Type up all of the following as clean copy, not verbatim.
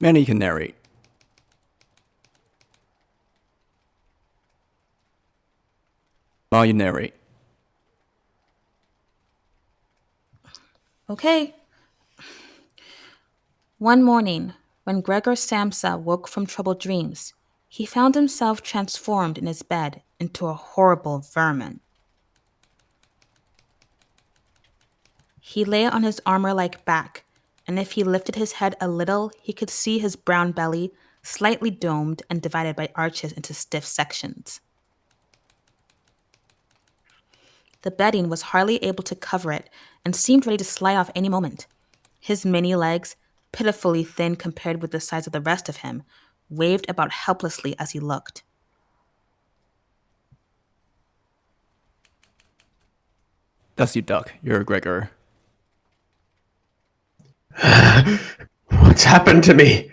Many can narrate. While you narrate. Okay. One morning, when Gregor Samsa woke from troubled dreams, he found himself transformed in his bed into a horrible vermin. He lay on his armor like back, and if he lifted his head a little, he could see his brown belly, slightly domed and divided by arches into stiff sections. The bedding was hardly able to cover it and seemed ready to slide off any moment. His many legs, pitifully thin compared with the size of the rest of him, waved about helplessly as he looked. That's you, Duck. You're Gregor. What's happened to me?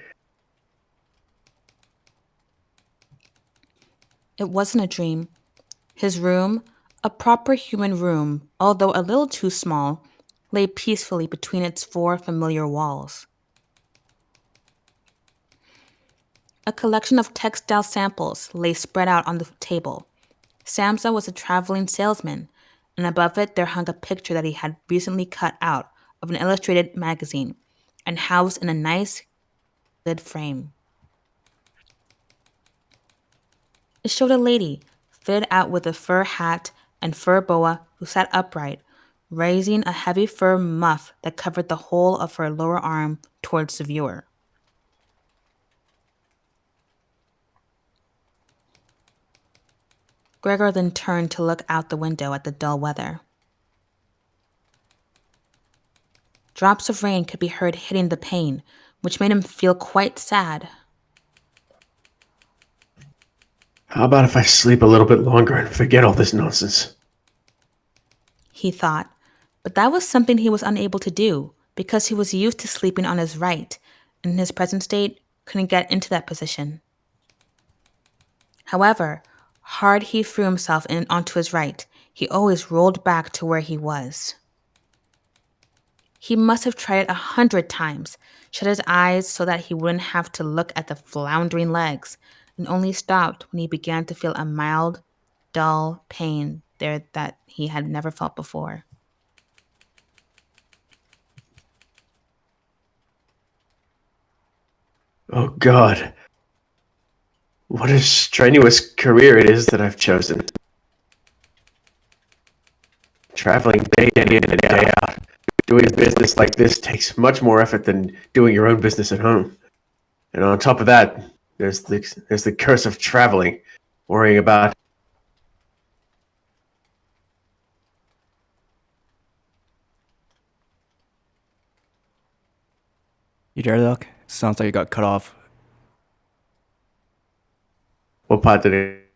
It wasn't a dream. His room, a proper human room, although a little too small, lay peacefully between its four familiar walls. A collection of textile samples lay spread out on the table. Samsa was a traveling salesman, and above it there hung a picture that he had recently cut out of an illustrated magazine and housed in a nice, good frame. It showed a lady, fitted out with a fur hat and fur boa, who sat upright, raising a heavy fur muff that covered the whole of her lower arm towards the viewer. Gregor then turned to look out the window at the dull weather. Drops of rain could be heard hitting the pane, which made him feel quite sad. How about if I sleep a little bit longer and forget all this nonsense? He thought, but that was something he was unable to do because he was used to sleeping on his right, and in his present state couldn't get into that position. However, hard he threw himself in onto his right, he always rolled back to where he was. He must have tried it 100 times, shut his eyes so that he wouldn't have to look at the floundering legs, and only stopped when he began to feel a mild, dull pain there that he had never felt before. Oh God. What a strenuous career it is that I've chosen. Traveling day in and day out. Doing business like this takes much more effort than doing your own business at home. And on top of that, there's the curse of traveling, worrying about. You there, Duck? Sounds like you got cut off. What part did it?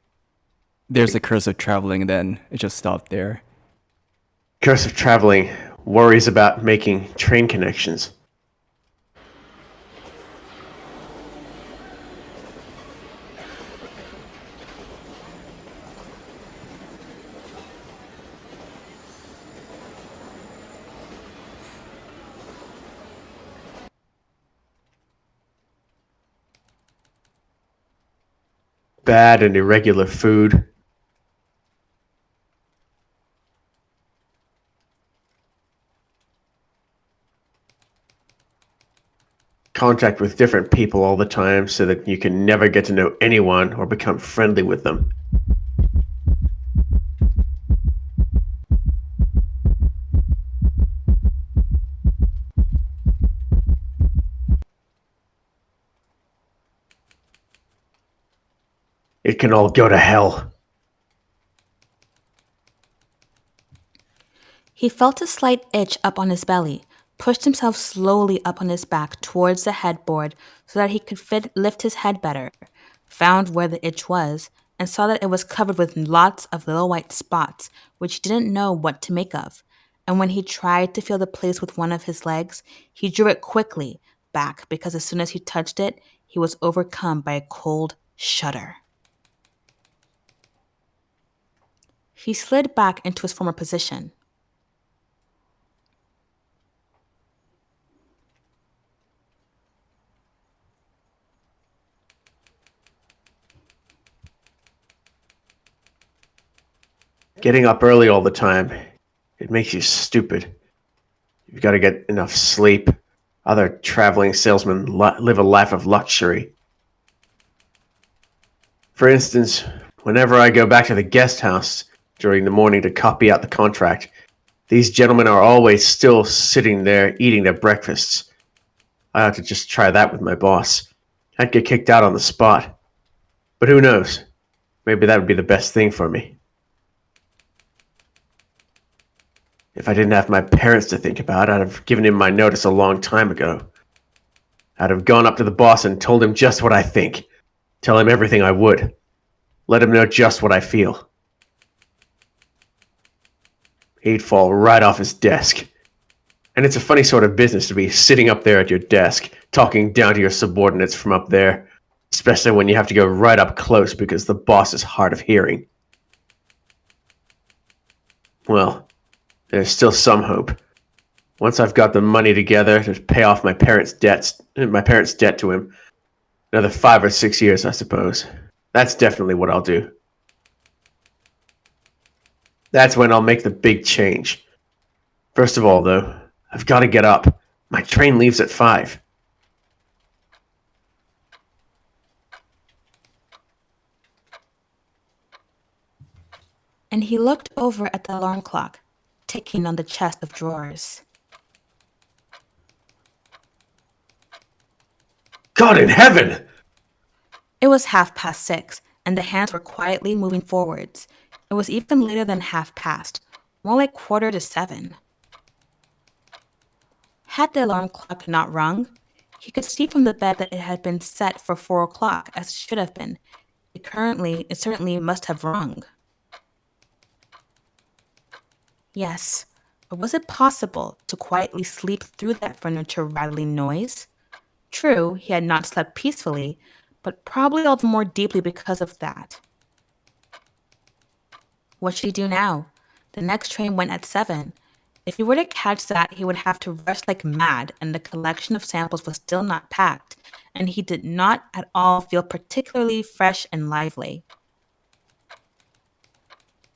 There's the curse of traveling, then it just stopped there. Curse of traveling, worries about making train connections. Bad and irregular food. Contact with different people all the time so that you can never get to know anyone or become friendly with them. It can all go to hell. He felt a slight itch up on his belly, pushed himself slowly up on his back towards the headboard so that he could lift his head better, found where the itch was, and saw that it was covered with lots of little white spots, which he didn't know what to make of. And when he tried to feel the place with one of his legs, he drew it quickly back because as soon as he touched it, he was overcome by a cold shudder. He slid back into his former position. Getting up early all the time, it makes you stupid. You've got to get enough sleep. Other traveling salesmen live a life of luxury. For instance, whenever I go back to the guest house during the morning to copy out the contract, these gentlemen are always still sitting there eating their breakfasts. I ought to just try that with my boss. I'd get kicked out on the spot. But who knows? Maybe that would be the best thing for me. If I didn't have my parents to think about, I'd have given him my notice a long time ago. I'd have gone up to the boss and told him just what I think. Tell him everything I would. Let him know just what I feel. He'd fall right off his desk. And it's a funny sort of business to be sitting up there at your desk, talking down to your subordinates from up there, especially when you have to go right up close because the boss is hard of hearing. Well, there's still some hope. Once I've got the money together to pay off my parents' debt to him, another 5 or 6 years, I suppose. That's definitely what I'll do. That's when I'll make the big change. First of all, though, I've got to get up. My train leaves at 5. And he looked over at the alarm clock, ticking on the chest of drawers. God in heaven! It was 6:30, and the hands were quietly moving forwards. It was even later than 7:30, more like 7:15. Had the alarm clock not rung, he could see from the bed that it had been set for 4 o'clock, as it should have been. It certainly must have rung. Yes, but was it possible to quietly sleep through that furniture rattling noise? True, he had not slept peacefully, but probably all the more deeply because of that. What should he do now? The next train went at 7. If he were to catch that, he would have to rush like mad, and the collection of samples was still not packed, and he did not at all feel particularly fresh and lively.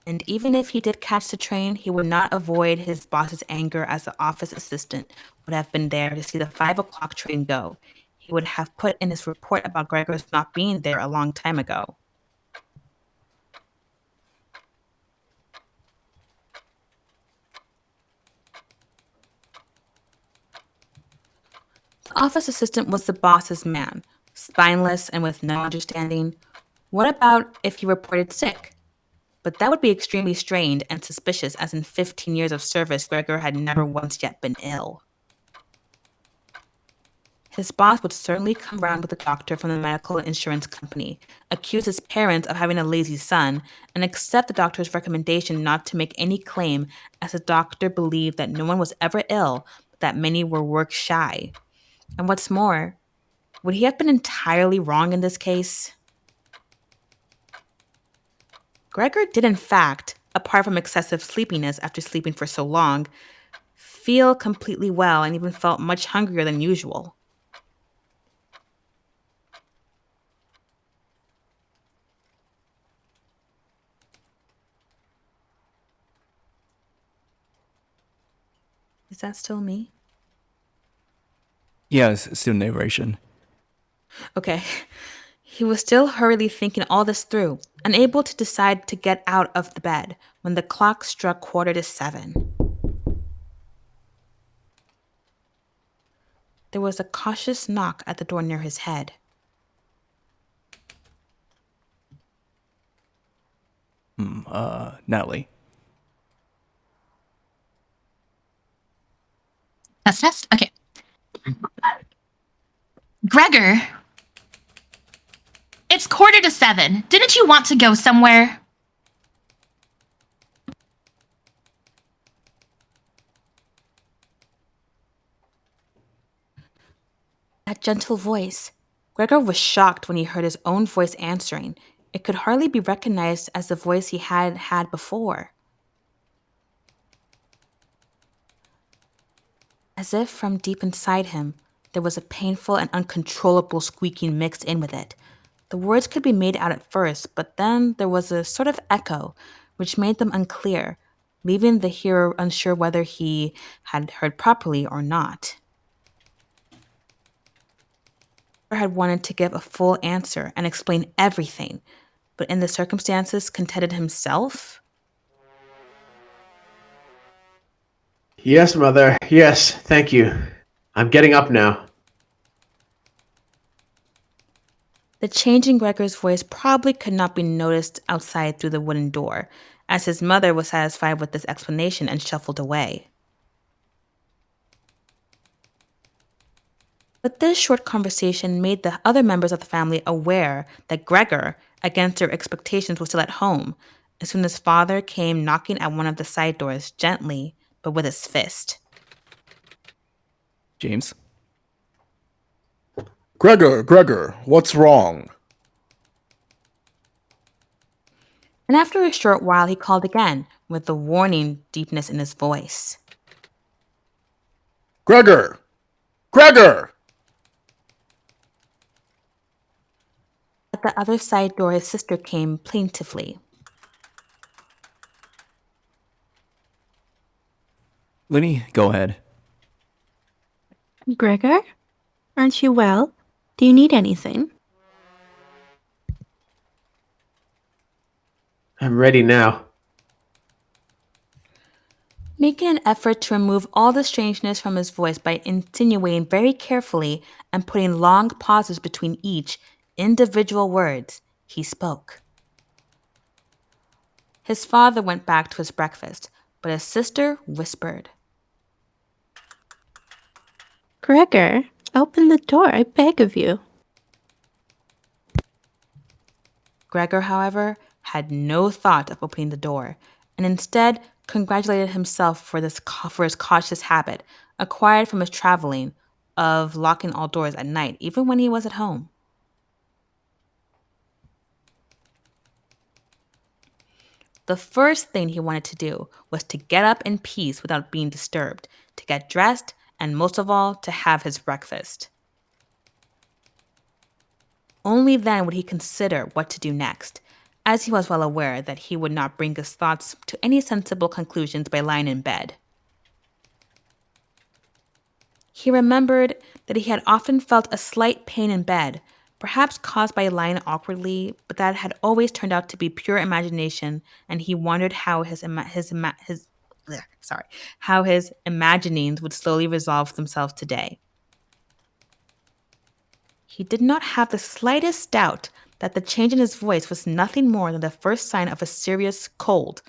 And even if he did catch the train, he would not avoid his boss's anger, as the office assistant would have been there to see the 5 o'clock train go. He would have put in his report about Gregor's not being there a long time ago. The office assistant was the boss's man, spineless and with no understanding. What about if he reported sick? But that would be extremely strained and suspicious, as in 15 years of service, Gregor had never once yet been ill. His boss would certainly come round with a doctor from the medical insurance company, accuse his parents of having a lazy son, and accept the doctor's recommendation not to make any claim, as the doctor believed that no one was ever ill, but that many were work shy. And what's more, would he have been entirely wrong in this case? Gregor did, in fact, apart from excessive sleepiness after sleeping for so long, feel completely well and even felt much hungrier than usual. Is that still me? Yes, still narration. Okay. He was still hurriedly thinking all this through, unable to decide to get out of the bed when the clock struck 7:15. There was a cautious knock at the door near his head. Natalie. Test? Okay. Gregor, it's 7:15. Didn't you want to go somewhere? That gentle voice. Gregor was shocked when he heard his own voice answering. It could hardly be recognized as the voice he had had before. As if from deep inside him, there was a painful and uncontrollable squeaking mixed in with it. The words could be made out at first, but then there was a sort of echo, which made them unclear, leaving the hero unsure whether he had heard properly or not. Gregor had wanted to give a full answer and explain everything, but in the circumstances contented himself. Yes, Mother. Yes, thank you. I'm getting up now. The change in Gregor's voice probably could not be noticed outside through the wooden door, as his mother was satisfied with this explanation and shuffled away. But this short conversation made the other members of the family aware that Gregor, against their expectations, was still at home, as soon as his father came knocking at one of the side doors gently, but with his fist. James? Gregor, what's wrong? And after a short while, he called again, with the warning deepness in his voice. Gregor! At the other side door, his sister came plaintively. Liney, go ahead. Gregor? Aren't you well? Do you need anything? I'm ready now. Making an effort to remove all the strangeness from his voice by insinuating very carefully and putting long pauses between each individual words, he spoke. His father went back to his breakfast, but his sister whispered. Gregor, open the door, I beg of you. Gregor, however, had no thought of opening the door, and instead congratulated himself for his cautious habit, acquired from his traveling, of locking all doors at night, even when he was at home. The first thing he wanted to do was to get up in peace without being disturbed, to get dressed, and most of all, to have his breakfast. Only then would he consider what to do next, as he was well aware that he would not bring his thoughts to any sensible conclusions by lying in bed. He remembered that he had often felt a slight pain in bed, perhaps caused by lying awkwardly, but that had always turned out to be pure imagination, and he wondered how his imaginings would slowly resolve themselves today. He did not have the slightest doubt that the change in his voice was nothing more than the first sign of a serious cold,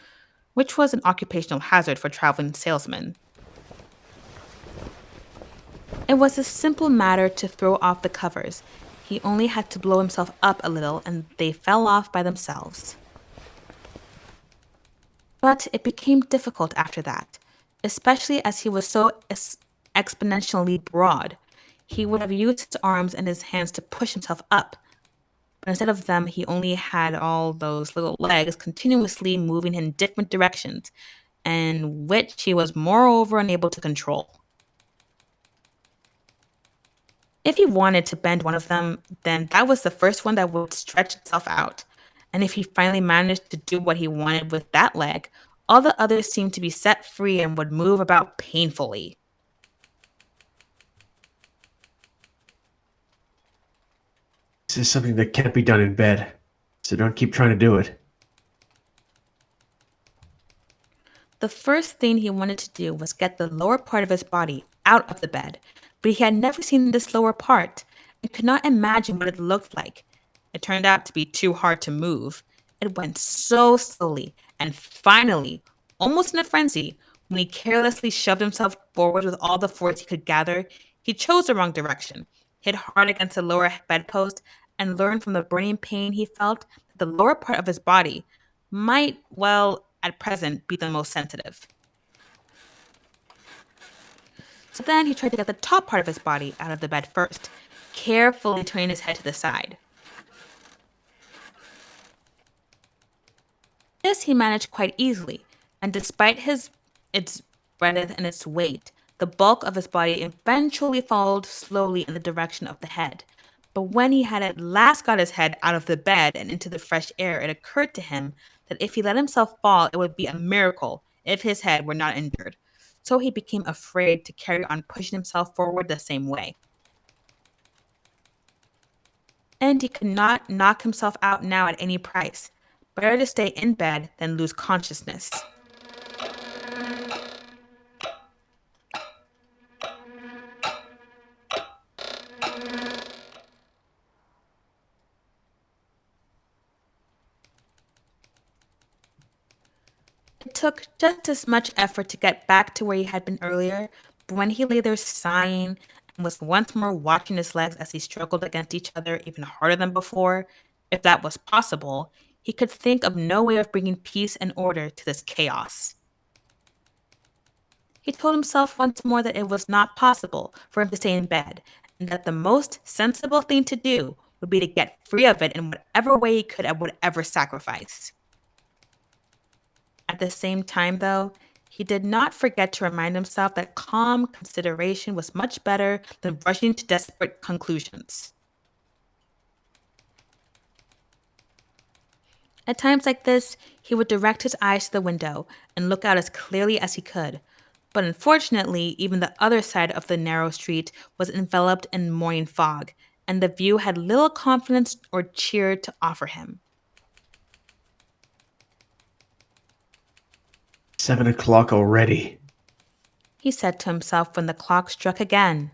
which was an occupational hazard for traveling salesmen. It was a simple matter to throw off the covers. He only had to blow himself up a little, and they fell off by themselves. But it became difficult after that, especially as he was so exponentially broad. He would have used his arms and his hands to push himself up, but instead of them, he only had all those little legs continuously moving in different directions, and which he was moreover unable to control. If he wanted to bend one of them, then that was the first one that would stretch itself out. And if he finally managed to do what he wanted with that leg, all the others seemed to be set free and would move about painfully. This is something that can't be done in bed, so don't keep trying to do it. The first thing he wanted to do was get the lower part of his body out of the bed, but he had never seen this lower part and could not imagine what it looked like. It turned out to be too hard to move. It went so slowly, and finally, almost in a frenzy, when he carelessly shoved himself forward with all the force he could gather, he chose the wrong direction, hit hard against the lower bedpost, and learned from the burning pain he felt that the lower part of his body might, well, at present, be the most sensitive. So then he tried to get the top part of his body out of the bed first, carefully turning his head to the side. This he managed quite easily, and despite its breadth and its weight, the bulk of his body eventually followed slowly in the direction of the head. But when he had at last got his head out of the bed and into the fresh air, it occurred to him that if he let himself fall, it would be a miracle if his head were not injured. So he became afraid to carry on pushing himself forward the same way. And he could not knock himself out now at any price. Better to stay in bed than lose consciousness. It took just as much effort to get back to where he had been earlier, but when he lay there sighing and was once more watching his legs as he struggled against each other even harder than before, if that was possible, he could think of no way of bringing peace and order to this chaos. He told himself once more that it was not possible for him to stay in bed, and that the most sensible thing to do would be to get free of it in whatever way he could at whatever sacrifice. At the same time, though, he did not forget to remind himself that calm consideration was much better than rushing to desperate conclusions. At times like this, he would direct his eyes to the window and look out as clearly as he could. But unfortunately, even the other side of the narrow street was enveloped in morning fog, and the view had little confidence or cheer to offer him. 7 o'clock already, He said to himself when the clock struck again.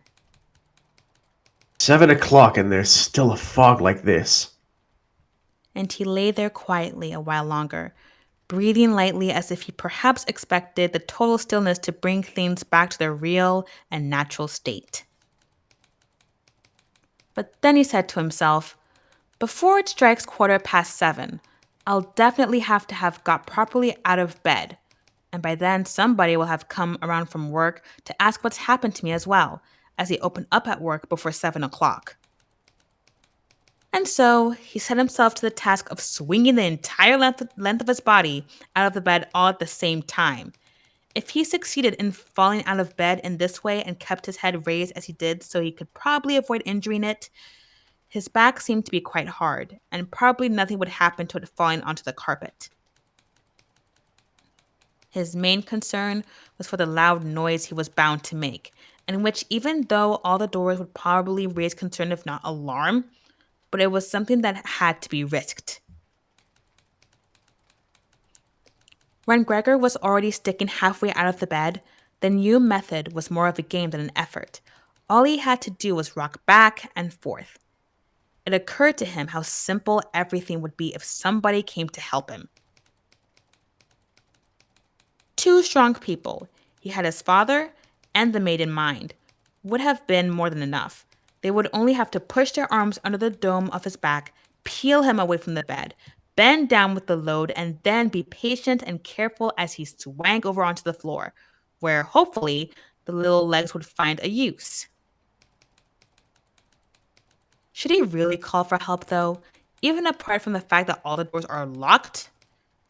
7 o'clock and there's still a fog like this. And he lay there quietly a while longer, breathing lightly as if he perhaps expected the total stillness to bring things back to their real and natural state. But then he said to himself, before it strikes 7:15, I'll definitely have to have got properly out of bed. And by then, somebody will have come around from work to ask what's happened to me as well, as he opened up at work before 7 o'clock. And so he set himself to the task of swinging the entire length of his body out of the bed all at the same time. If he succeeded in falling out of bed in this way and kept his head raised as he did so he could probably avoid injuring it, his back seemed to be quite hard, and probably nothing would happen to it falling onto the carpet. His main concern was for the loud noise he was bound to make, and which, even though all the doors would probably raise concern if not alarm, but it was something that had to be risked. When Gregor was already sticking halfway out of the bed, the new method was more of a game than an effort. All he had to do was rock back and forth. It occurred to him how simple everything would be if somebody came to help him. 2 strong people, he had his father and the maid in mind, would have been more than enough. They would only have to push their arms under the dome of his back, peel him away from the bed, bend down with the load, and then be patient and careful as he swang over onto the floor, where hopefully the little legs would find a use. Should he really call for help, though, even apart from the fact that all the doors are locked?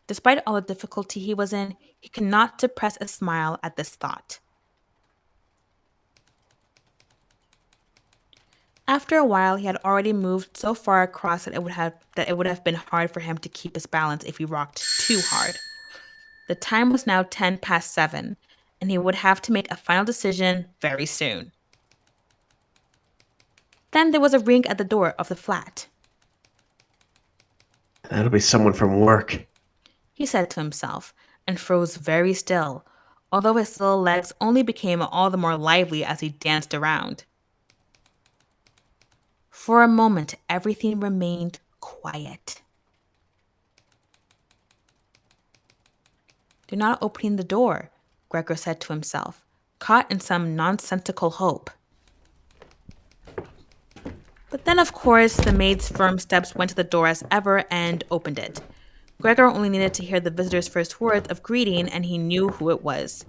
Despite all the difficulty he was in, he could not suppress a smile at this thought. After a while, he had already moved so far across that it would have been hard for him to keep his balance if he rocked too hard. The time was now 7:10, and he would have to make a final decision very soon. Then there was a ring at the door of the flat. That'll be someone from work, He said to himself, and froze very still, although his little legs only became all the more lively as he danced around. For a moment, everything remained quiet. "They're not opening the door," Gregor said to himself, caught in some nonsensical hope. But then, of course, the maid's firm steps went to the door as ever and opened it. Gregor only needed to hear the visitor's first words of greeting, and he knew who it was.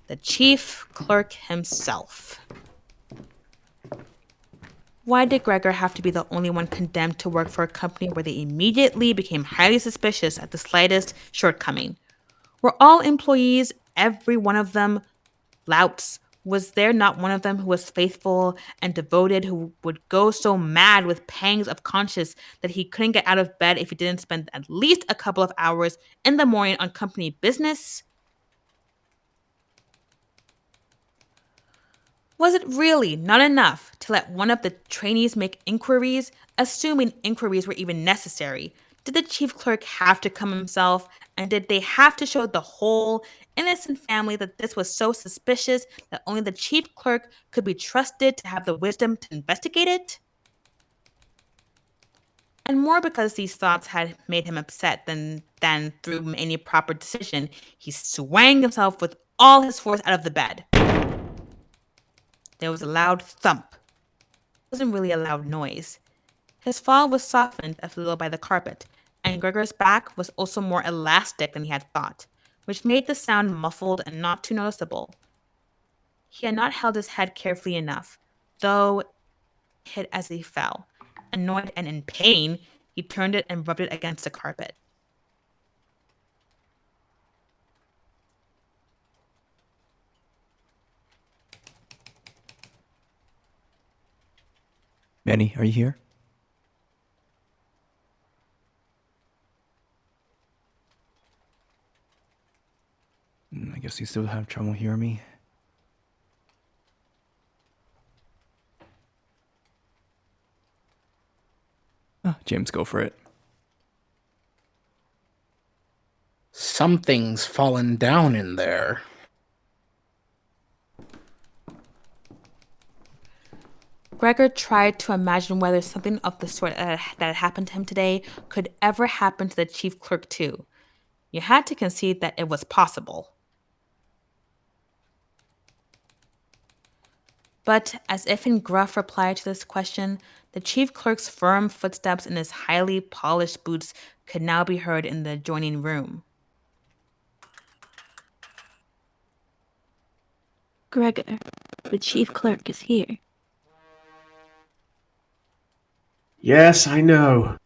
The chief clerk himself. Why did Gregor have to be the only one condemned to work for a company where they immediately became highly suspicious at the slightest shortcoming? Were all employees, every one of them, louts, Was there not one of them who was faithful and devoted, who would go so mad with pangs of conscience that he couldn't get out of bed if he didn't spend at least a couple of hours in the morning on company business? Was it really not enough to let one of the trainees make inquiries, assuming inquiries were even necessary? Did the chief clerk have to come himself, and did they have to show the whole innocent family that this was so suspicious that only the chief clerk could be trusted to have the wisdom to investigate it? And more because these thoughts had made him upset than through any proper decision, he swung himself with all his force out of the bed. There was a loud thump. It wasn't really a loud noise. His fall was softened a little by the carpet, and Gregor's back was also more elastic than he had thought, which made the sound muffled and not too noticeable. He had not held his head carefully enough, though it hit as he fell. Annoyed and in pain, he turned it and rubbed it against the carpet. Manny, are you here? I guess you still have trouble hearing me. James, go for it. Something's fallen down in there. Gregor tried to imagine whether something of the sort that had happened to him today could ever happen to the chief clerk too. You had to concede that it was possible. But as if in gruff reply to this question, the chief clerk's firm footsteps in his highly polished boots could now be heard in the adjoining room. Gregor, the chief clerk is here. Yes, I know.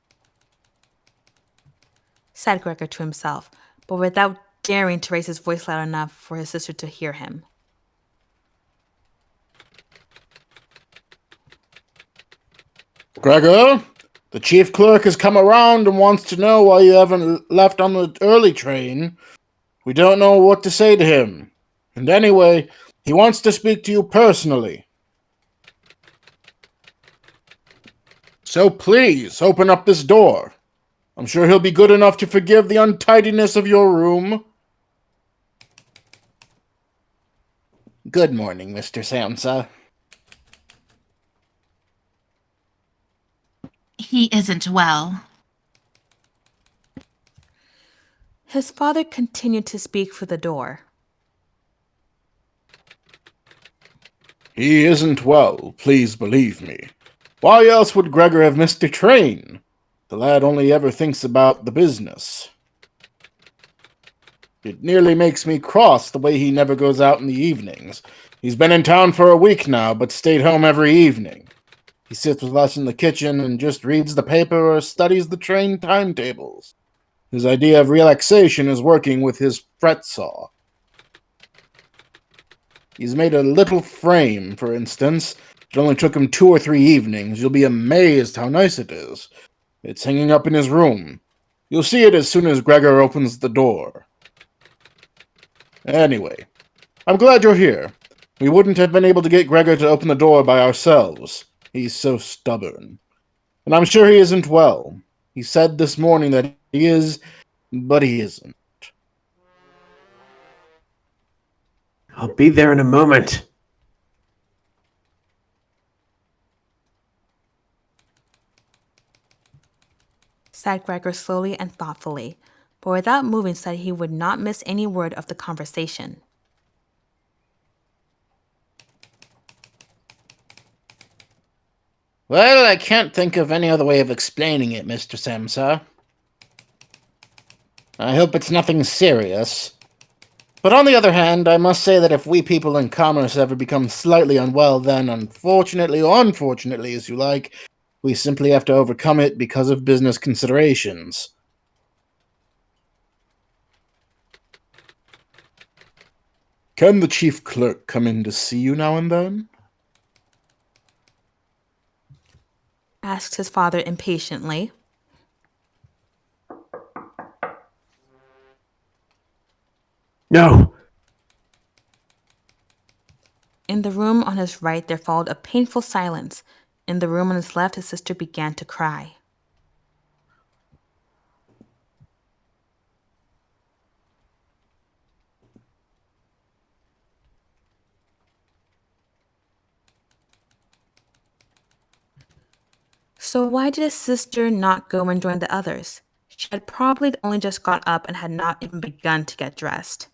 Said Gregor to himself, but without daring to raise his voice loud enough for his sister to hear him. Gregor, the chief clerk has come around and wants to know why you haven't left on the early train. We don't know what to say to him. And anyway, he wants to speak to you personally. So please, open up this door. I'm sure he'll be good enough to forgive the untidiness of your room. Good morning, Mr. Samsa. He isn't well. His father continued to speak for the door. He isn't well, please believe me. Why else would Gregor have missed a train? The lad only ever thinks about the business. It nearly makes me cross the way he never goes out in the evenings. He's been in town for a week now, but stayed home every evening. He sits with us in the kitchen and just reads the paper or studies the train timetables. His idea of relaxation is working with his fret saw. He's made a little frame, for instance. It only took him 2 or 3 evenings. You'll be amazed how nice it is. It's hanging up in his room. You'll see it as soon as Gregor opens the door. Anyway, I'm glad you're here. We wouldn't have been able to get Gregor to open the door by ourselves. He's so stubborn. And I'm sure he isn't well. He said this morning that he is, but he isn't. I'll be there in a moment. Said Gregor slowly and thoughtfully, but without moving so that he would not miss any word of the conversation. Well, I can't think of any other way of explaining it, Mr. Samsa. I hope it's nothing serious. But on the other hand, I must say that if we people in commerce ever become slightly unwell, then unfortunately, or unfortunately, as you like, we simply have to overcome it because of business considerations. Can the chief clerk come in to see you now and then? Asked his father impatiently. No. In the room on his right, there followed a painful silence. In the room on his left, his sister began to cry. So why did his sister not go and join the others? She had probably only just got up and had not even begun to get dressed.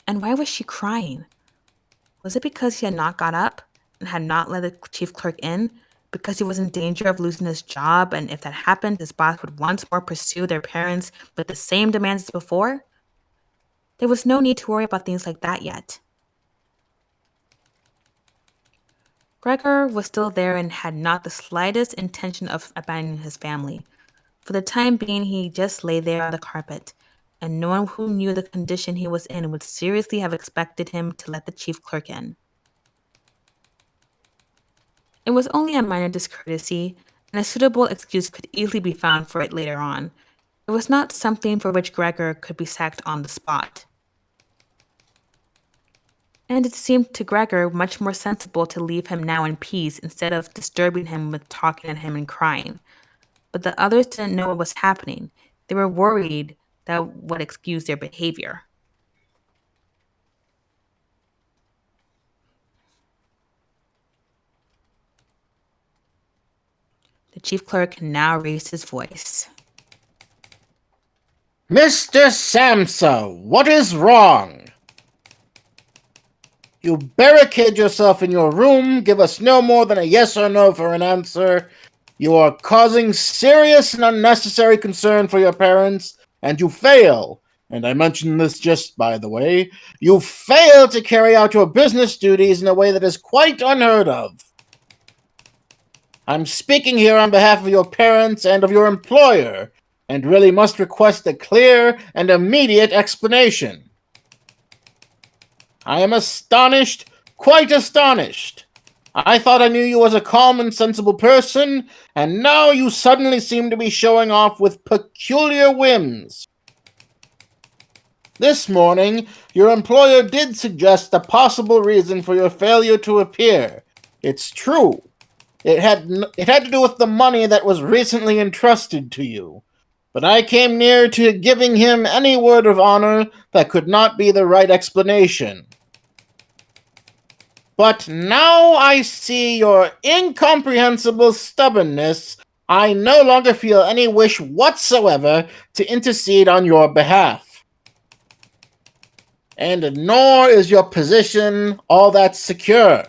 And why was she crying? Was it because he had not got up and had not let the chief clerk in? Because he was in danger of losing his job, and if that happened, his boss would once more pursue their parents with the same demands as before? There was no need to worry about things like that yet. Gregor was still there and had not the slightest intention of abandoning his family. For the time being, he just lay there on the carpet, and no one who knew the condition he was in would seriously have expected him to let the chief clerk in. It was only a minor discourtesy, and a suitable excuse could easily be found for it later on. It was not something for which Gregor could be sacked on the spot. And it seemed to Gregor much more sensible to leave him now in peace instead of disturbing him with talking at him and crying. But the others didn't know what was happening. They were worried that would excuse their behavior. The chief clerk now raised his voice. Mr. Samsa, what is wrong? You barricade yourself in your room, give us no more than a yes or no for an answer. You are causing serious and unnecessary concern for your parents, and you fail. And I mention this just by the way. You fail to carry out your business duties in a way that is quite unheard of. I'm speaking here on behalf of your parents and of your employer, and really must request a clear and immediate explanation. I am astonished, quite astonished. I thought I knew you as a calm and sensible person, and now you suddenly seem to be showing off with peculiar whims. This morning, your employer did suggest a possible reason for your failure to appear. It's true. It had to do with the money that was recently entrusted to you. But I came near to giving him any word of honor that could not be the right explanation. But now I see your incomprehensible stubbornness. I no longer feel any wish whatsoever to intercede on your behalf. And nor is your position all that secure.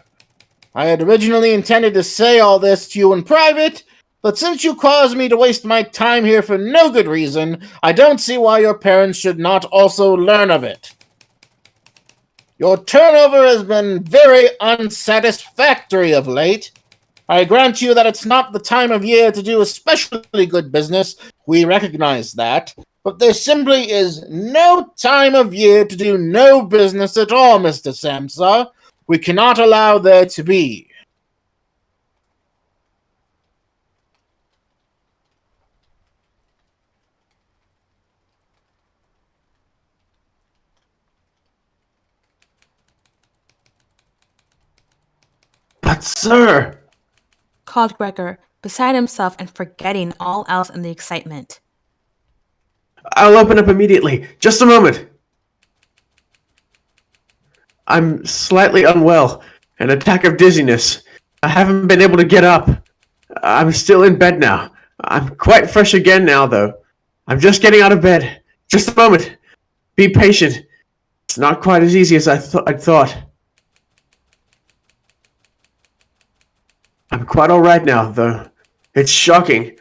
I had originally intended to say all this to you in private, but since you caused me to waste my time here for no good reason, I don't see why your parents should not also learn of it. Your turnover has been very unsatisfactory of late. I grant you that it's not the time of year to do especially good business. We recognize that. But there simply is no time of year to do no business at all, Mr. Samsa. We cannot allow there to be. But, sir! Called Gregor, beside himself and forgetting all else in the excitement. I'll open up immediately. Just a moment. I'm slightly unwell. An attack of dizziness. I haven't been able to get up. I'm still in bed now. I'm quite fresh again now, though. I'm just getting out of bed. Just a moment. Be patient. It's not quite as easy as I thought. I'm quite all right now, though. It's shocking.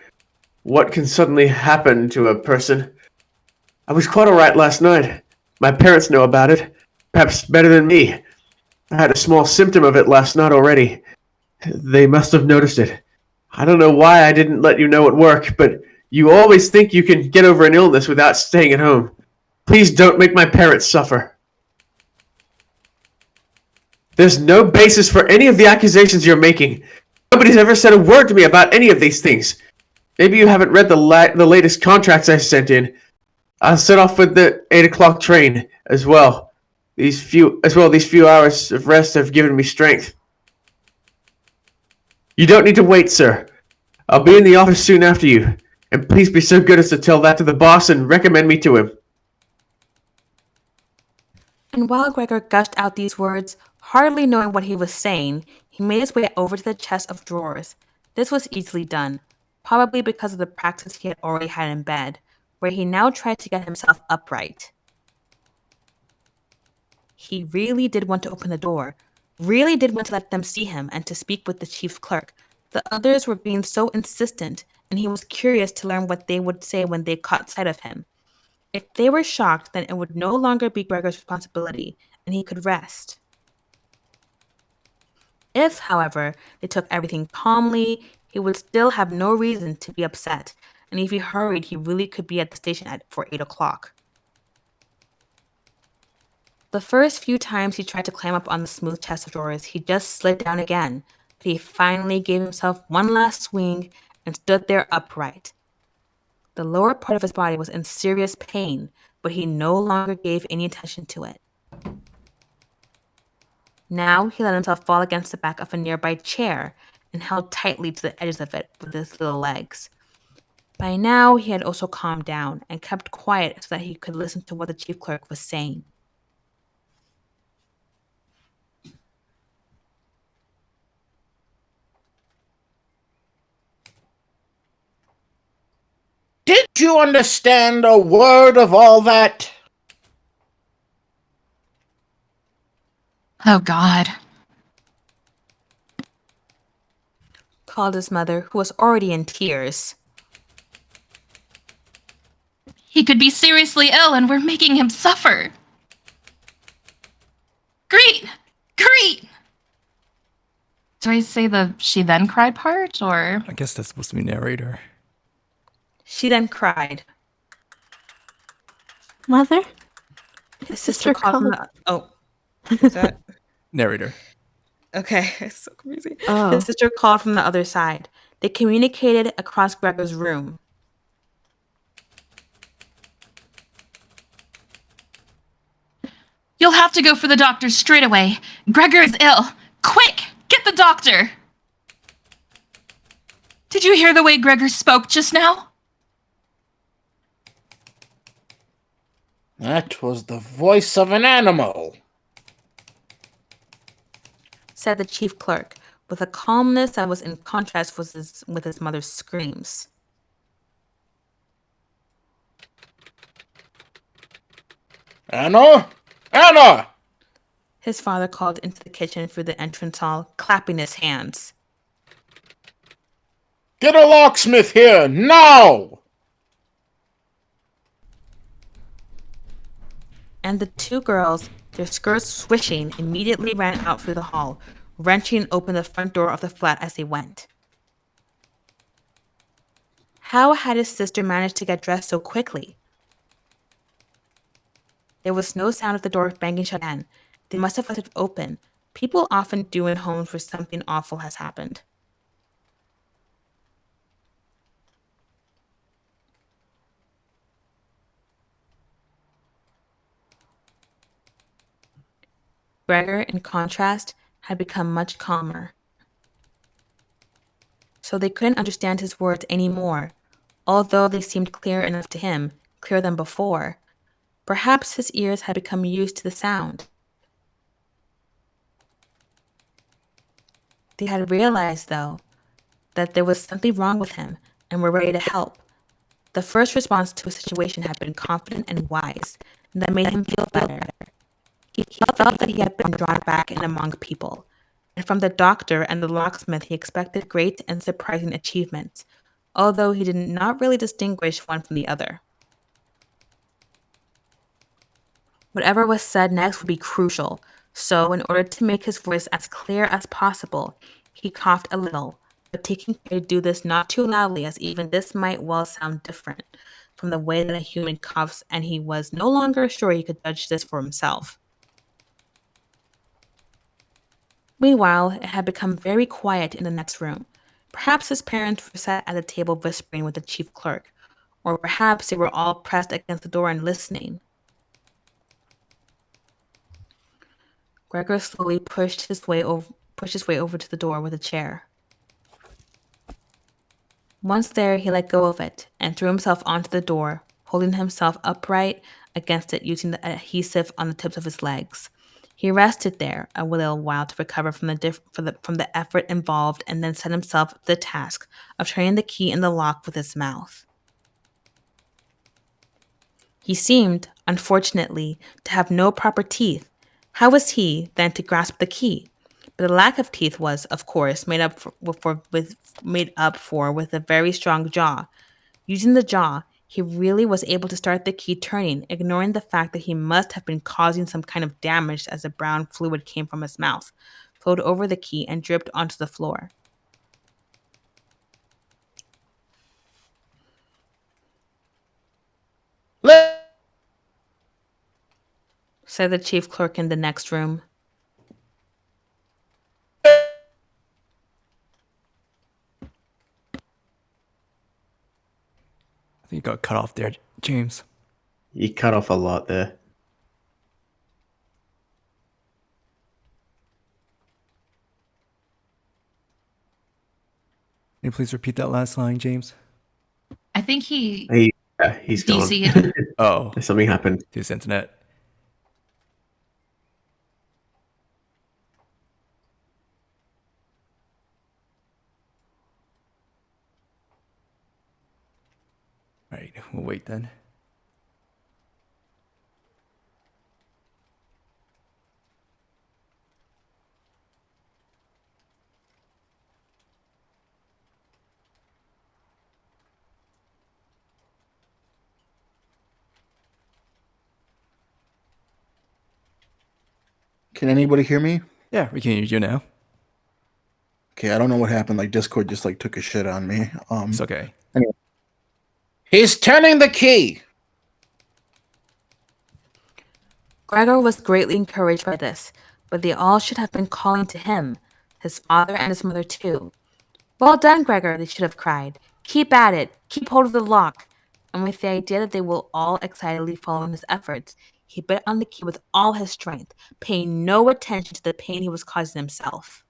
What can suddenly happen to a person? I was quite all right last night. My parents know about it. Perhaps better than me. I had a small symptom of it last night already. They must have noticed it. I don't know why I didn't let you know at work, but you always think you can get over an illness without staying at home. Please don't make my parents suffer. There's no basis for any of the accusations you're making. Nobody's ever said a word to me about any of these things. Maybe you haven't read the latest contracts I sent in. I'll set off with the 8 o'clock train as well. These few hours of rest have given me strength. You don't need to wait, sir. I'll be in the office soon after you. And please be so good as to tell that to the boss and recommend me to him. And while Gregor gushed out these words, hardly knowing what he was saying, he made his way over to the chest of drawers. This was easily done, probably because of the practice he had already had in bed, where he now tried to get himself upright. He really did want to open the door, really did want to let them see him and to speak with the chief clerk. The others were being so insistent, and he was curious to learn what they would say when they caught sight of him. If they were shocked, then it would no longer be Gregor's responsibility, and he could rest. If, however, they took everything calmly, he would still have no reason to be upset, and if he hurried, he really could be at the station for 8 o'clock. The first few times he tried to climb up on the smooth chest of drawers, he just slid down again, but he finally gave himself one last swing and stood there upright. The lower part of his body was in serious pain, but he no longer gave any attention to it. Now he let himself fall against the back of a nearby chair and held tightly to the edges of it with his little legs. By now, he had also calmed down and kept quiet so that he could listen to what the chief clerk was saying. Did you understand a word of all that? Oh, God. Called his mother, who was already in tears. He could be seriously ill and we're making him suffer. Grete! Grete! Do I say the she then cried part, or? I guess that's supposed to be narrator. She then cried. Mother? His sister called from the... Oh, is that... Narrator. Okay, it's so confusing. Oh. His sister called from the other side. They communicated across Gregor's room. You'll have to go for the doctor straight away. Gregor is ill. Quick! Get the doctor! Did you hear the way Gregor spoke just now? That was the voice of an animal, said the chief clerk, with a calmness that was in contrast with his mother's screams. Anna? Anna! His father called into the kitchen through the entrance hall, clapping his hands. Get a locksmith here, now! And the two girls, their skirts swishing, immediately ran out through the hall, wrenching open the front door of the flat as they went. How had his sister managed to get dressed so quickly? There was no sound of the door banging shut again. They must have left it open. People often do in homes where something awful has happened. Gregor, in contrast, had become much calmer. So they couldn't understand his words anymore, although they seemed clear enough to him, clearer than before. Perhaps his ears had become used to the sound. They had realized, though, that there was something wrong with him and were ready to help. The first response to a situation had been confident and wise, and that made him feel better. He felt that he had been drawn back in among people, and from the doctor and the locksmith he expected great and surprising achievements, although he did not really distinguish one from the other. Whatever was said next would be crucial, so in order to make his voice as clear as possible, he coughed a little, but taking care to do this not too loudly, as even this might well sound different from the way that a human coughs, and he was no longer sure he could judge this for himself. Meanwhile, it had become very quiet in the next room. Perhaps his parents were sat at the table whispering with the chief clerk, or perhaps they were all pressed against the door and listening. Gregor slowly pushed his way over to the door with a chair. Once there, he let go of it and threw himself onto the door, holding himself upright against it using the adhesive on the tips of his legs. He rested there a little while to recover from the effort involved and then set himself the task of turning the key in the lock with his mouth. He seemed, unfortunately, to have no proper teeth. How was he, then, to grasp the key? But the lack of teeth was, of course, made up for with a very strong jaw. Using the jaw, he really was able to start the key turning, ignoring the fact that he must have been causing some kind of damage as the brown fluid came from his mouth, flowed over the key, and dripped onto the floor. Said the chief clerk in the next room. I think you got cut off there, James. You cut off a lot there. Can you please repeat that last line, James? I think he He's gone. DC'd. Oh, Something happened. to his internet. Right, we'll wait then. Can anybody hear me? Yeah, we can hear you now. Okay, I don't know what happened. Like Discord just like took a shit on me. It's okay. Anyway. He's turning the key. Gregor was greatly encouraged by this, but they all should have been calling to him, his father and his mother too. Well done, Gregor, they should have cried. Keep at it. Keep hold of the lock. And with the idea that they were all excitedly following his efforts, he bit on the key with all his strength, paying no attention to the pain he was causing himself.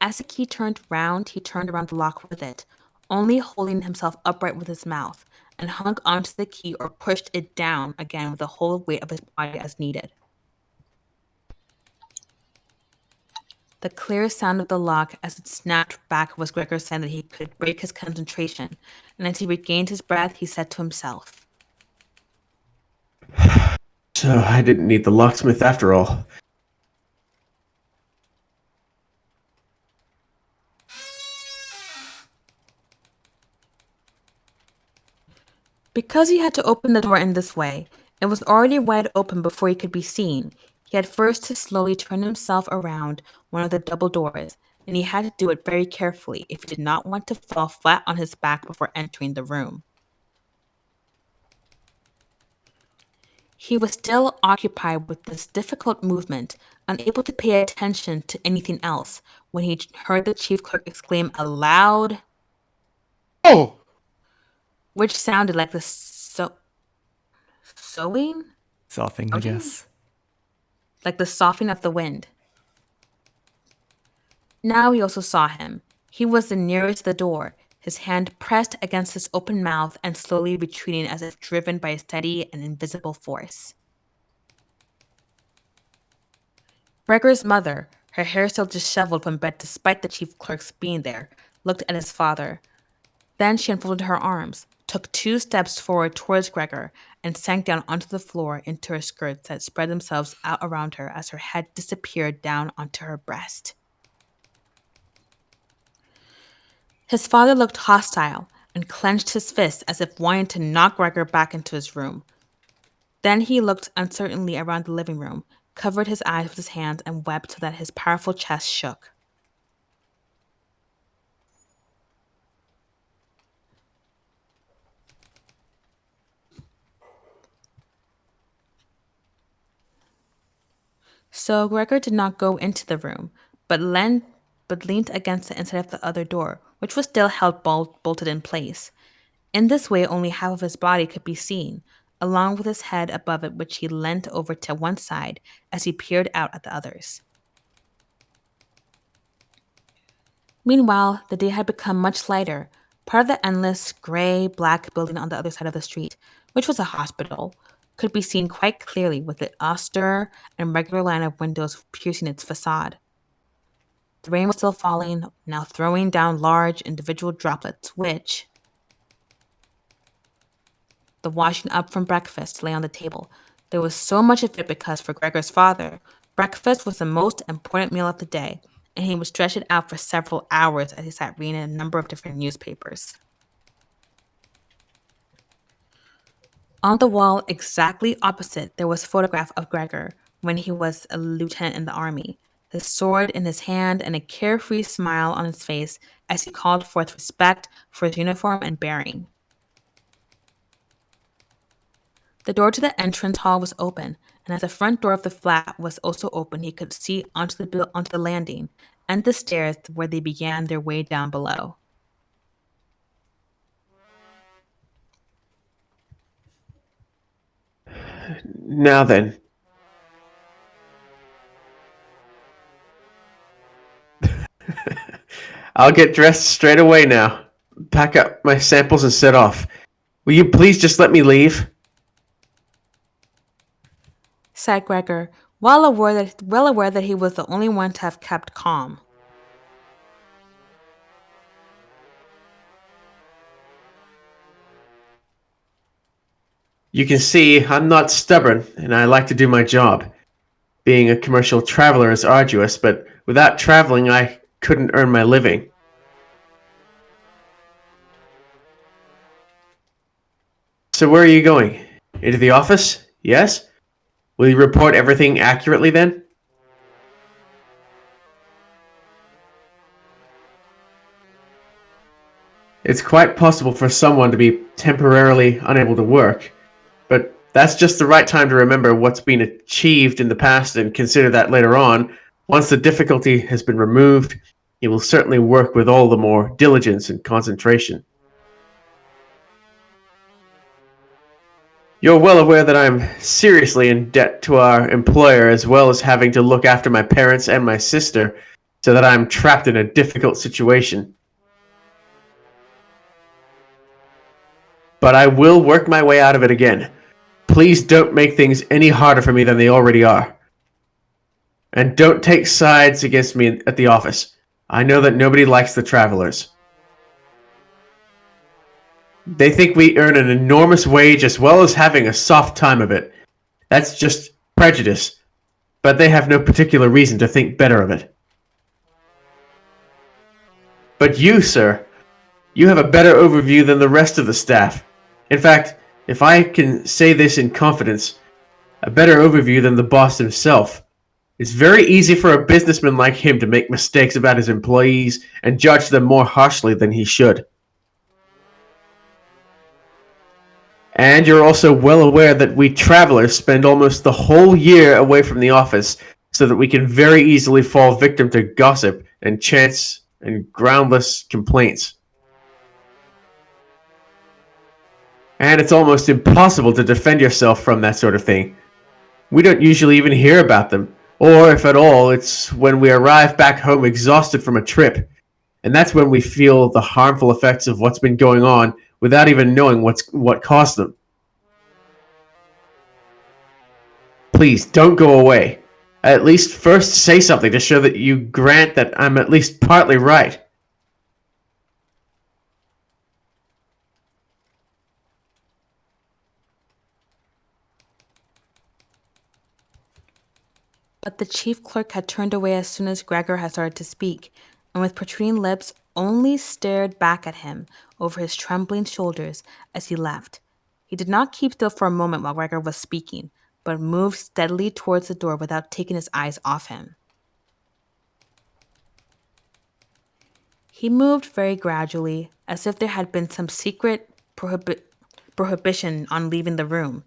As the key turned around the lock with it, only holding himself upright with his mouth, and hung onto the key or pushed it down again with the whole weight of his body as needed. The clear sound of the lock as it snapped back was Gregor's sign that he could break his concentration, and as he regained his breath, he said to himself, So I didn't need the locksmith after all. Because he had to open the door in this way, it was already wide open before he could be seen. He had first to slowly turn himself around one of the double doors, and he had to do it very carefully if he did not want to fall flat on his back before entering the room. He was still occupied with this difficult movement, unable to pay attention to anything else, when he heard the chief clerk exclaim aloud, Oh! which sounded like the sewing? Soughing, I Okay. guess. Like the soughing of the wind. Now he also saw him. He was the nearest the door, his hand pressed against his open mouth and slowly retreating as if driven by a steady and invisible force. Gregor's mother, her hair still disheveled from bed despite the chief clerk's being there, looked at his father. Then she unfolded her arms, took 2 steps forward towards Gregor, and sank down onto the floor into her skirts that spread themselves out around her as her head disappeared down onto her breast. His father looked hostile and clenched his fists as if wanting to knock Gregor back into his room. Then he looked uncertainly around the living room, covered his eyes with his hands, and wept so that his powerful chest shook. So Gregor did not go into the room, but leaned against the inside of the other door, which was still held bolted in place. In this way, only half of his body could be seen, along with his head above it, which he leant over to one side as he peered out at the others. Meanwhile, the day had become much lighter. Part of the endless gray black building on the other side of the street, which was a hospital, could be seen quite clearly with the austere and regular line of windows piercing its facade. The rain was still falling, now throwing down large individual droplets, which, the washing up from breakfast, lay on the table. There was so much of it because, for Gregor's father, breakfast was the most important meal of the day, and he would stretch it out for several hours as he sat reading a number of different newspapers. On the wall, exactly opposite, there was a photograph of Gregor when he was a lieutenant in the army, his sword in his hand and a carefree smile on his face as he called forth respect for his uniform and bearing. The door to the entrance hall was open, and as the front door of the flat was also open, he could see onto the landing and the stairs where they began their way down below. Now then. I'll get dressed straight away now. Pack up my samples and set off. Will you please just let me leave? Said Gregor, well aware that he was the only one to have kept calm. You can see I'm not stubborn, and I like to do my job. Being a commercial traveler is arduous, but without traveling, I couldn't earn my living. So where are you going? Into the office? Yes? Will you report everything accurately then? It's quite possible for someone to be temporarily unable to work, but that's just the right time to remember what's been achieved in the past and consider that later on. Once the difficulty has been removed, you will certainly work with all the more diligence and concentration. You're well aware that I'm seriously in debt to our employer, as well as having to look after my parents and my sister, so that I'm trapped in a difficult situation. But I will work my way out of it again. Please don't make things any harder for me than they already are. And don't take sides against me at the office. I know that nobody likes the travelers. They think we earn an enormous wage as well as having a soft time of it. That's just prejudice, but they have no particular reason to think better of it. But you, sir, you have a better overview than the rest of the staff. In fact, if I can say this in confidence, a better overview than the boss himself. It's very easy for a businessman like him to make mistakes about his employees and judge them more harshly than he should. And you're also well aware that we travelers spend almost the whole year away from the office, so that we can very easily fall victim to gossip and chance and groundless complaints. And it's almost impossible to defend yourself from that sort of thing. We don't usually even hear about them, or if at all, it's when we arrive back home exhausted from a trip. And that's when we feel the harmful effects of what's been going on without even knowing what caused them. Please, don't go away. At least first say something to show that you grant that I'm at least partly right. But the chief clerk had turned away as soon as Gregor had started to speak, and with protruding lips only stared back at him over his trembling shoulders as he left. He did not keep still for a moment while Gregor was speaking, but moved steadily towards the door without taking his eyes off him. He moved very gradually, as if there had been some secret prohibition on leaving the room,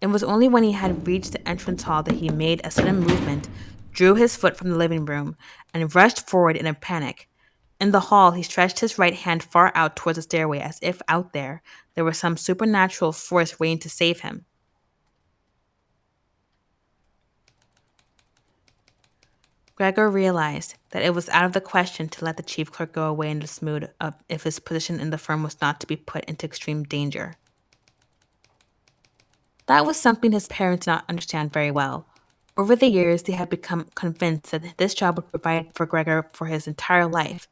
It was only when he had reached the entrance hall that he made a sudden movement, drew his foot from the living room, and rushed forward in a panic. In the hall, he stretched his right hand far out towards the stairway as if out there was some supernatural force waiting to save him. Gregor realized that it was out of the question to let the chief clerk go away in this mood if his position in the firm was not to be put into extreme danger. That was something his parents did not understand very well. Over the years, they had become convinced that this job would provide for Gregor for his entire life.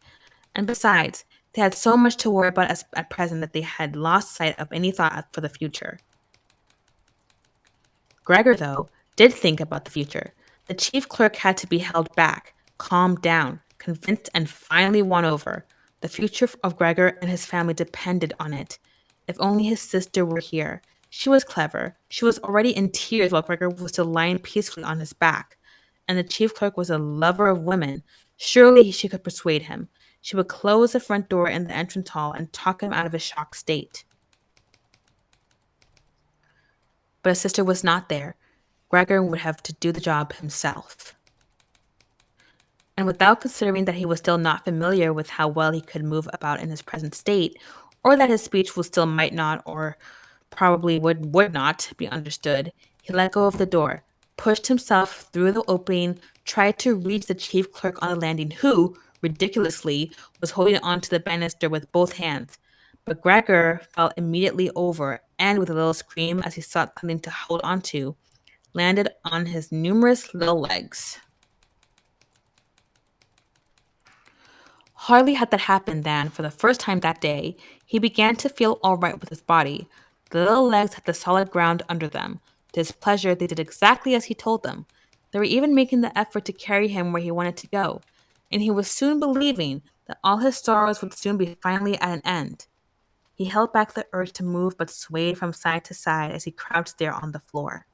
And besides, they had so much to worry about at present that they had lost sight of any thought for the future. Gregor, though, did think about the future. The chief clerk had to be held back, calmed down, convinced, and finally won over. The future of Gregor and his family depended on it. If only his sister were here. She was clever. She was already in tears while Gregor was still lying peacefully on his back. And the chief clerk was a lover of women. Surely she could persuade him. She would close the front door in the entrance hall and talk him out of his shocked state. But his sister was not there. Gregor would have to do the job himself. And without considering that he was still not familiar with how well he could move about in his present state, or that his speech was still might not or probably would not be understood, he let go of the door, pushed himself through the opening, tried to reach the chief clerk on the landing who, ridiculously, was holding onto the banister with both hands. But Gregor fell immediately over and, with a little scream as he sought something to hold onto, landed on his numerous little legs. Hardly had that happened than, for the first time that day, he began to feel all right with his body. The little legs had the solid ground under them. To his pleasure, they did exactly as he told them. They were even making the effort to carry him where he wanted to go, and he was soon believing that all his sorrows would soon be finally at an end. He held back the urge to move but swayed from side to side as he crouched there on the floor.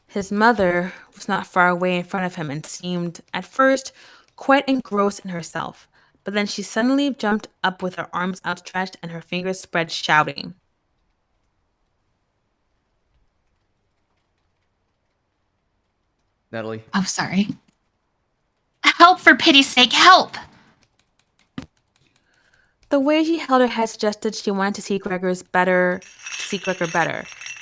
His mother was not far away in front of him and seemed, at first, quite engrossed in herself, but then she suddenly jumped up with her arms outstretched and her fingers spread, shouting. Natalie. Oh, sorry. Help, for pity's sake, help! The way she held her head suggested she wanted to see Gregor better,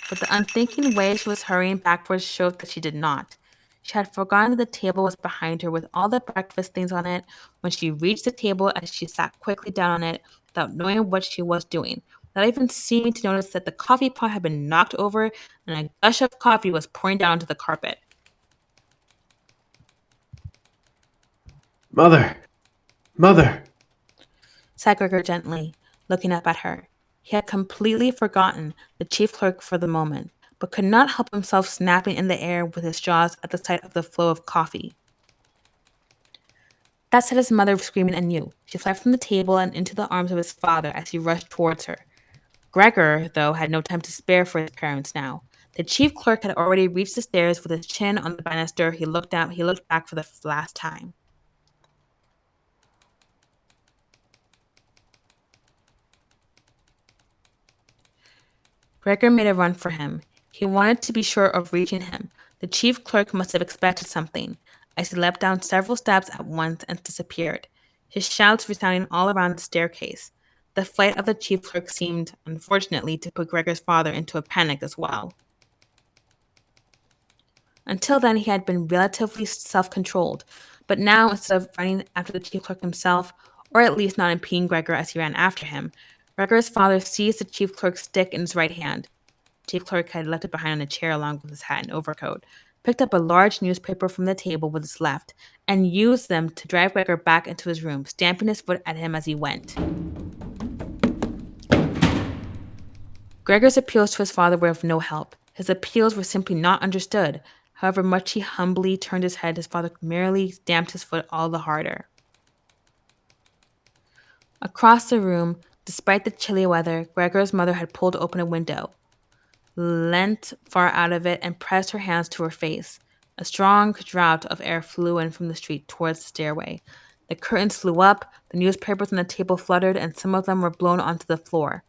but the unthinking way she was hurrying backwards showed that she did not. She had forgotten that the table was behind her with all the breakfast things on it when she reached the table as she sat quickly down on it without knowing what she was doing, without even seeming to notice that the coffee pot had been knocked over and a gush of coffee was pouring down onto the carpet. Mother! Mother! Said Gregor gently, looking up at her. He had completely forgotten the chief clerk for the moment, but could not help himself snapping in the air with his jaws at the sight of the flow of coffee. That set his mother screaming anew. She fled from the table and into the arms of his father as he rushed towards her. Gregor, though, had no time to spare for his parents now. The chief clerk had already reached the stairs with his chin on the banister. He looked back for the last time. Gregor made a run for him. He wanted to be sure of reaching him. The chief clerk must have expected something, as he leapt down several steps at once and disappeared, his shouts resounding all around the staircase. The flight of the chief clerk seemed, unfortunately, to put Gregor's father into a panic as well. Until then, he had been relatively self-controlled, but now, instead of running after the chief clerk himself, or at least not impeding Gregor as he ran after him, Gregor's father seized the chief clerk's stick in his right hand. The chief clerk had left it behind on a chair along with his hat and overcoat, picked up a large newspaper from the table with his left, and used them to drive Gregor back into his room, stamping his foot at him as he went. Gregor's appeals to his father were of no help. His appeals were simply not understood. However much he humbly turned his head, his father merely stamped his foot all the harder. Across the room, despite the chilly weather, Gregor's mother had pulled open a window, leant far out of it, and pressed her hands to her face. A strong draught of air flew in from the street towards the stairway. The curtains flew up, the newspapers on the table fluttered, and some of them were blown onto the floor.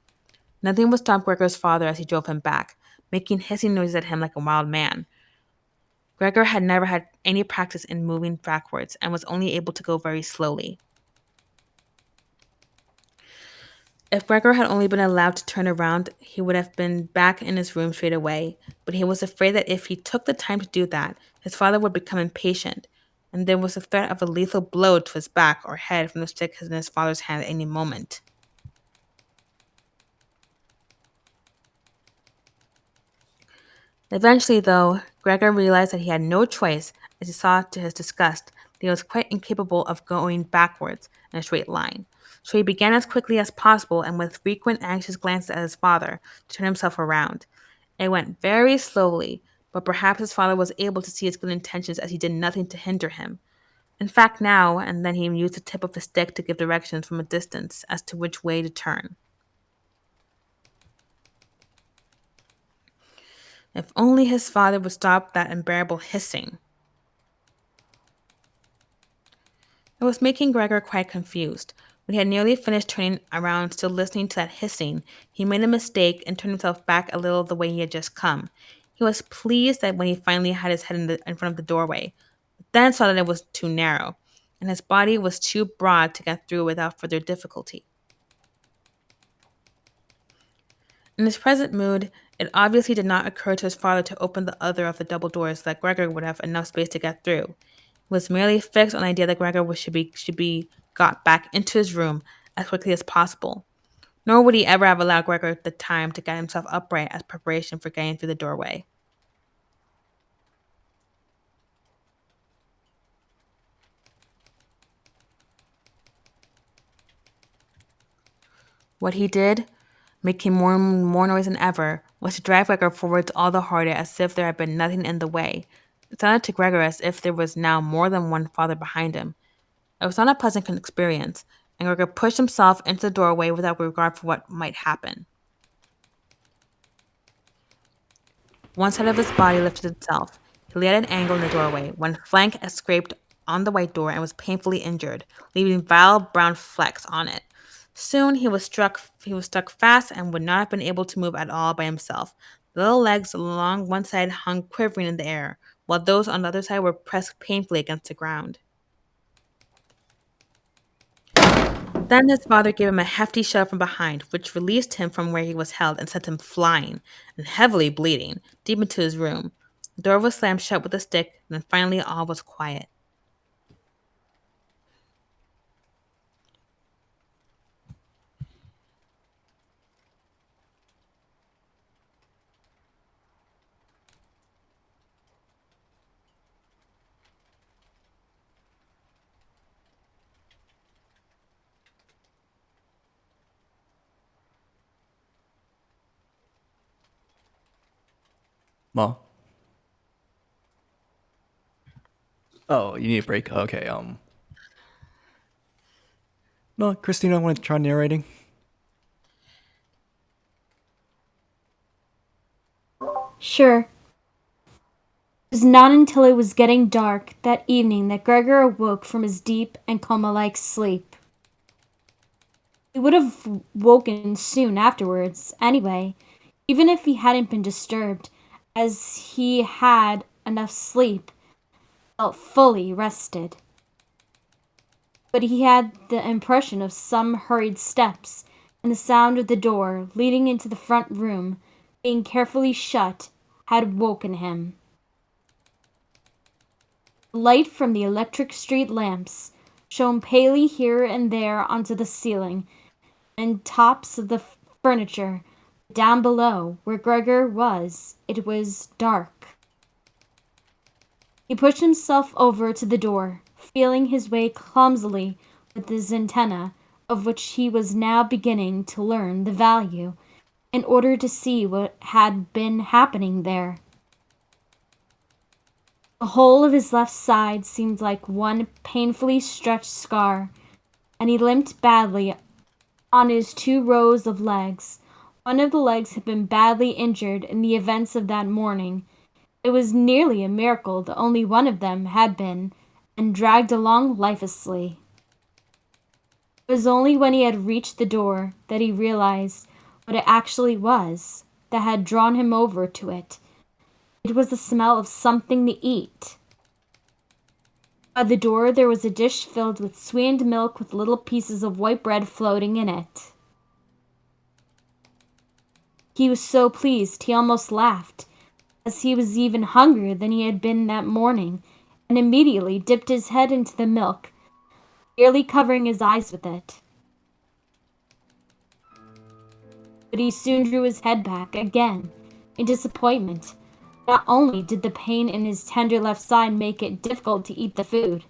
Nothing would stop Gregor's father as he drove him back, making hissing noises at him like a wild man. Gregor had never had any practice in moving backwards and was only able to go very slowly. If Gregor had only been allowed to turn around, he would have been back in his room straight away, but he was afraid that if he took the time to do that, his father would become impatient, and there was the threat of a lethal blow to his back or head from the stick in his father's hand at any moment. Eventually, though, Gregor realized that he had no choice as he saw to his disgust that he was quite incapable of going backwards in a straight line. So he began as quickly as possible and with frequent anxious glances at his father to turn himself around. It went very slowly, but perhaps his father was able to see his good intentions as he did nothing to hinder him. In fact, now and then he used the tip of his stick to give directions from a distance as to which way to turn. If only his father would stop that unbearable hissing. It was making Gregor quite confused. When he had nearly finished turning around, still listening to that hissing, he made a mistake and turned himself back a little the way he had just come. He was pleased that when he finally had his head in front of the doorway, but then saw that it was too narrow, and his body was too broad to get through without further difficulty. In his present mood, it obviously did not occur to his father to open the other of the double doors so that Gregor would have enough space to get through. He was merely fixed on the idea that Gregor should be got back into his room as quickly as possible. Nor would he ever have allowed Gregor the time to get himself upright as preparation for getting through the doorway. What he did, making more and more noise than ever, was to drive Gregor forwards all the harder as if there had been nothing in the way. It sounded to Gregor as if there was now more than one father behind him. It was not a pleasant experience, and Gregor pushed himself into the doorway without regard for what might happen. One side of his body lifted itself. He lay at an angle in the doorway. One flank scraped on the white door and was painfully injured, leaving vile brown flecks on it. Soon he was stuck fast and would not have been able to move at all by himself. The little legs along one side hung quivering in the air, while those on the other side were pressed painfully against the ground. Then his father gave him a hefty shove from behind, which released him from where he was held and sent him flying, and heavily bleeding, deep into his room. The door was slammed shut with a stick, and then finally all was quiet. Ma. Oh, you need a break? Okay, no, Cristina, want to try narrating? Sure. It was not until it was getting dark that evening that Gregor awoke from his deep and coma-like sleep. He would have woken soon afterwards, anyway, even if he hadn't been disturbed, as he had enough sleep, felt fully rested. But he had the impression of some hurried steps, and the sound of the door leading into the front room being carefully shut had woken him. The light from the electric street lamps shone palely here and there onto the ceiling and tops of the furniture. Down below, where Gregor was, it was dark. He pushed himself over to the door, feeling his way clumsily with his antenna, of which he was now beginning to learn the value, in order to see what had been happening there. The whole of his left side seemed like one painfully stretched scar, and he limped badly on his 2 rows of legs. One of the legs had been badly injured in the events of that morning. It was nearly a miracle that only one of them had been, and dragged along lifelessly. It was only when he had reached the door that he realized what it actually was that had drawn him over to it. It was the smell of something to eat. By the door there was a dish filled with sweetened milk with little pieces of white bread floating in it. He was so pleased he almost laughed, as he was even hungrier than he had been that morning, and immediately dipped his head into the milk, nearly covering his eyes with it. But he soon drew his head back again, in disappointment. Not only did the pain in his tender left side make it difficult to eat the food,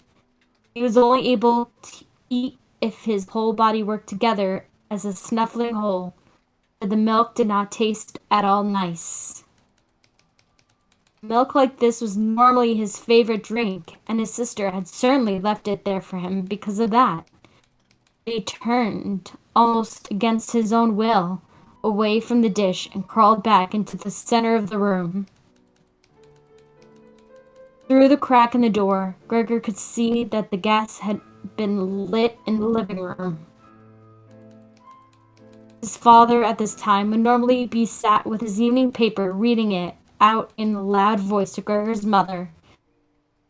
he was only able to eat if his whole body worked together as a snuffling whole, for the milk did not taste at all nice. Milk like this was normally his favorite drink, and his sister had certainly left it there for him because of that. He turned, almost against his own will, away from the dish and crawled back into the center of the room. Through the crack in the door, Gregor could see that the gas had been lit in the living room. His father at this time would normally be sat with his evening paper reading it out in a loud voice to Gregor's mother,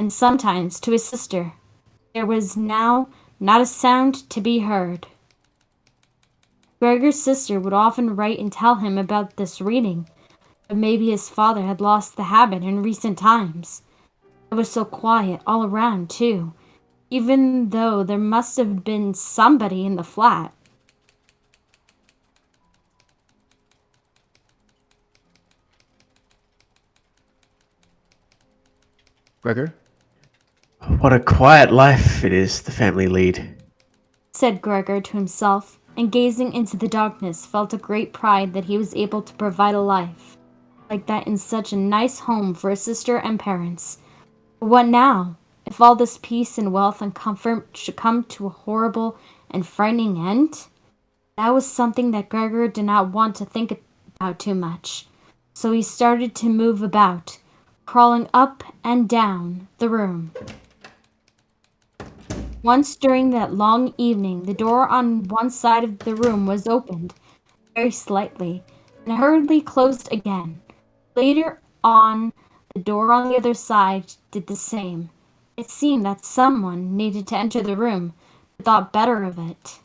and sometimes to his sister. There was now not a sound to be heard. Gregor's sister would often write and tell him about this reading, but maybe his father had lost the habit in recent times. It was so quiet all around, too, even though there must have been somebody in the flat. Gregor? What a quiet life it is the family lead, said Gregor to himself, and gazing into the darkness felt a great pride that he was able to provide a life like that in such a nice home for his sister and parents. But what now, if all this peace and wealth and comfort should come to a horrible and frightening end? That was something that Gregor did not want to think about too much, so he started to move about, crawling up and down the room. Once during that long evening, the door on one side of the room was opened, very slightly, and hurriedly closed again. Later on, the door on the other side did the same. It seemed that someone needed to enter the room, but thought better of it.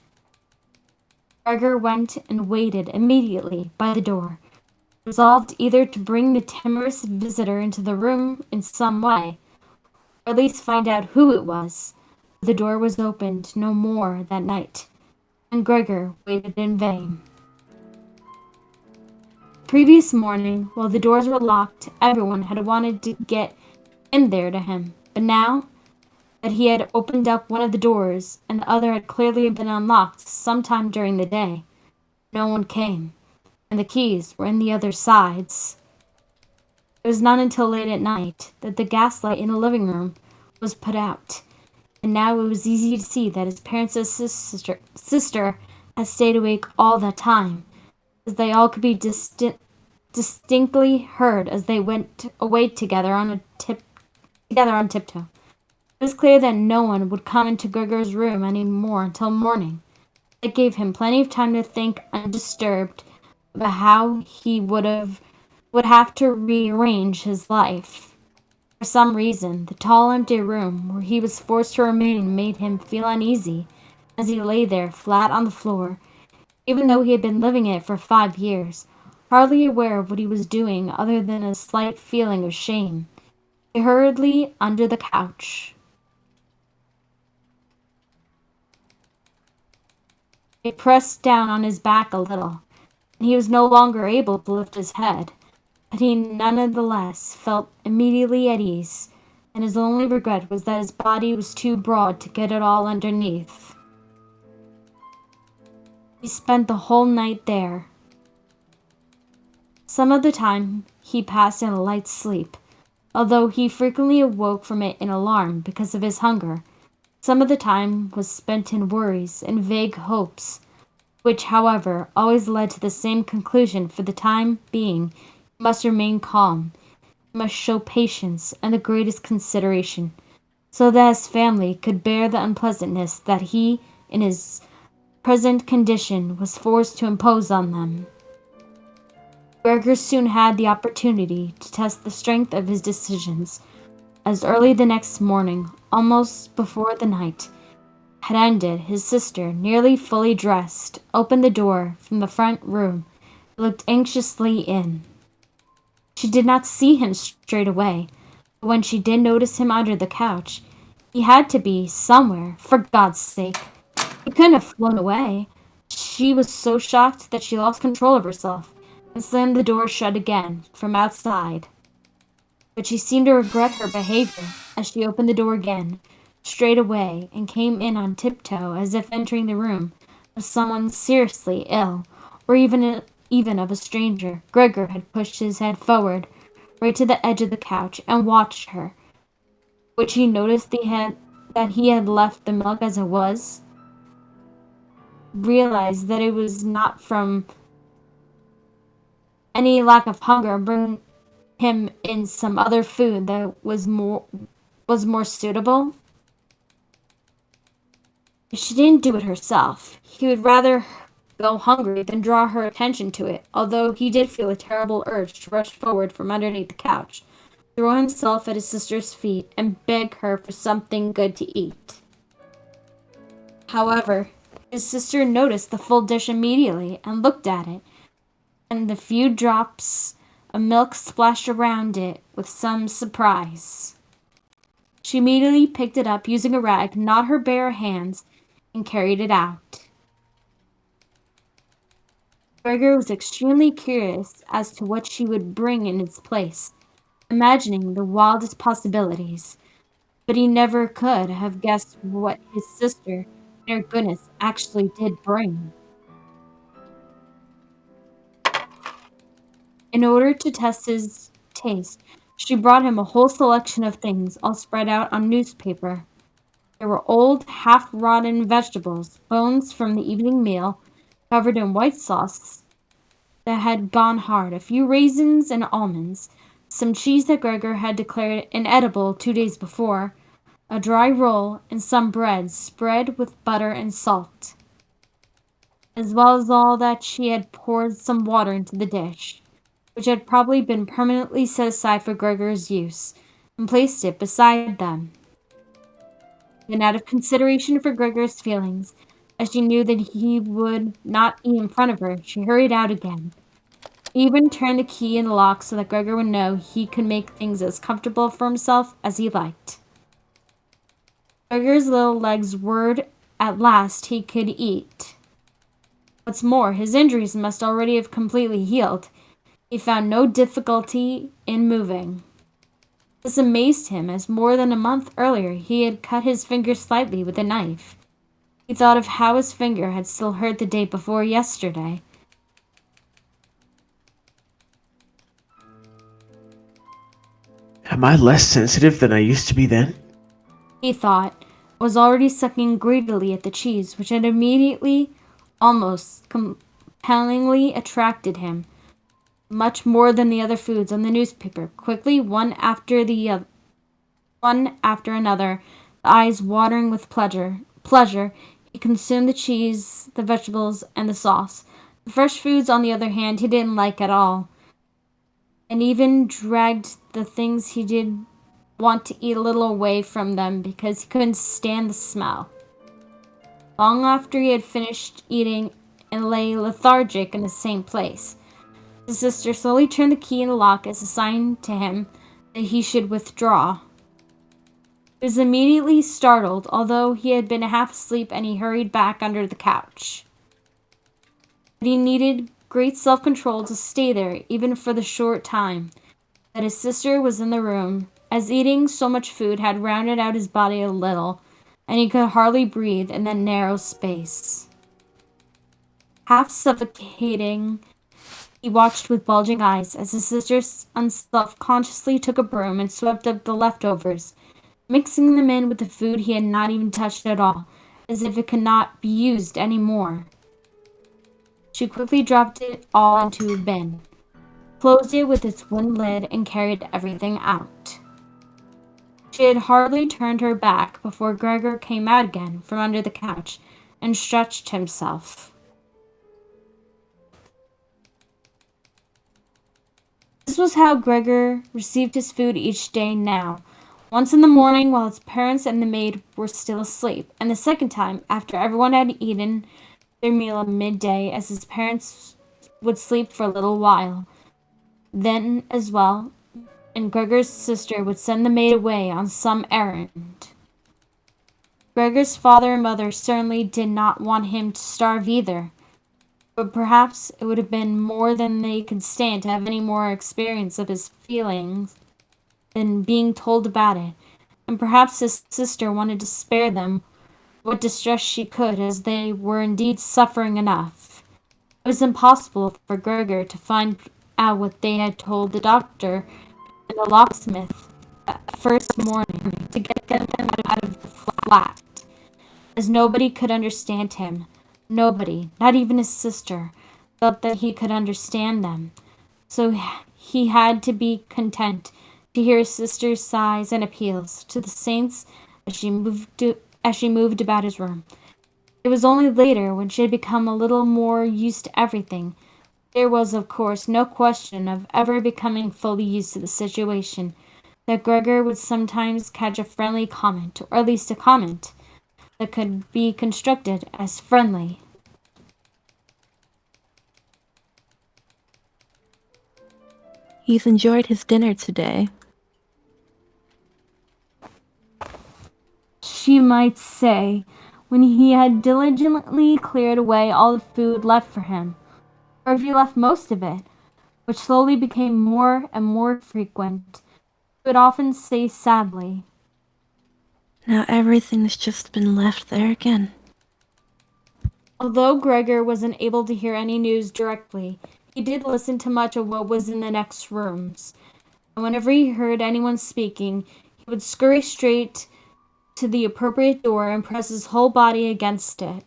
Gregor went and waited immediately by the door, resolved either to bring the timorous visitor into the room in some way, or at least find out who it was. The door was opened no more that night, and Gregor waited in vain. The previous morning, while the doors were locked, everyone had wanted to get in there to him, but now that he had opened up one of the doors, and the other had clearly been unlocked sometime during the day, no one came, and the keys were in the other sides. It was not until late at night that the gaslight in the living room was put out, and now it was easy to see that his parents' sister had stayed awake all that time, as they all could be distinctly heard as they went away together on tiptoe. It was clear that no one would come into Gregor's room any more until morning. It gave him plenty of time to think undisturbed about how he would have to rearrange his life. For some reason, the tall empty room where he was forced to remain made him feel uneasy as he lay there flat on the floor, even though he had been living in it for 5 years, hardly aware of what he was doing other than a slight feeling of shame. He hurriedly under the couch. It pressed down on his back a little, and he was no longer able to lift his head. But he nonetheless felt immediately at ease, and his only regret was that his body was too broad to get it all underneath. He spent the whole night there. Some of the time he passed in a light sleep, although he frequently awoke from it in alarm because of his hunger. Some of the time was spent in worries and vague hopes, which, however, always led to the same conclusion. For the time being, he must remain calm. He must show patience and the greatest consideration, so that his family could bear the unpleasantness that he, in his present condition was forced to impose on them. Gregor soon had the opportunity to test the strength of his decisions, as early the next morning, almost before the night had ended, his sister, nearly fully dressed, opened the door from the front room and looked anxiously in. She did not see him straight away, but when she did notice him under the couch, he had to be somewhere, for God's sake. He couldn't have flown away. She was so shocked that she lost control of herself and slammed the door shut again from outside. But she seemed to regret her behavior as she opened the door again, straight away, and came in on tiptoe as if entering the room of someone seriously ill, or even of a stranger. Gregor had pushed his head forward, right to the edge of the couch, and watched her, which he noticed that he had left the milk as it was, realized that it was not from any lack of hunger, bring him in some other food that was more suitable. If she didn't do it herself, he would rather go hungry than draw her attention to it, although he did feel a terrible urge to rush forward from underneath the couch, throw himself at his sister's feet, and beg her for something good to eat. However, his sister noticed the full dish immediately and looked at it, and the few drops of milk splashed around it with some surprise. She immediately picked it up using a rag, not her bare hands, and carried it out. Gregor was extremely curious as to what she would bring in its place, imagining the wildest possibilities, but he never could have guessed what his sister, in her goodness, actually did bring. In order to test his taste, she brought him a whole selection of things all spread out on newspaper. There were old, half-rotten vegetables, bones from the evening meal, covered in white sauce that had gone hard, a few raisins and almonds, some cheese that Gregor had declared inedible 2 days before, a dry roll, and some bread spread with butter and salt, as well as all that she had poured some water into the dish, which had probably been permanently set aside for Gregor's use, and placed it beside them. Then, out of consideration for Gregor's feelings, as she knew that he would not eat in front of her, she hurried out again. He even turned the key in the lock so that Gregor would know he could make things as comfortable for himself as he liked. Gregor's little legs whirred at last he could eat. What's more, his injuries must already have completely healed. He found no difficulty in moving. This amazed him, as more than a month earlier he had cut his finger slightly with a knife. He thought of how his finger had still hurt the day before yesterday. Am I less sensitive than I used to be then? He thought, was already sucking greedily at the cheese, which had immediately, almost compellingly attracted him, much more than the other foods on the newspaper. Quickly, one after another, the eyes watering with pleasure, he consumed the cheese, the vegetables, and the sauce. The fresh foods, on the other hand, he didn't like at all, and even dragged the things he did want to eat a little away from them because he couldn't stand the smell. Long after he had finished eating and lay lethargic in the same place, his sister slowly turned the key in the lock as a sign to him that he should withdraw. He was immediately startled, although he had been half asleep, and he hurried back under the couch. But he needed great self-control to stay there, even for the short time that his sister was in the room, as eating so much food had rounded out his body a little, and he could hardly breathe in that narrow space. Half suffocating, he watched with bulging eyes as his sister unself-consciously took a broom and swept up the leftovers, mixing them in with the food he had not even touched at all, as if it could not be used any more. She quickly dropped it all into a bin, closed it with its wooden lid, and carried everything out. She had hardly turned her back before Gregor came out again from under the couch and stretched himself. This was how Gregor received his food each day now. Once in the morning while his parents and the maid were still asleep, and the second time after everyone had eaten their meal at midday as his parents would sleep for a little while. Then as well, and Gregor's sister would send the maid away on some errand. Gregor's father and mother certainly did not want him to starve either, but perhaps it would have been more than they could stand to have any more experience of his feelings than being told about it, and perhaps his sister wanted to spare them what distress she could, as they were indeed suffering enough. It was impossible for Gregor to find out what they had told the doctor and the locksmith that first morning to get them out of the flat, as nobody could understand him. Nobody, not even his sister, felt that he could understand them. So he had to be content to hear his sister's sighs and appeals to the saints as she moved about his room. It was only later, when she had become a little more used to everything. There was, of course, no question of ever becoming fully used to the situation, that Gregor would sometimes catch a friendly comment, or at least a comment that could be construed as friendly. He's enjoyed his dinner today. She might say, when he had diligently cleared away all the food left for him, or if he left most of it, which slowly became more and more frequent, he would often say sadly, Now everything's just been left there again. Although Gregor wasn't able to hear any news directly, he did listen to much of what was in the next rooms, and whenever he heard anyone speaking, he would scurry straight to the appropriate door and press his whole body against it.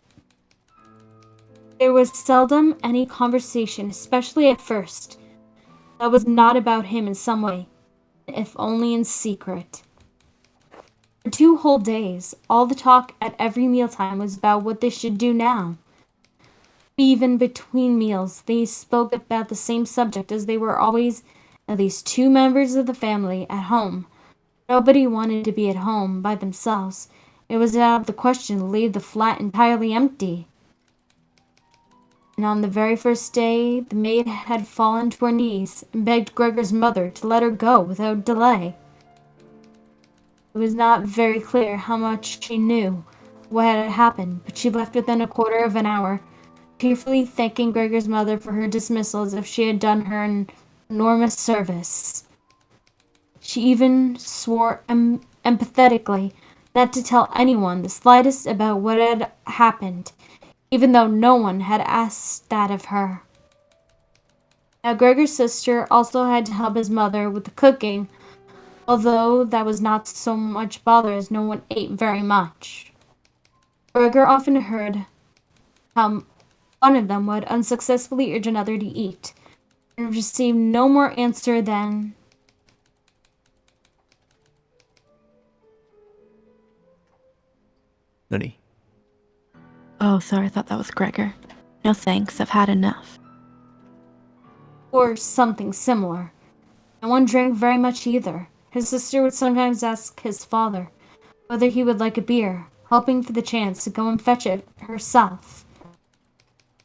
There was seldom any conversation, especially at first, that was not about him in some way, if only in secret. For 2 whole days, all the talk at every mealtime was about what they should do now. Even between meals, they spoke about the same subject, as they were always at least 2 members of the family at home. Nobody wanted to be at home by themselves. It was out of the question to leave the flat entirely empty. And on the very first day, the maid had fallen to her knees and begged Gregor's mother to let her go without delay. It was not very clear how much she knew what had happened, but she left within a quarter of an hour, tearfully thanking Gregor's mother for her dismissal as if she had done her an enormous service. She even swore empathetically not to tell anyone the slightest about what had happened, even though no one had asked that of her. Now Gregor's sister also had to help his mother with the cooking, although that was not so much bother as no one ate very much. Gregor often heard how one of them would unsuccessfully urge another to eat, and received no more answer than, Looney. Oh, sorry, I thought that was Gregor. No thanks, I've had enough. or something similar. No one drank very much either. His sister would sometimes ask his father whether he would like a beer, hoping for the chance to go and fetch it herself.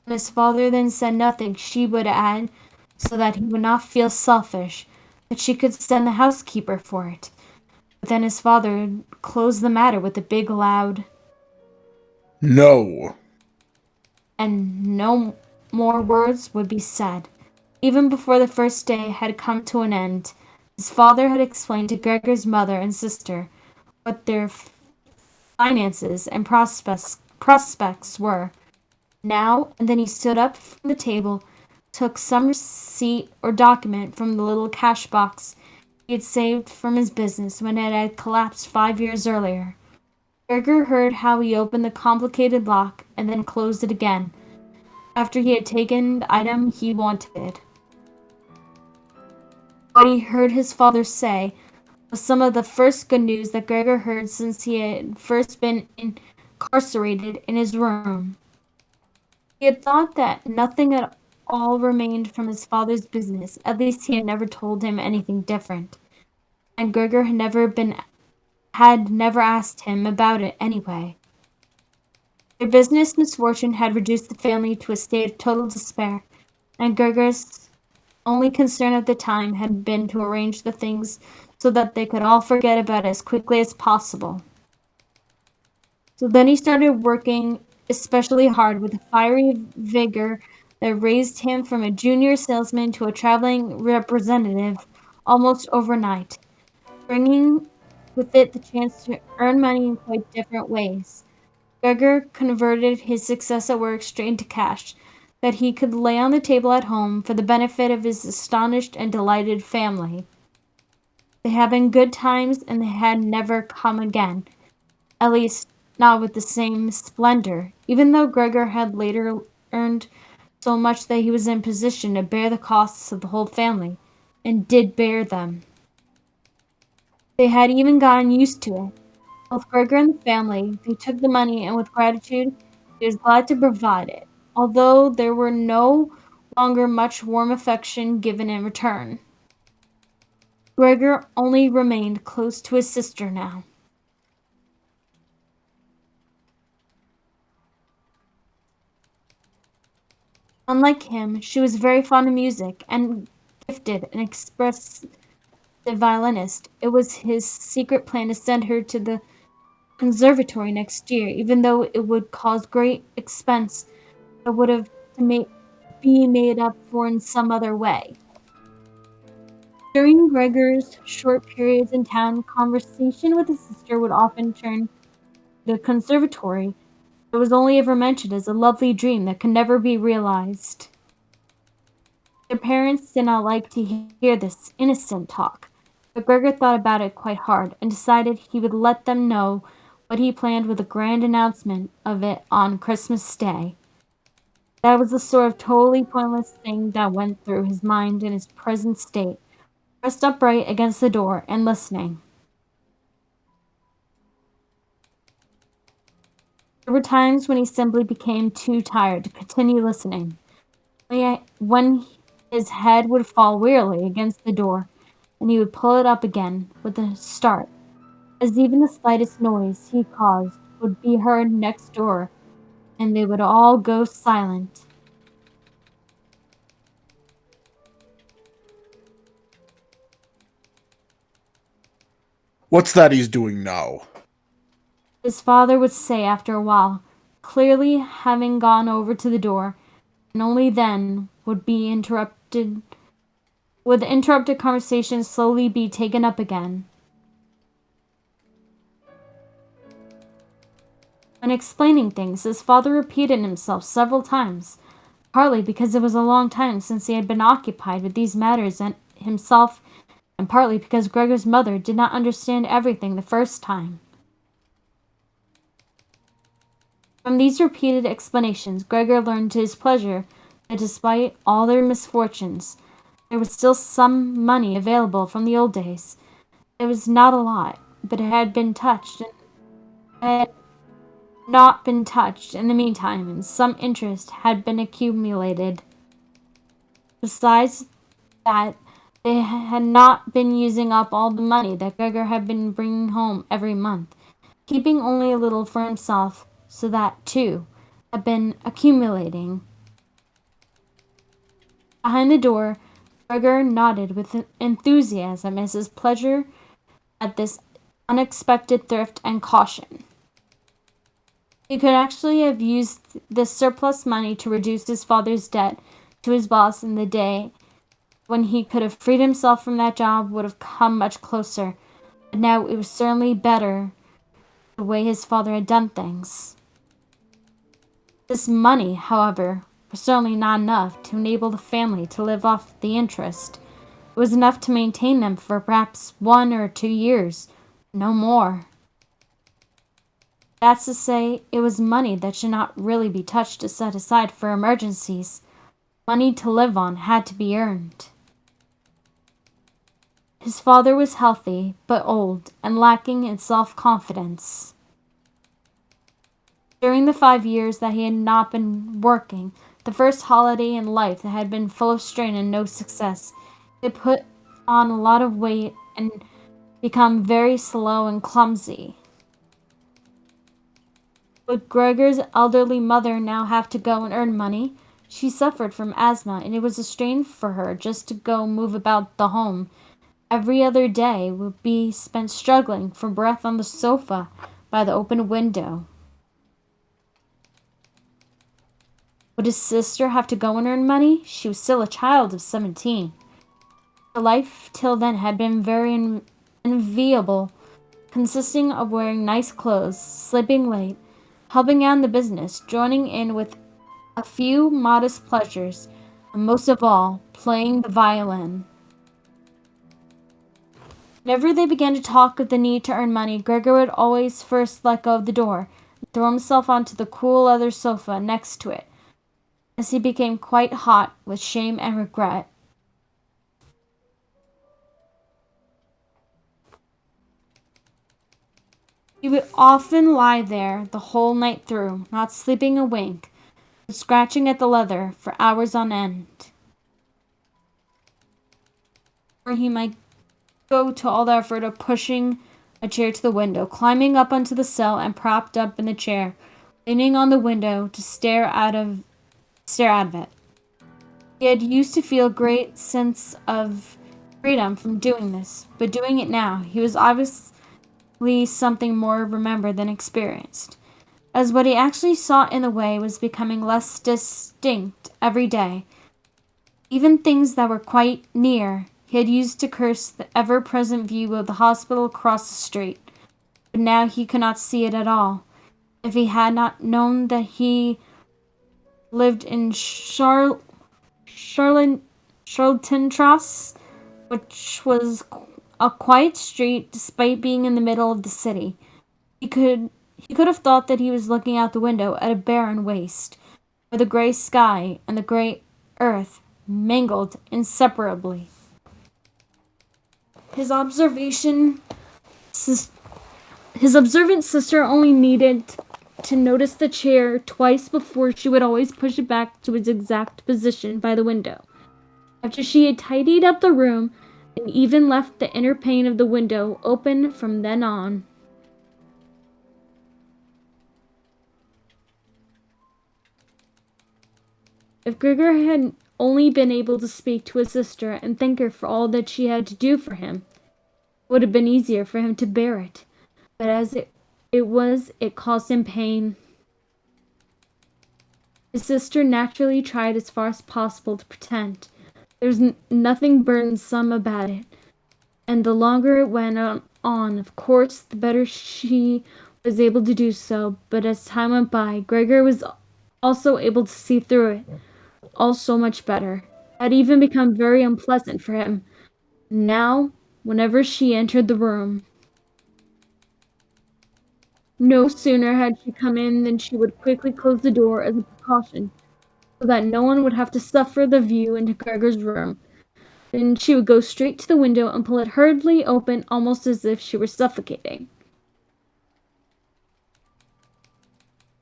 When his father then said nothing, she would add, so that he would not feel selfish, that she could send the housekeeper for it. But then his father would close the matter with a big loud, No. and no more words would be said. Even before the first day had come to an end, his father had explained to Gregor's mother and sister what their finances and prospects were. Now and then he stood up from the table, took some receipt or document from the little cash box he had saved from his business when it had collapsed 5 years earlier. Gregor heard how he opened the complicated lock and then closed it again, after he had taken the item he wanted. What he heard his father say was some of the first good news that Gregor heard since he had first been in incarcerated in his room. He had thought that nothing at all remained from his father's business. At least he had never told him anything different. And Gregor had never asked him about it anyway. Their business misfortune had reduced the family to a state of total despair, and Gregor's only concern at the time had been to arrange the things so that they could all forget about it as quickly as possible. So then he started working especially hard with a fiery vigor that raised him from a junior salesman to a traveling representative almost overnight, bringing with it the chance to earn money in quite different ways. Gregor converted his success at work straight into cash that he could lay on the table at home for the benefit of his astonished and delighted family. They had been good times, and they had never come again, at least not with the same splendor, even though Gregor had later earned so much that he was in position to bear the costs of the whole family, and did bear them. They had even gotten used to it. Both Gregor and the family, they took the money, and with gratitude, he was glad to provide it, although there were no longer much warm affection given in return. Gregor only remained close to his sister now. Unlike him, she was very fond of music and gifted and expressive violinist. It was his secret plan to send her to the conservatory next year, even though it would cause great expense that would have to be made up for in some other way. During Gregor's short periods in town, conversation with his sister would often turn to the conservatory. It was only ever mentioned as a lovely dream that could never be realized. Their parents did not like to hear this innocent talk, but Gregor thought about it quite hard and decided he would let them know what he planned with a grand announcement of it on Christmas Day. That was the sort of totally pointless thing that went through his mind in his present state, pressed upright against the door and listening. There were times when he simply became too tired to continue listening, when his head would fall wearily against the door, and he would pull it up again with a start, as even the slightest noise he caused would be heard next door, and they would all go silent. What's that he's doing now? His father would say after a while, clearly having gone over to the door, and only then would the interrupted conversation slowly be taken up again. When explaining things, his father repeated himself several times, partly because it was a long time since he had been occupied with these matters and himself, and partly because Gregor's mother did not understand everything the first time. From these repeated explanations, Gregor learned to his pleasure that despite all their misfortunes, there was still some money available from the old days. It was not a lot, but it had been touched, and had not been touched in the meantime, and some interest had been accumulated. Besides that, they had not been using up all the money that Gregor had been bringing home every month, keeping only a little for himself, so that, too, had been accumulating. Behind the door, Gregor nodded with enthusiasm as his pleasure at this unexpected thrift and caution. He could actually have used this surplus money to reduce his father's debt to his boss, and the day when he could have freed himself from that job would have come much closer. But now it was certainly better the way his father had done things. This money, however, was certainly not enough to enable the family to live off the interest. It was enough to maintain them for perhaps 1 or 2 years, no more. That's to say, it was money that should not really be touched to set aside for emergencies. Money to live on had to be earned. His father was healthy, but old, and lacking in self-confidence. During the 5 years that he had not been working, the first holiday in life that had been full of strain and no success, he had put on a lot of weight and become very slow and clumsy. Would Gregor's elderly mother now have to go and earn money? She suffered from asthma, and it was a strain for her just to go move about the home. Every other day would be spent struggling for breath on the sofa by the open window. Would his sister have to go and earn money? She was still a child of 17. Her life till then had been very enviable, consisting of wearing nice clothes, sleeping late, helping out in the business, joining in with a few modest pleasures, and most of all, playing the violin. Whenever they began to talk of the need to earn money, Gregor would always first let go of the door and throw himself onto the cool leather sofa next to it, as he became quite hot with shame and regret. He would often lie there the whole night through, not sleeping a wink, but scratching at the leather for hours on end. Or he might go to all the effort of pushing a chair to the window, climbing up onto the sill and propped up in the chair, leaning on the window to stare out of it. He had used to feel a great sense of freedom from doing this, but doing it now, he was obviously something more remembered than experienced, as what he actually saw in the way was becoming less distinct every day. Even things that were quite near, he had used to curse the ever-present view of the hospital across the street, but now he could not see it at all. If he had not known that he lived in Charltontrasse, which was a quiet street despite being in the middle of the city, he could have thought that he was looking out the window at a barren waste, where the gray sky and the gray earth mingled inseparably. His observant sister only needed to notice the chair twice before she would always push it back to its exact position by the window. After she had tidied up the room and even left the inner pane of the window open from then on. If Gregor had only been able to speak to his sister and thank her for all that she had to do for him, it would have been easier for him to bear it. But as it caused him pain. His sister naturally tried as far as possible to pretend. There was nothing burdensome about it, and the longer it went on, of course, the better she was able to do so. But as time went by, Gregor was also able to see through it, all so much better. It had even become very unpleasant for him. Now, whenever she entered the room, no sooner had she come in than she would quickly close the door as a precaution, so that no one would have to suffer the view into Gregor's room. Then she would go straight to the window and pull it hurriedly open, almost as if she were suffocating.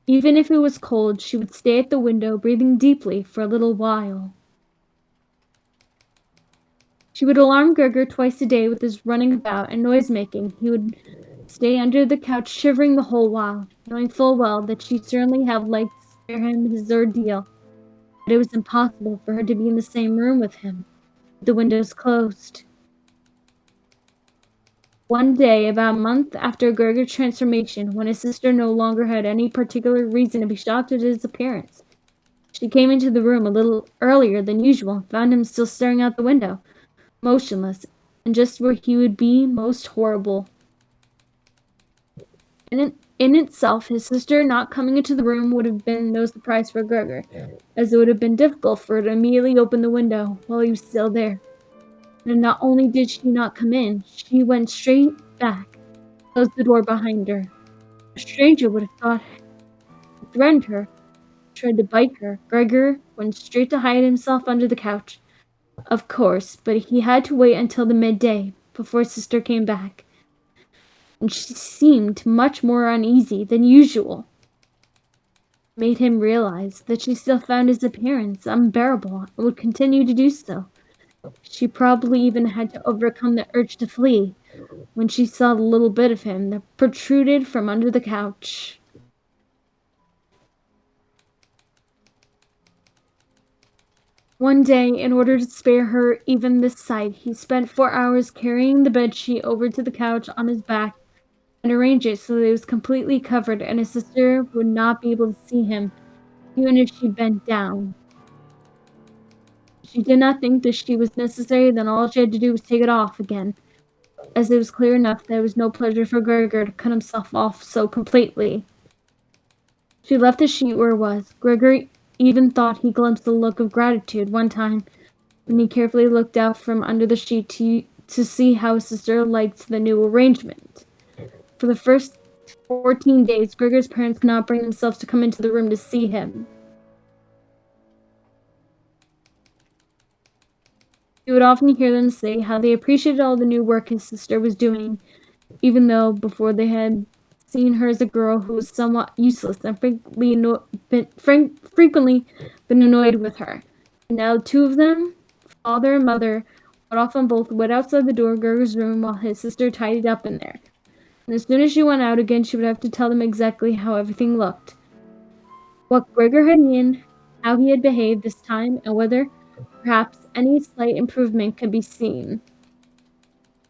Even if it was cold, she would stay at the window, breathing deeply for a little while. She would alarm Gregor twice a day with his running about and noise-making. He would stay under the couch, shivering the whole while, knowing full well that she certainly had liked to spare him his ordeal, but it was impossible for her to be in the same room with him, with the windows closed. One day, about a month after Gregor's transformation, when his sister no longer had any particular reason to be shocked at his appearance, she came into the room a little earlier than usual and found him still staring out the window, motionless, and just where he would be most horrible. In itself, his sister not coming into the room would have been no surprise for Gregor, as it would have been difficult for her to immediately open the window while he was still there. And not only did she not come in, she went straight back, closed the door behind her. A stranger would have thought he threatened her, tried to bite her. Gregor went straight to hide himself under the couch, of course, but he had to wait until the midday before his sister came back, and she seemed much more uneasy than usual. made him realize that she still found his appearance unbearable and would continue to do so. She probably even had to overcome the urge to flee when she saw the little bit of him that protruded from under the couch. One day, in order to spare her even this sight, he spent 4 hours carrying the bedsheet over to the couch on his back and arranged it so that it was completely covered and his sister would not be able to see him, even if she bent down. She did not think that she was necessary, then all she had to do was take it off again, as it was clear enough that it was no pleasure for Gregor to cut himself off so completely. She left the sheet where it was. Gregor even thought he glimpsed a look of gratitude one time when he carefully looked out from under the sheet to see how his sister liked the new arrangement. For the first 14 days, Gregor's parents could not bring themselves to come into the room to see him. He would often hear them say how they appreciated all the new work his sister was doing, even though before they had seen her as a girl who was somewhat useless and frequently been annoyed with her. And now the two of them, father and mother, would often both wait outside the door of Gregor's room while his sister tidied up in there. And as soon as she went out again, she would have to tell them exactly how everything looked, what Gregor had eaten, how he had behaved this time, and whether perhaps any slight improvement could be seen.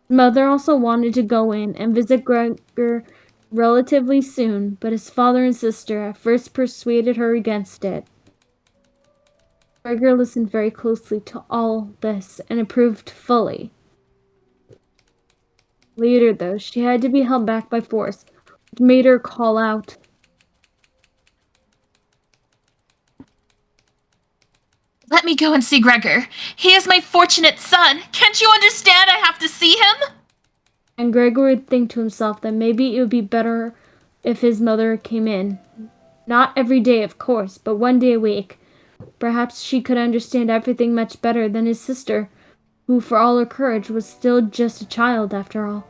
His mother also wanted to go in and visit Gregor relatively soon, but his father and sister at first persuaded her against it. Gregor listened very closely to all this and approved fully. Later, though, she had to be held back by force, which made her call out, Let me go and see Gregor. He is my fortunate son. Can't you understand I have to see him? and Gregor would think to himself that maybe it would be better if his mother came in. Not every day, of course, but one day a week. Perhaps she could understand everything much better than his sister, who, for all her courage, was still just a child after all,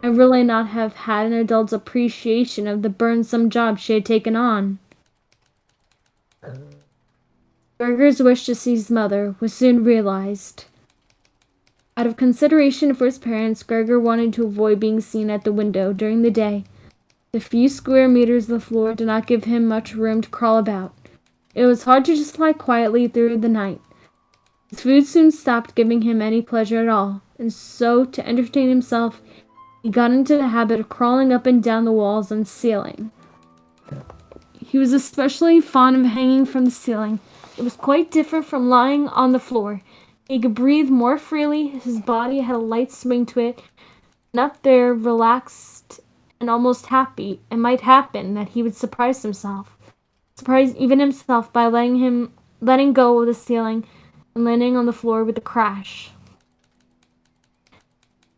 and really not have had an adult's appreciation of the burdensome job she had taken on. Gregor's wish to see his mother was soon realized. Out of consideration for his parents, Gregor wanted to avoid being seen at the window during the day. The few square meters of the floor did not give him much room to crawl about. It was hard to just lie quietly through the night. His food soon stopped giving him any pleasure at all, and so, to entertain himself, he got into the habit of crawling up and down the walls and ceiling. He was especially fond of hanging from the ceiling. It was quite different from lying on the floor. He could breathe more freely, his body had a light swing to it, and up there, relaxed and almost happy, it might happen that he would surprise even himself by letting go of the ceiling and landing on the floor with a crash.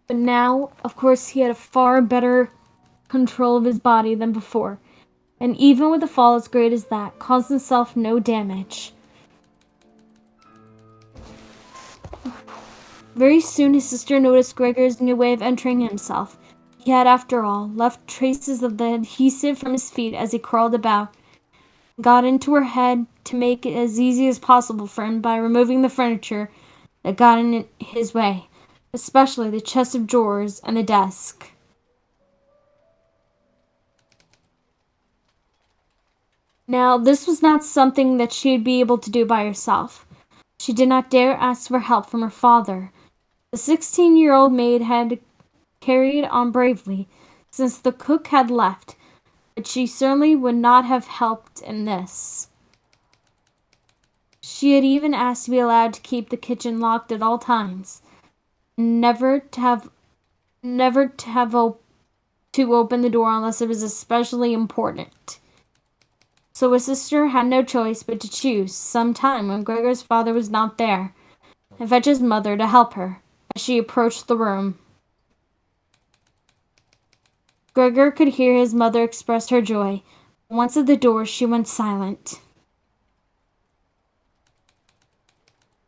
But now, of course, he had a far better control of his body than before, and even with a fall as great as that, caused himself no damage. Very soon his sister noticed Gregor's new way of entering himself. He had, after all, left traces of the adhesive from his feet as he crawled about, got into her head to make it as easy as possible for him by removing the furniture that got in his way, especially the chest of drawers and the desk. Now, this was not something that she'd be able to do by herself. She did not dare ask for help from her father. The 16-year-old maid had carried on bravely since the cook had left, but she certainly would not have helped in this. She had even asked to be allowed to keep the kitchen locked at all times, and never to open the door unless it was especially important. So his sister had no choice but to choose some time when Gregor's father was not there, and fetch his mother to help her as she approached the room. Gregor could hear his mother express her joy. Once at the door, she went silent.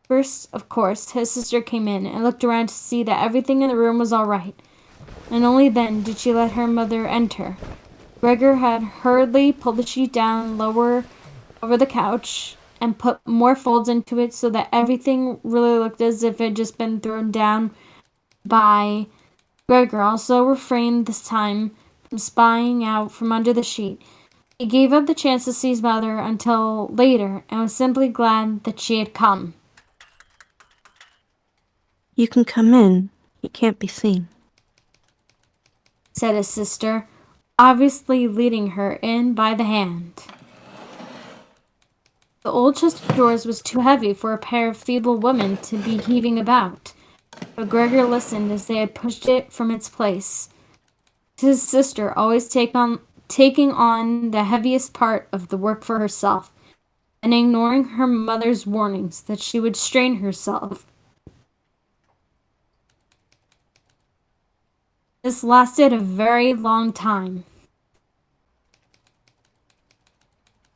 First, of course, his sister came in and looked around to see that everything in the room was all right, and only then did she let her mother enter. Gregor had hurriedly pulled the sheet down lower over the couch and put more folds into it so that everything really looked as if it had just been thrown down by Gregor. Also refrained this time from spying out from under the sheet. He gave up the chance to see his mother until later and was simply glad that she had come. You can come in. You can't be seen. Said his sister, obviously leading her in by the hand. The old chest of drawers was too heavy for a pair of feeble women to be heaving about, but Gregor listened as they had pushed it from its place. His sister always taking on the heaviest part of the work for herself, and ignoring her mother's warnings that she would strain herself. This lasted a very long time.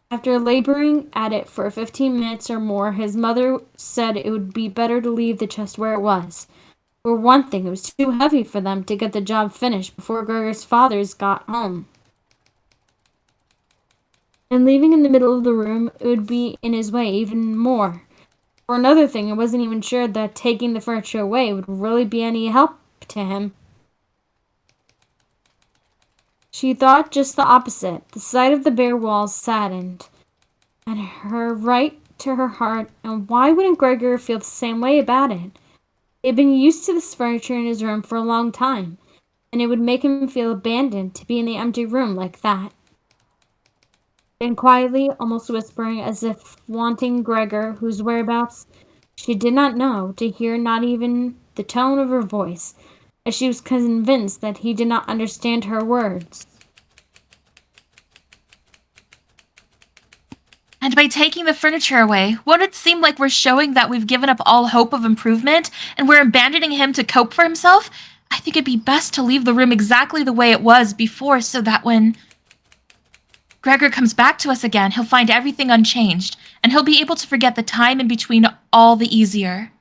After laboring at it for 15 minutes or more, his mother said it would be better to leave the chest where it was. For one thing, it was too heavy for them to get the job finished before Gregor's fathers got home. And leaving in the middle of the room, it would be in his way even more. For another thing, I wasn't even sure that taking the furniture away would really be any help to him. She thought just the opposite. The sight of the bare walls saddened, and her right to her heart, and why wouldn't Gregor feel the same way about it? He had been used to this furniture in his room for a long time, and it would make him feel abandoned to be in the empty room like that. Then quietly, almost whispering, as if wanting Gregor, whose whereabouts she did not know, to hear not even the tone of her voice, as she was convinced that he did not understand her words. And by taking the furniture away, won't it seem like we're showing that we've given up all hope of improvement and we're abandoning him to cope for himself? I think it'd be best to leave the room exactly the way it was before so that when Gregor comes back to us again, he'll find everything unchanged, and he'll be able to forget the time in between all the easier.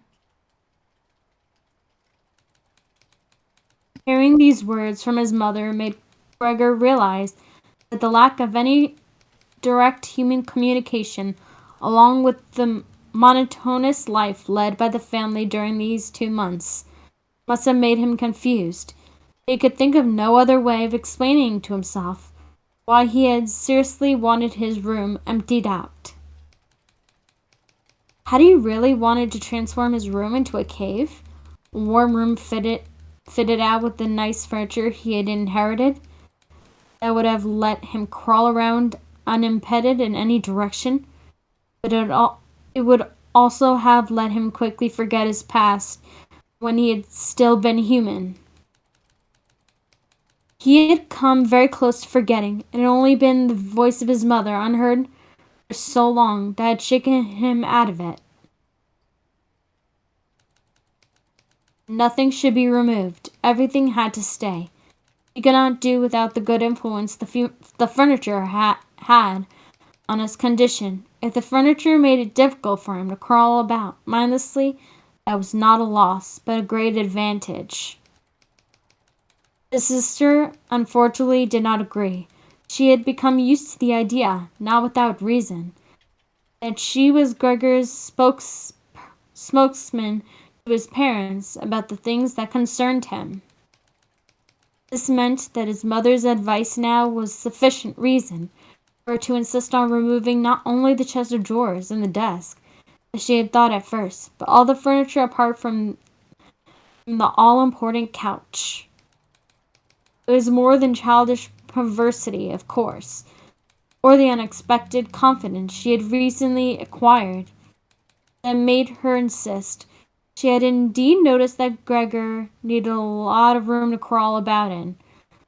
Hearing these words from his mother made Gregor realize that the lack of any direct human communication, along with the monotonous life led by the family during these 2 months, must have made him confused. He could think of no other way of explaining to himself why he had seriously wanted his room emptied out. Had he really wanted to transform his room into a cave? A warm room fitted out with the nice furniture he had inherited that would have let him crawl around unimpeded in any direction, but it would also have let him quickly forget his past when he had still been human. He had come very close to forgetting, and it had only been the voice of his mother, unheard for so long, that had shaken him out of it. Nothing should be removed. Everything had to stay. He could not do without the good influence the furniture had on his condition. If the furniture made it difficult for him to crawl about mindlessly, that was not a loss, but a great advantage. His sister, unfortunately, did not agree. She had become used to the idea, not without reason, that she was Gregor's spokesman to his parents about the things that concerned him. This meant that his mother's advice now was sufficient reason for her to insist on removing not only the chest of drawers and the desk, as she had thought at first, but all the furniture apart from the all-important couch. It was more than childish perversity, of course, or the unexpected confidence she had recently acquired that made her insist. She had indeed noticed that Gregor needed a lot of room to crawl about in,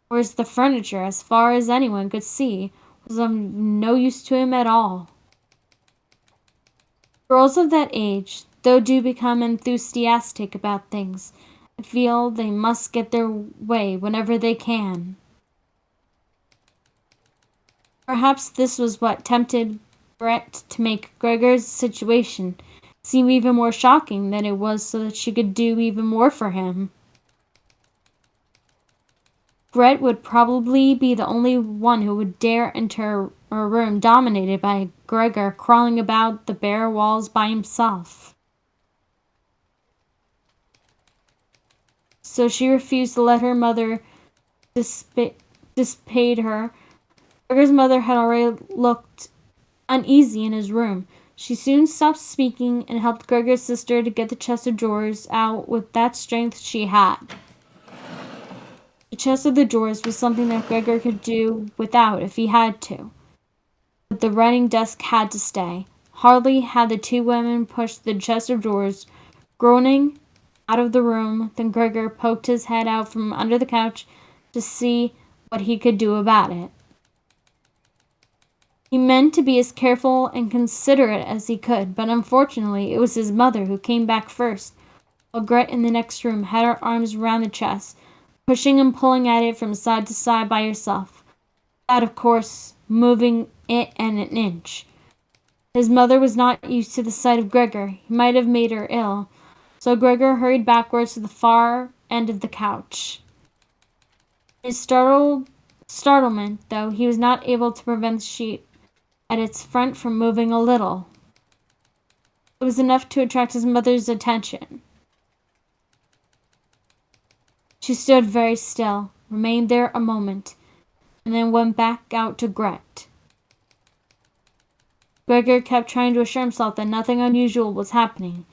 whereas the furniture, as far as anyone could see, was of no use to him at all. Girls of that age, though, do become enthusiastic about things and feel they must get their way whenever they can. Perhaps this was what tempted Grete to make Gregor's situation seem even more shocking than it was, so that she could do even more for him. Grete would probably be the only one who would dare enter a room dominated by Gregor crawling about the bare walls by himself. So she refused to let her mother dissipate her. Gregor's mother had already looked uneasy in his room. She soon stopped speaking and helped Gregor's sister to get the chest of drawers out with that strength she had. The chest of the drawers was something that Gregor could do without if he had to. But the writing desk had to stay. Hardly had the two women pushed the chest of drawers, groaning, out of the room, than Gregor poked his head out from under the couch to see what he could do about it. He meant to be as careful and considerate as he could, but unfortunately it was his mother who came back first, while Grete in the next room had her arms round the chest, pushing and pulling at it from side to side by herself, without, of course, moving it an inch. His mother was not used to the sight of Gregor. He might have made her ill, so Gregor hurried backwards to the far end of the couch. In his startlement, though, he was not able to prevent the sheet at its front from moving a little. It was enough to attract his mother's attention. She stood very still, remained there a moment, and then went back out to Grete. Gregor kept trying to assure himself that nothing unusual was happening.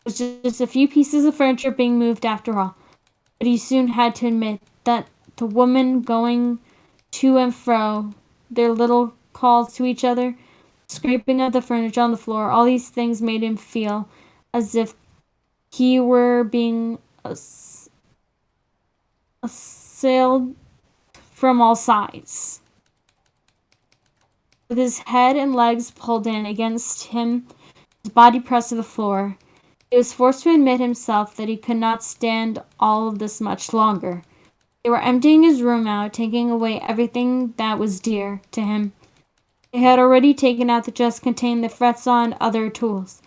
It was just a few pieces of furniture being moved after all, but he soon had to admit that the women going to and fro, their little calls to each other, scraping of the furniture on the floor, all these things made him feel as if he were being assailed from all sides. With his head and legs pulled in against him, his body pressed to the floor, he was forced to admit himself that he could not stand all of this much longer. They were emptying his room out, taking away everything that was dear to him. They had already taken out the chest containing the fretsaw and other tools.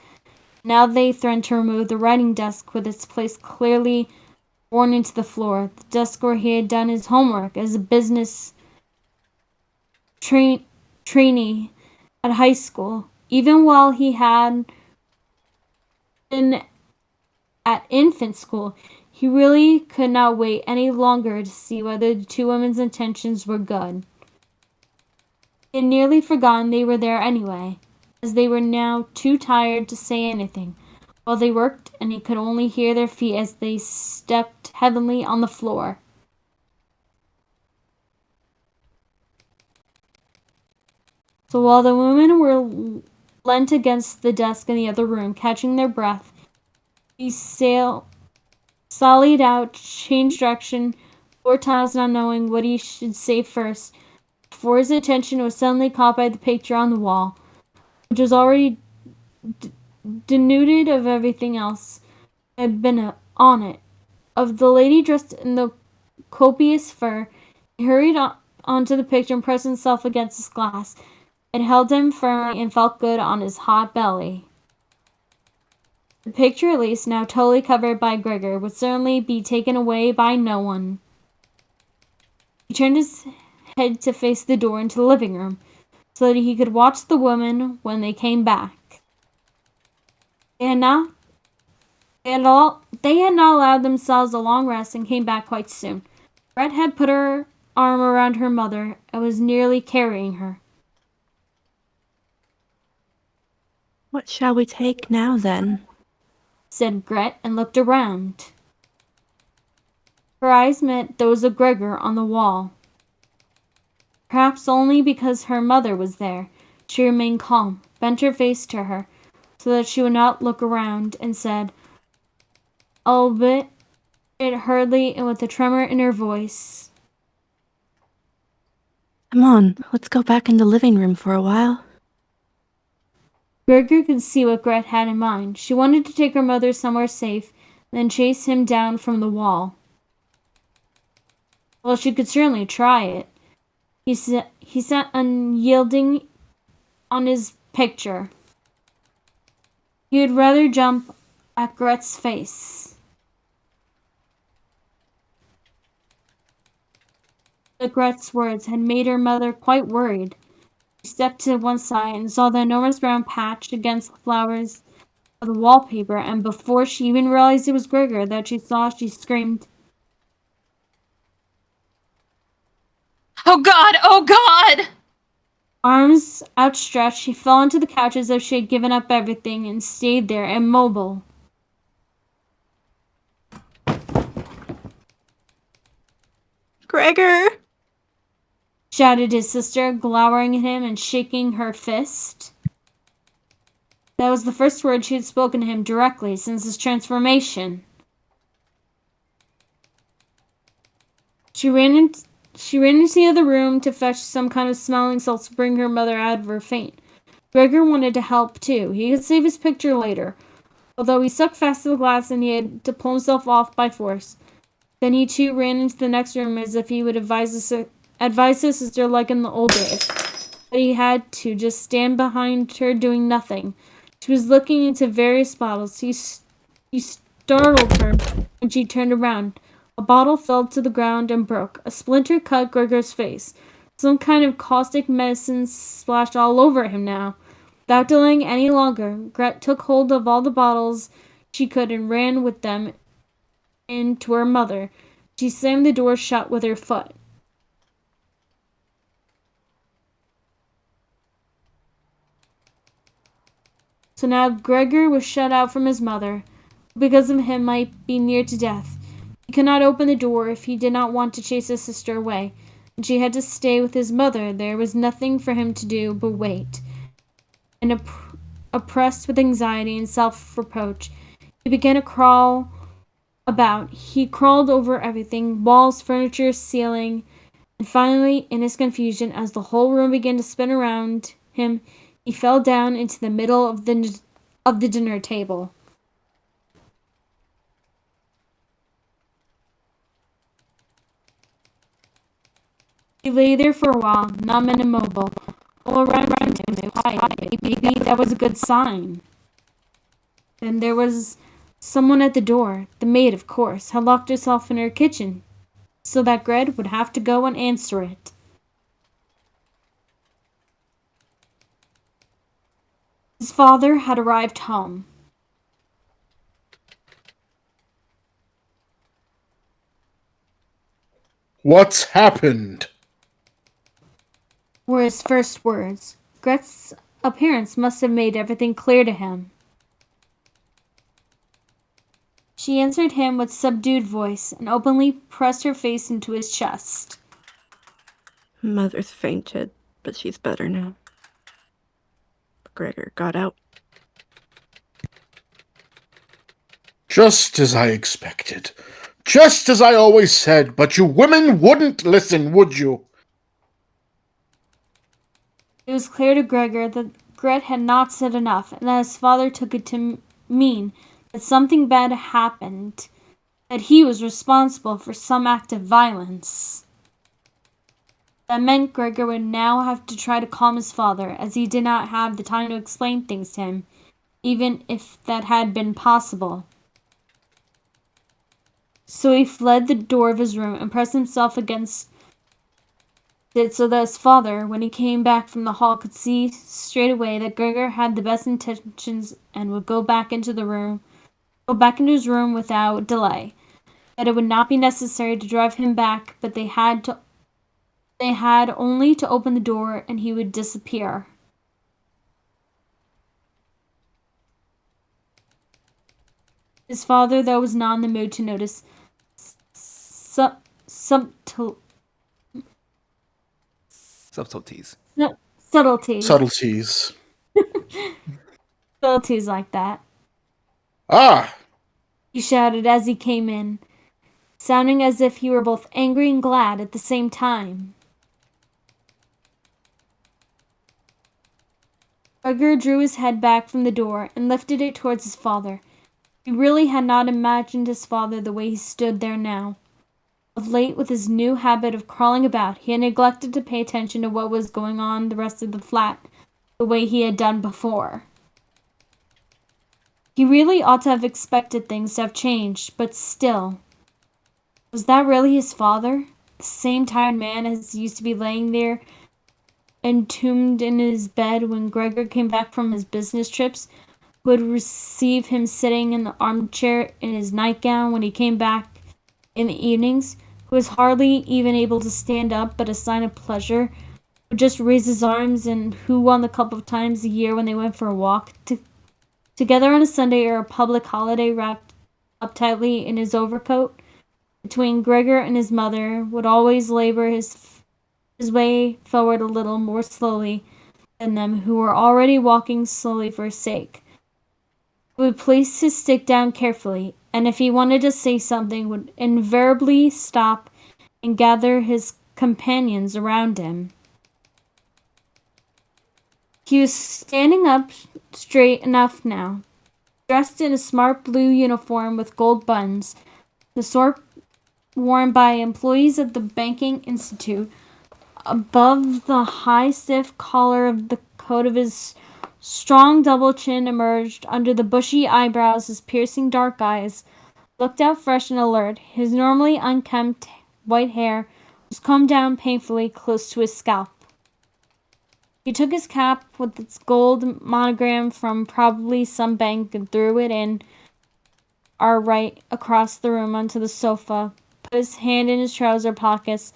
Now they threatened to remove the writing desk with its place clearly worn into the floor, the desk where he had done his homework as a business trainee at high school. Even while he had been at infant school, he really could not wait any longer to see whether the two women's intentions were good. He had nearly forgotten they were there anyway, as they were now too tired to say anything while they worked, and he could only hear their feet as they stepped heavily on the floor. So while the women were leant against the desk in the other room, catching their breath, he sallied out, changed direction 4 times, not knowing what he should say first, before his attention was suddenly caught by the picture on the wall, which was already denuded of everything else that had been on it. Of the lady dressed in the copious fur, he hurried onto the picture and pressed himself against its glass. It held him firmly and felt good on his hot belly. The picture, at least, now totally covered by Gregor, would certainly be taken away by no one. He turned his head to face the door into the living room, so that he could watch the women when they came back. They had not allowed themselves a long rest and came back quite soon. Grete had put her arm around her mother and was nearly carrying her. What shall we take now, then? Said Grete, and looked around. Her eyes met those of Gregor on the wall. Perhaps only because her mother was there, she remained calm, bent her face to her, so that she would not look around, and said, albeit hurriedly and with a tremor in her voice, Come on, let's go back in the living room for a while. Gregor could see what Grete had in mind. She wanted to take her mother somewhere safe, and then chase him down from the wall. Well, she could certainly try it. He sat unyielding on his picture. He would rather jump at Grete's face. But Grete's words had made her mother quite worried. She stepped to one side and saw the enormous brown patch against the flowers of the wallpaper, and before she even realized it was Gregor that she saw, she screamed. Oh God! Oh God! Arms outstretched, she fell onto the couch as if she had given up everything and stayed there, immobile. Gregor! Shouted his sister, glowering at him and shaking her fist. That was the first word she had spoken to him directly since his transformation. She ran into the other room to fetch some kind of smelling salts to bring her mother out of her faint. Gregor wanted to help too. He could save his picture later, although he stuck fast to the glass and he had to pull himself off by force. Then he too ran into the next room as if he would advise his sister like in the old days. But he had to just stand behind her doing nothing. She was looking into various bottles. He startled her when she turned around. A bottle fell to the ground and broke. A splinter cut Gregor's face. Some kind of caustic medicine splashed all over him now. Without delaying any longer, Grete took hold of all the bottles she could and ran with them into her mother. She slammed the door shut with her foot. So now Gregor was shut out from his mother, who because of him might be near to death. He could not open the door if he did not want to chase his sister away, and she had to stay with his mother. There was nothing for him to do but wait. And oppressed with anxiety and self-reproach, he began to crawl about. He crawled over everything, walls, furniture, ceiling, and finally, in his confusion, as the whole room began to spin around him, he fell down into the middle of the dinner table. He lay there for a while, numb and immobile. All around him was quiet. Maybe that was a good sign. Then there was someone at the door. The maid, of course, had locked herself in her kitchen, so that Grete would have to go and answer it. His father had arrived home. What's happened? Were his first words. Grete's appearance must have made everything clear to him. She answered him with subdued voice and openly pressed her face into his chest. Mother's fainted, but she's better now. Gregor got out. Just as I expected. Just as I always said, but you women wouldn't listen, would you? It was clear to Gregor that Grete had not said enough, and that his father took it to mean that something bad happened, that he was responsible for some act of violence. That meant Gregor would now have to try to calm his father, as he did not have the time to explain things to him, even if that had been possible. So he fled the door of his room and pressed himself against it so that his father, when he came back from the hall, could see straight away that Gregor had the best intentions and would go back into his room without delay. That it would not be necessary to drive him back, but they had only to open the door and he would disappear. His father, though, was not in the mood to notice subtleties. Subtleties. Subtleties like that. Ah! He shouted as he came in, sounding as if he were both angry and glad at the same time. Gregor drew his head back from the door and lifted it towards his father. He really had not imagined his father the way he stood there now. Of late, with his new habit of crawling about, he had neglected to pay attention to what was going on in the rest of the flat, the way he had done before. He really ought to have expected things to have changed, but still. Was that really his father? The same tired man as used to be laying there entombed in his bed when Gregor came back from his business trips, would receive him sitting in the armchair in his nightgown when he came back in the evenings, who was hardly even able to stand up but a sign of pleasure, would just raise his arms, and who on the couple of times a year when they went for a walk together on a Sunday or a public holiday wrapped up tightly in his overcoat, between Gregor and his mother, would always labor his way forward a little more slowly than them who were already walking slowly for his sake. He would place his stick down carefully, and if he wanted to say something, would invariably stop and gather his companions around him. He was standing up straight enough now, dressed in a smart blue uniform with gold buttons, the sort worn by employees of the Banking Institute. Above the high, stiff collar of the coat of his strong double chin emerged under the bushy eyebrows. His piercing dark eyes looked out fresh and alert. His normally unkempt white hair was combed down painfully close to his scalp. He took his cap with its gold monogram from probably some bank and threw it in right across the room onto the sofa, put his hand in his trouser pockets,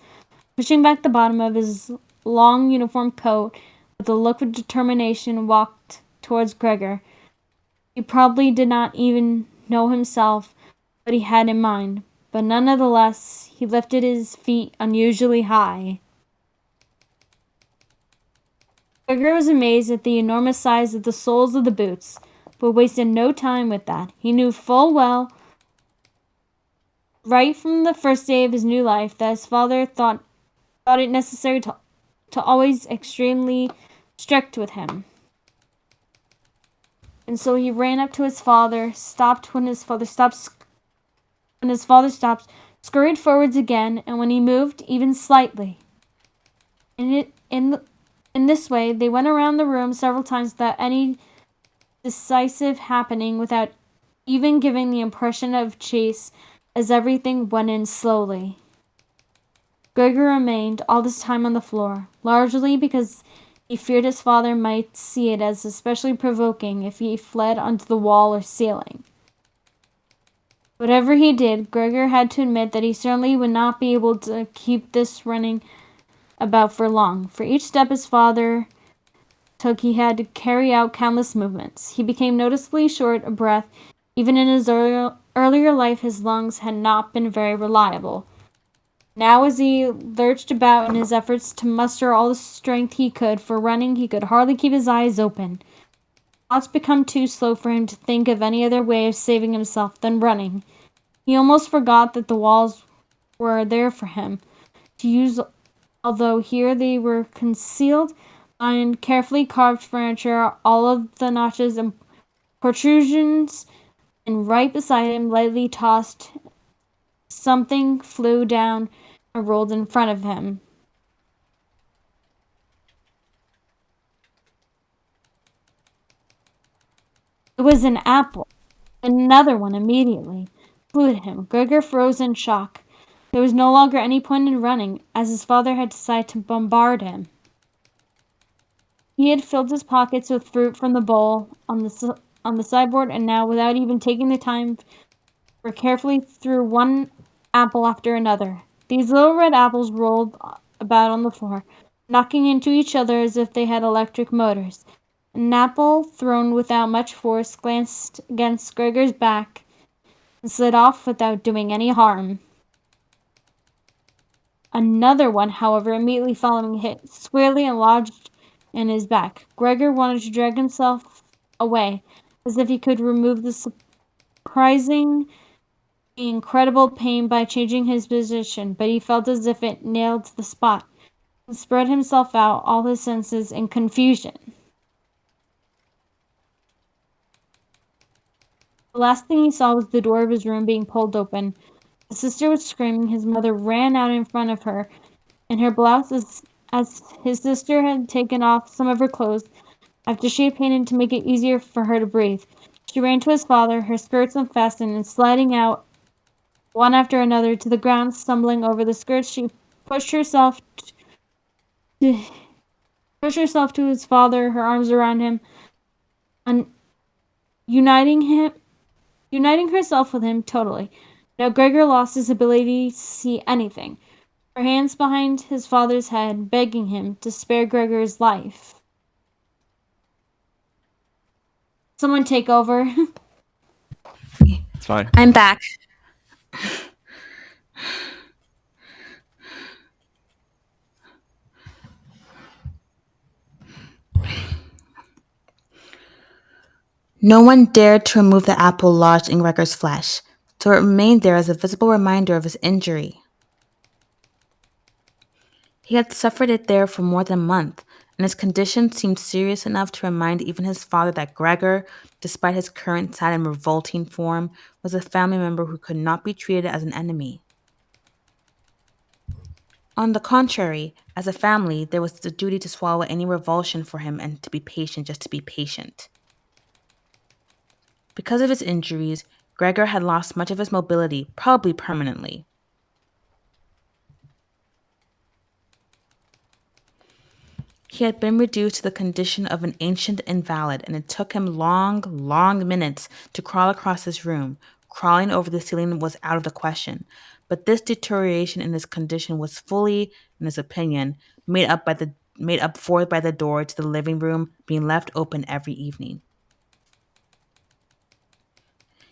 pushing back the bottom of his long uniform coat with a look of determination, walked towards Gregor. He probably did not even know himself what he had in mind, but none the less he lifted his feet unusually high. Gregor was amazed at the enormous size of the soles of the boots, but wasted no time with that. He knew full well, right from the first day of his new life, that his father thought it necessary to always extremely strict with him. And so he ran up to his father, stopped when his father stopped, scurried forwards again, and when he moved even slightly. In this way, they went around the room several times without any decisive happening, without even giving the impression of chase, as everything went in slowly. Gregor remained all this time on the floor, largely because he feared his father might see it as especially provoking if he fled onto the wall or ceiling. Whatever he did, Gregor had to admit that he certainly would not be able to keep this running about for long. For each step his father took, he had to carry out countless movements. He became noticeably short of breath. Even in his earlier life, his lungs had not been very reliable. Now, as he lurched about in his efforts to muster all the strength he could for running, he could hardly keep his eyes open. Thoughts became too slow for him to think of any other way of saving himself than running. He almost forgot that the walls were there for him to use, although here they were concealed behind carefully carved furniture, all of the notches and protrusions, and right beside him, lightly tossed, something flew down and rolled in front of him. It was an apple. Another one immediately flew at him. Gregor froze in shock. There was no longer any point in running, as his father had decided to bombard him. He had filled his pockets with fruit from the bowl on the sideboard, and now, without even taking the time, carefully threw one apple after another. These little red apples rolled about on the floor, knocking into each other as if they had electric motors. An apple, thrown without much force, glanced against Gregor's back and slid off without doing any harm. Another one, however, immediately following, hit squarely and lodged in his back. Gregor wanted to drag himself away, as if he could remove the surprising, incredible pain by changing his position, but he felt as if it nailed the spot and spread himself out, all his senses in confusion. The last thing he saw was the door of his room being pulled open. His sister was screaming. His mother ran out in front of her in her blouse as his sister had taken off some of her clothes after she had painted to make it easier for her to breathe. She ran to his father, her skirts unfastened and sliding out one after another to the ground, stumbling over the skirts. She pushed herself to his father, her arms around him, and uniting herself with him totally. Now Gregor lost his ability to see anything. Her hands behind his father's head, begging him to spare Gregor's life. Someone take over. It's fine. I'm back. No one dared to remove the apple lodged in Gregor's flesh, so it remained there as a visible reminder of his injury. He had suffered it there for more than a month, and his condition seemed serious enough to remind even his father that Gregor, despite his current sad and revolting form, was a family member who could not be treated as an enemy. On the contrary, as a family, there was the duty to swallow any revulsion for him and to be patient just to be patient. Because of his injuries, Gregor had lost much of his mobility, probably permanently. He had been reduced to the condition of an ancient invalid, and it took him long minutes to crawl across his room. Crawling over the ceiling was out of the question, but this deterioration in his condition was fully, in his opinion, made up for by the door to the living room being left open every evening.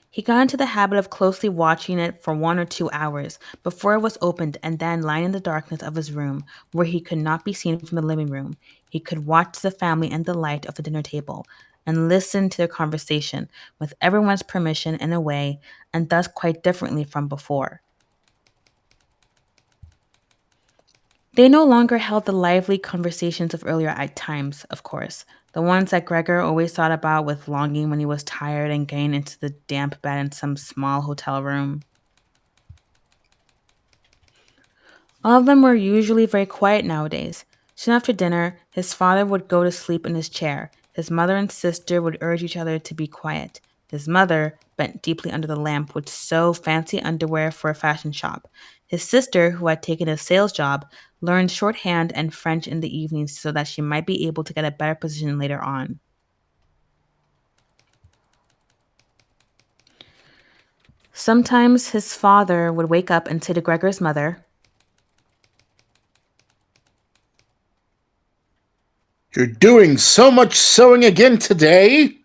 He got into the habit of closely watching it for 1 or 2 hours before it was opened, and then, lying in the darkness of his room, where he could not be seen from the living room, he could watch the family and the light of the dinner table, and listen to their conversation, with everyone's permission in a way, and thus quite differently from before. They no longer held the lively conversations of earlier times, of course, the ones that Gregor always thought about with longing when he was tired and getting into the damp bed in some small hotel room. All of them were usually very quiet nowadays. Soon after dinner, his father would go to sleep in his chair. His mother and sister would urge each other to be quiet. His mother, bent deeply under the lamp, would sew fancy underwear for a fashion shop. His sister, who had taken a sales job, learned shorthand and French in the evenings so that she might be able to get a better position later on. Sometimes his father would wake up and say to Gregor's mother, "You're doing so much sewing again today?"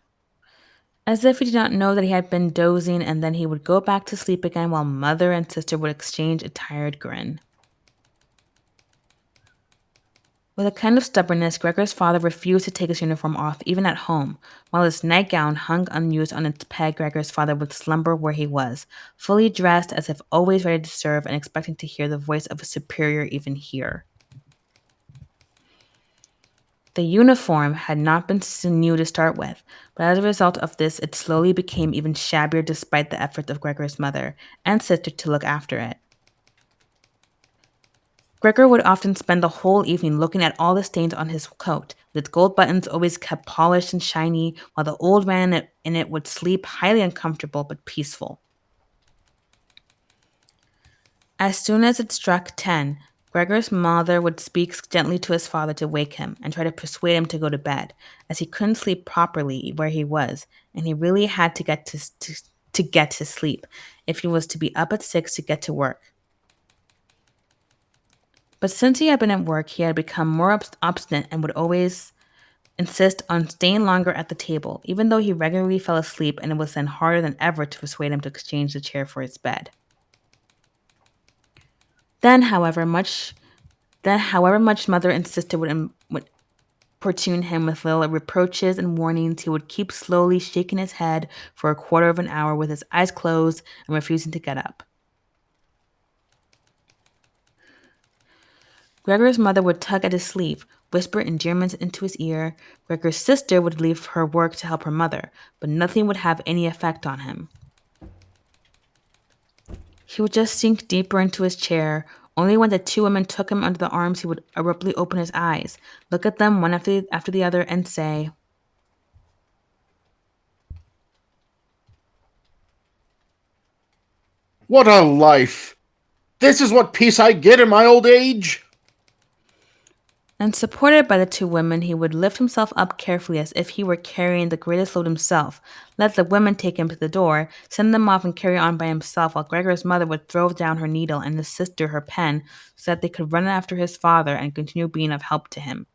as if he did not know that he had been dozing, and then he would go back to sleep again while mother and sister would exchange a tired grin. With a kind of stubbornness, Gregor's father refused to take his uniform off, even at home. While his nightgown hung unused on its peg, Gregor's father would slumber where he was, fully dressed as if always ready to serve and expecting to hear the voice of a superior even here. The uniform had not been new to start with, but as a result of this, it slowly became even shabbier despite the efforts of Gregor's mother and sister to look after it. Gregor would often spend the whole evening looking at all the stains on his coat, with its gold buttons always kept polished and shiny, while the old man in it would sleep highly uncomfortable but peaceful. As soon as it struck 10, Gregor's mother would speak gently to his father to wake him and try to persuade him to go to bed, as he couldn't sleep properly where he was, and he really had to get to sleep if he was to be up at 6 to get to work. But since he had been at work, he had become more obstinate and would always insist on staying longer at the table, even though he regularly fell asleep, and it was then harder than ever to persuade him to exchange the chair for his bed. Then, however much mother and sister would importune him with little reproaches and warnings, he would keep slowly shaking his head for a quarter of an hour with his eyes closed and refusing to get up. Gregor's mother would tug at his sleeve, whisper endearments into his ear. Gregor's sister would leave her work to help her mother, but nothing would have any effect on him. He would just sink deeper into his chair. Only when the two women took him under the arms he would abruptly open his eyes, look at them one after the other, and say, "What a life! This is what peace I get in my old age? And supported by the two women, he would lift himself up carefully as if he were carrying the greatest load himself, let the women take him to the door, send them off and carry on by himself, while Gregor's mother would throw down her needle and his sister her pen so that they could run after his father and continue being of help to him.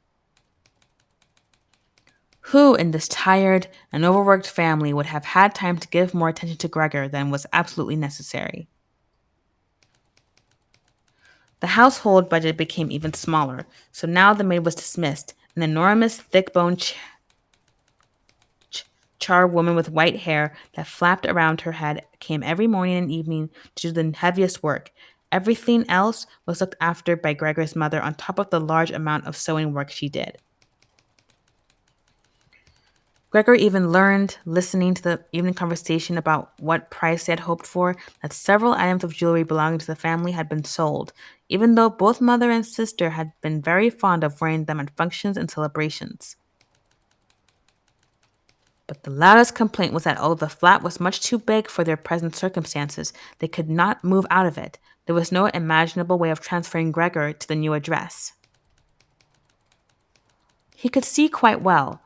Who in this tired and overworked family would have had time to give more attention to Gregor than was absolutely necessary? The household budget became even smaller, so now the maid was dismissed. An enormous, thick-boned charwoman with white hair that flapped around her head came every morning and evening to do the heaviest work. Everything else was looked after by Gregor's mother on top of the large amount of sewing work she did. Gregor even learned, listening to the evening conversation about what price they had hoped for, that several items of jewelry belonging to the family had been sold, even though both mother and sister had been very fond of wearing them at functions and celebrations. But the loudest complaint was that, the flat was much too big for their present circumstances. They could not move out of it. There was no imaginable way of transferring Gregor to the new address. He could see quite well,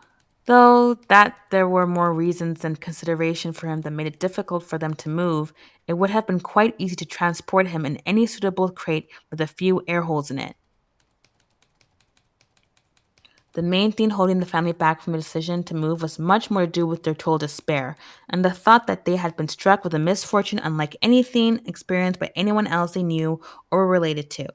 though that there were more reasons than consideration for him that made it difficult for them to move. It would have been quite easy to transport him in any suitable crate with a few air holes in it. The main thing holding the family back from a decision to move was much more to do with their total despair, and the thought that they had been struck with a misfortune unlike anything experienced by anyone else they knew or were related to.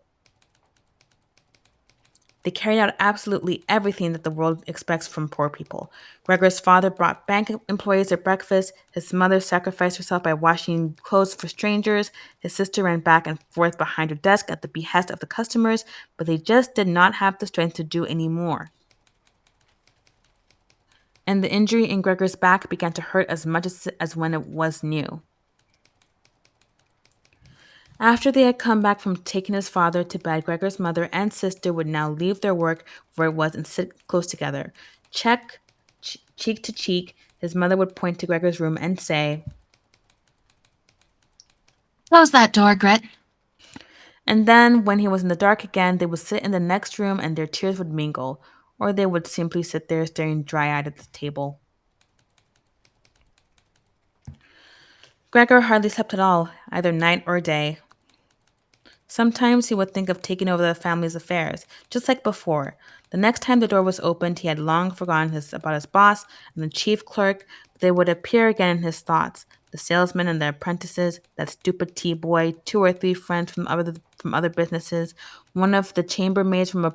They carried out absolutely everything that the world expects from poor people. Gregor's father brought bank employees their breakfast, his mother sacrificed herself by washing clothes for strangers, his sister ran back and forth behind her desk at the behest of the customers, but they just did not have the strength to do any more. And the injury in Gregor's back began to hurt as much as when it was new. After they had come back from taking his father to bed, Gregor's mother and sister would now leave their work where it was and sit close together. Cheek to cheek, his mother would point to Gregor's room and say, Close that door, Grete. And then, when he was in the dark again, they would sit in the next room and their tears would mingle, or they would simply sit there staring dry-eyed at the table. Gregor hardly slept at all, either night or day. Sometimes he would think of taking over the family's affairs, just like before. The next time the door was opened, he had long forgotten about his boss and the chief clerk, but they would appear again in his thoughts. The salesman and the apprentices, that stupid tea boy, 2 or 3 friends from other businesses, one of the chambermaids from a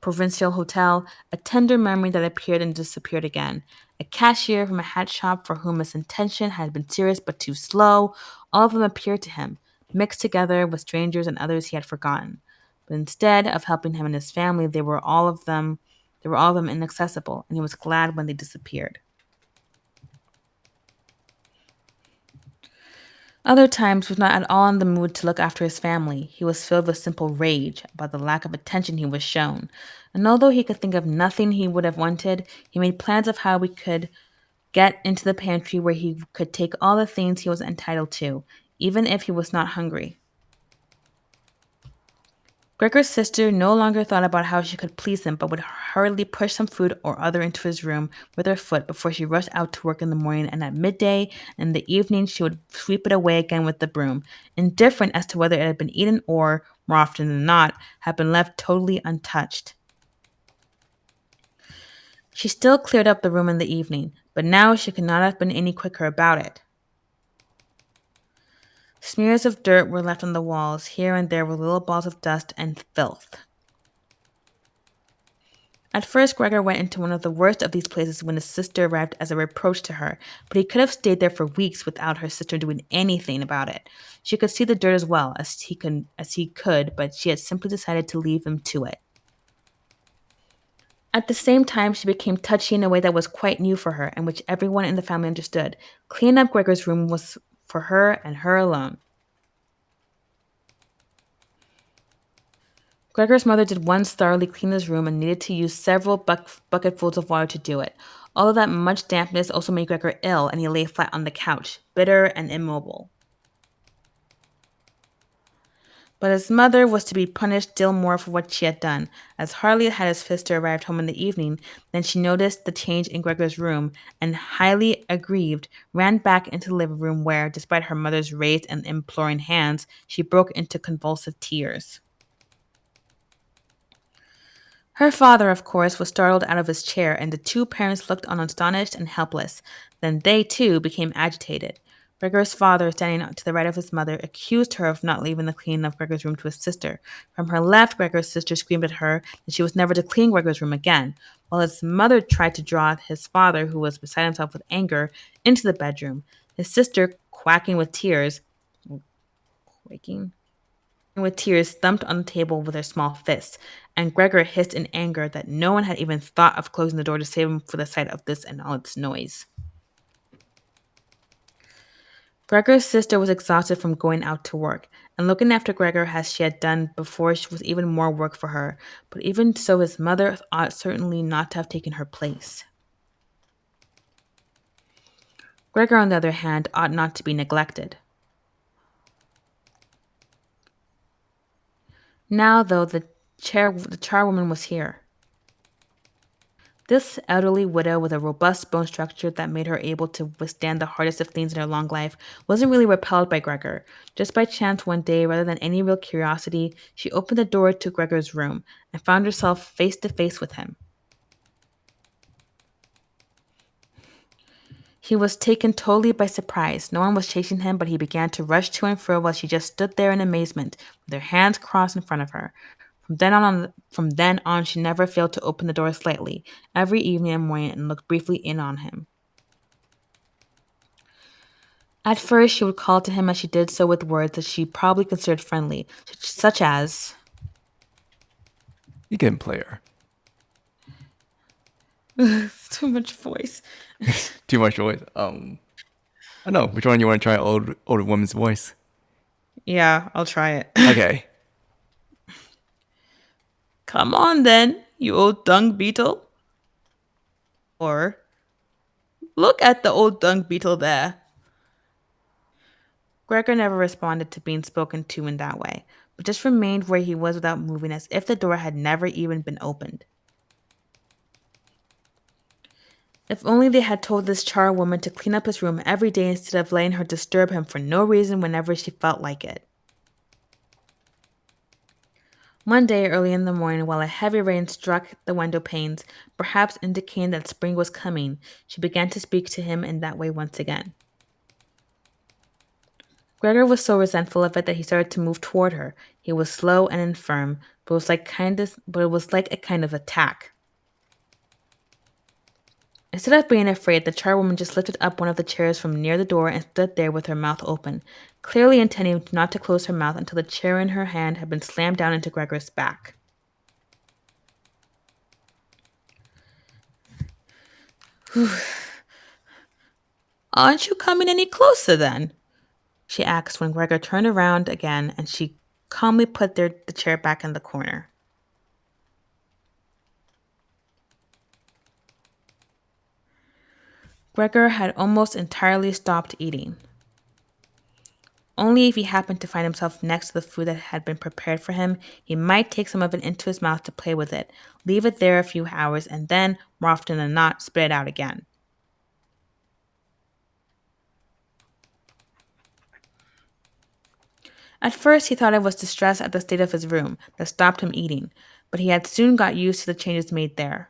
provincial hotel, a tender memory that appeared and disappeared again, a cashier from a hat shop for whom his intention had been serious but too slow. All of them appeared to him, mixed together with strangers and others he had forgotten. But instead of helping him and his family, they were all of them inaccessible, and he was glad when they disappeared. Other times, he was not at all in the mood to look after his family. He was filled with simple rage about the lack of attention he was shown. And although he could think of nothing he would have wanted, he made plans of how we could get into the pantry where he could take all the things he was entitled to, even if he was not hungry. Gregor's sister no longer thought about how she could please him, but would hurriedly push some food or other into his room with her foot before she rushed out to work in the morning, and at midday and in the evening she would sweep it away again with the broom, indifferent as to whether it had been eaten or, more often than not, had been left totally untouched. She still cleared up the room in the evening, but now she could not have been any quicker about it. Smears of dirt were left on the walls. Here and there were little balls of dust and filth. At first, Gregor went into one of the worst of these places when his sister arrived as a reproach to her, but he could have stayed there for weeks without her sister doing anything about it. She could see the dirt as well as he could, but she had simply decided to leave him to it. At the same time, she became touchy in a way that was quite new for her, and which everyone in the family understood. Cleaning up Gregor's room was for her and her alone. Gregor's mother did once thoroughly clean his room and needed to use several bucketfuls of water to do it. All of that much dampness also made Gregor ill, and he lay flat on the couch, bitter and immobile. But his mother was to be punished still more for what she had done. As Harley had his sister arrived home in the evening, then she noticed the change in Gregor's room and, highly aggrieved, ran back into the living room where, despite her mother's raised and imploring hands, she broke into convulsive tears. Her father, of course, was startled out of his chair, and the two parents looked on astonished and helpless. Then they, too, became agitated. Gregor's father, standing to the right of his mother, accused her of not leaving the cleaning of Gregor's room to his sister. From her left, Gregor's sister screamed at her that she was never to clean Gregor's room again, while his mother tried to draw his father, who was beside himself with anger, into the bedroom. His sister, quaking with tears, thumped on the table with her small fist, and Gregor hissed in anger that no one had even thought of closing the door to save him from the sight of this and all its noise. Gregor's sister was exhausted from going out to work, and looking after Gregor as she had done before was even more work for her, but even so his mother ought certainly not to have taken her place. Gregor, on the other hand, ought not to be neglected. Now, though, the charwoman was here. This elderly widow with a robust bone structure that made her able to withstand the hardest of things in her long life wasn't really repelled by Gregor. Just by chance one day, rather than any real curiosity, she opened the door to Gregor's room and found herself face to face with him. He was taken totally by surprise. No one was chasing him, but he began to rush to and fro while she just stood there in amazement, with her hands crossed in front of her. From then on, she never failed to open the door slightly, every evening and morning, and look briefly in on him. At first, she would call to him as she did so with words that she probably considered friendly, such as, You can play her. too much voice. Too much voice. I know. Which one you want to try? Old woman's voice. Yeah, I'll try it. Okay. Come on then, you old dung beetle. Or, look at the old dung beetle there. Gregor never responded to being spoken to in that way, but just remained where he was without moving, as if the door had never even been opened. If only they had told this charwoman to clean up his room every day instead of letting her disturb him for no reason whenever she felt like it. One day early in the morning, while a heavy rain struck the window panes, perhaps indicating that spring was coming, she began to speak to him in that way once again. Gregor was so resentful of it that he started to move toward her. He was slow and infirm, but it was like a kind of attack. Instead of being afraid, the charwoman just lifted up one of the chairs from near the door and stood there with her mouth open, clearly intending not to close her mouth until the chair in her hand had been slammed down into Gregor's back. Aren't you coming any closer then? She asked when Gregor turned around again, and she calmly put the chair back in the corner. Gregor had almost entirely stopped eating. Only if he happened to find himself next to the food that had been prepared for him, he might take some of it into his mouth to play with it, leave it there a few hours, and then, more often than not, spit it out again. At first, he thought it was distress at the state of his room that stopped him eating, but he had soon got used to the changes made there.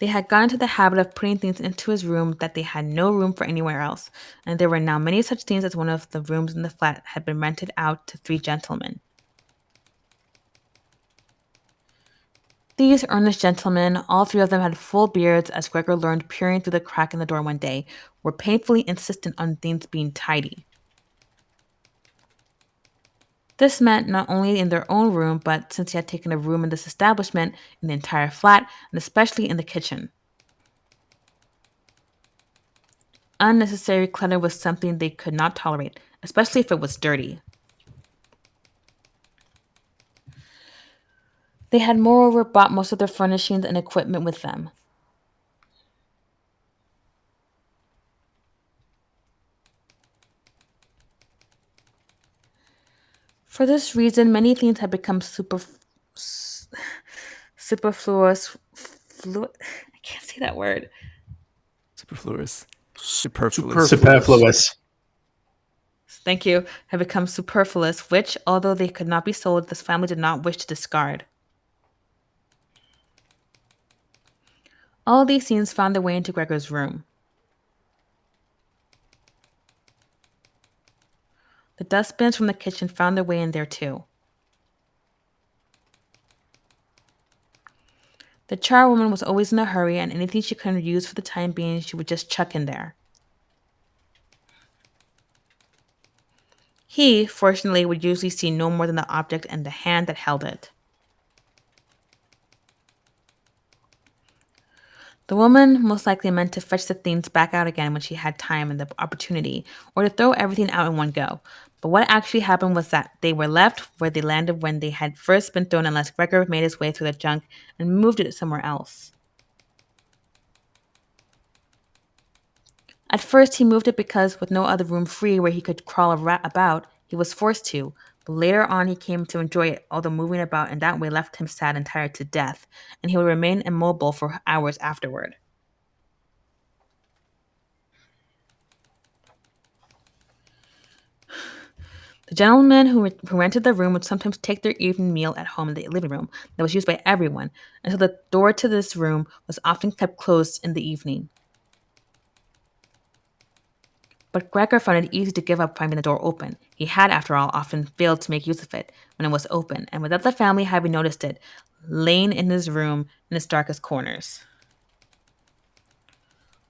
They had got into the habit of putting things into his room that they had no room for anywhere else, and there were now many such things as one of the rooms in the flat had been rented out to 3 gentlemen. These earnest gentlemen, all 3 of them had full beards, as Gregor learned peering through the crack in the door one day, were painfully insistent on things being tidy. This meant not only in their own room, but since he had taken a room in this establishment, in the entire flat, and especially in the kitchen. Unnecessary clutter was something they could not tolerate, especially if it was dirty. They had moreover bought most of their furnishings and equipment with them. For this reason, many things have become superfluous. I can't say that word. Superfluous. Superfluous. Thank you. Have become superfluous, which, although they could not be sold, this family did not wish to discard. All these things found their way into Gregor's room. The dustbins from the kitchen found their way in there too. The charwoman was always in a hurry, and anything she couldn't use for the time being, she would just chuck in there. He, fortunately, would usually see no more than the object and the hand that held it. The woman most likely meant to fetch the things back out again when she had time and the opportunity, or to throw everything out in one go. But what actually happened was that they were left where they landed when they had first been thrown, unless Gregor made his way through the junk and moved it somewhere else. At first, he moved it because, with no other room free where he could crawl about, he was forced to. But later on, he came to enjoy it, although moving about in that way left him sad and tired to death, and he would remain immobile for hours afterward. The gentleman who rented the room would sometimes take their evening meal at home in the living room that was used by everyone, until the door to this room was often kept closed in the evening. But Gregor found it easy to give up finding the door open. He had, after all, often failed to make use of it when it was open, and without the family having noticed it, lain in his room in its darkest corners.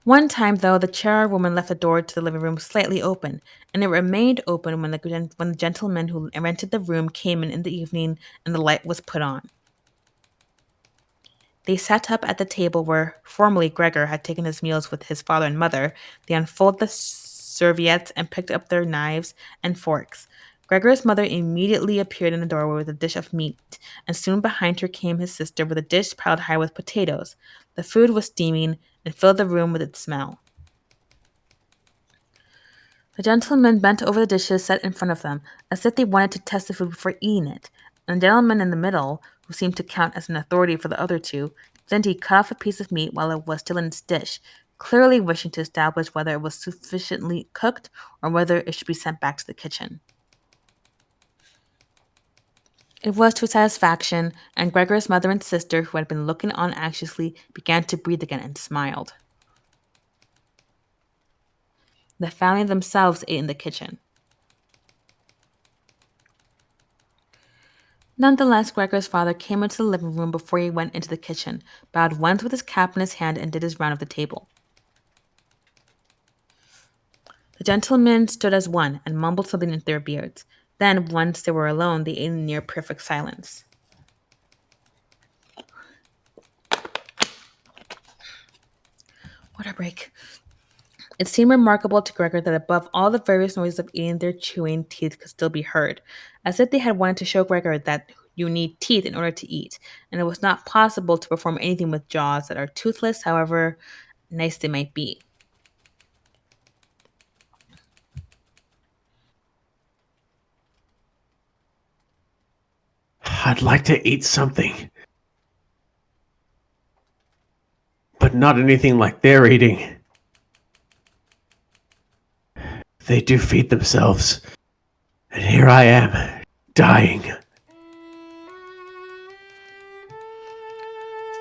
One time, though, the charwoman left the door to the living room slightly open, and it remained open when the gentleman who rented the room came in the evening and the light was put on. They sat up at the table where formerly Gregor had taken his meals with his father and mother. They unfolded the serviettes and picked up their knives and forks. Gregor's mother immediately appeared in the doorway with a dish of meat, and soon behind her came his sister with a dish piled high with potatoes. The food was steaming and filled the room with its smell. The gentleman bent over the dishes set in front of them, as if they wanted to test the food before eating it, and the gentleman in the middle, who seemed to count as an authority for the other two, Gently cut off a piece of meat while it was still in its dish, clearly wishing to establish whether it was sufficiently cooked or whether it should be sent back to the kitchen. It was to his satisfaction, and Gregor's mother and sister, who had been looking on anxiously, began to breathe again and smiled. The family themselves ate in the kitchen. Nonetheless, Gregor's father came into the living room before he went into the kitchen, bowed once with his cap in his hand, and did his round of the table. The gentlemen stood as one and mumbled something into their beards. Then, once they were alone, they ate in near perfect silence. What a break. It seemed remarkable to Gregor that above all the various noises of eating, their chewing teeth could still be heard, as if they had wanted to show Gregor that you need teeth in order to eat, and it was not possible to perform anything with jaws that are toothless, however nice they might be. I'd like to eat something, but not anything like they're eating. They do feed themselves, and here I am, dying.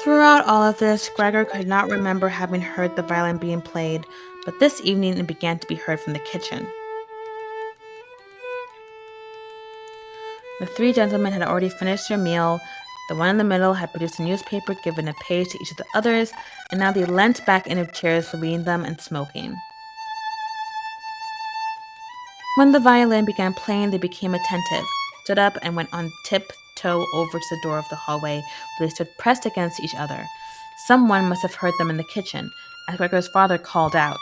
Throughout all of this, Gregor could not remember having heard the violin being played, but this evening it began to be heard from the kitchen. The three gentlemen had already finished their meal. The one in the middle had produced a newspaper, given a page to each of the others, and now they leant back in their chairs, reading them and smoking. When the violin began playing, they became attentive, stood up, and went on tiptoe over to the door of the hallway, where they stood pressed against each other. Someone must have heard them in the kitchen, as Gregor's father called out.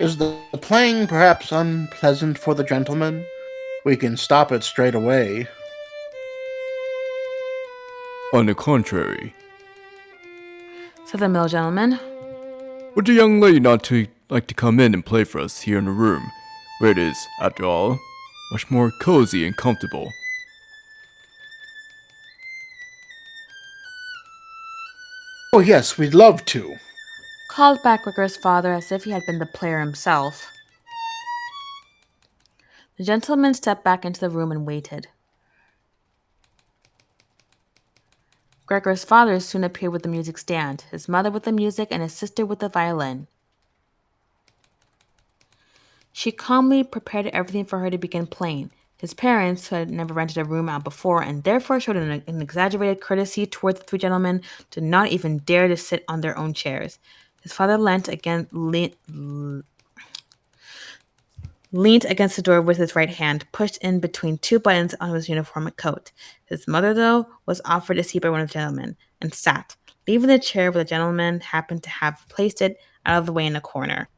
Is the playing perhaps unpleasant for the gentleman? We can stop it straight away. On the contrary, Said the middle gentleman. would the young lady not like to come in and play for us here in the room? where it is, after all, much more cozy and comfortable. Oh, yes, we'd love to. Called back Gregor's father as if he had been the player himself. The gentleman stepped back into the room and waited. Gregor's father soon appeared with the music stand, his mother with the music, and his sister with the violin. She calmly prepared everything for her to begin playing. His parents, who had never rented a room out before and therefore showed an exaggerated courtesy toward the three gentlemen, did not even dare to sit on their own chairs. His father leaned against the door with his right hand, pushed in between two buttons on his uniform coat. His mother, though, was offered a seat by one of the gentlemen, and sat, leaving the chair where the gentleman happened to have placed it out of the way in a corner.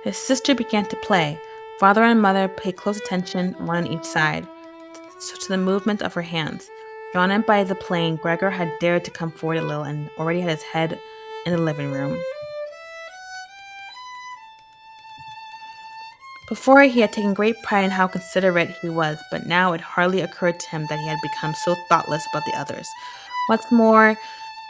His sister began to play. Father and mother paid close attention, one on each side, to the movement of her hands. Drawn in by the playing, Gregor had dared to come forward a little and already had his head in the living room. Before, he had taken great pride in how considerate he was, but now it hardly occurred to him that he had become so thoughtless about the others. What's more,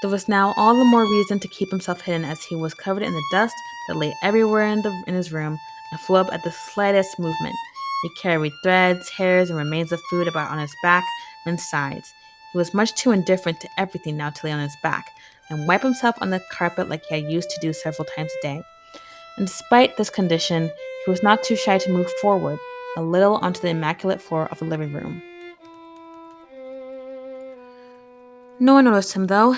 there was now all the more reason to keep himself hidden, as he was covered in the dust that lay everywhere in his room and flew up at the slightest movement. He carried threads, hairs, and remains of food about on his back and sides. He was much too indifferent to everything now to lay on his back and wipe himself on the carpet like he had used to do several times a day. And despite this condition, he was not too shy to move forward a little onto the immaculate floor of the living room. No one noticed him, though.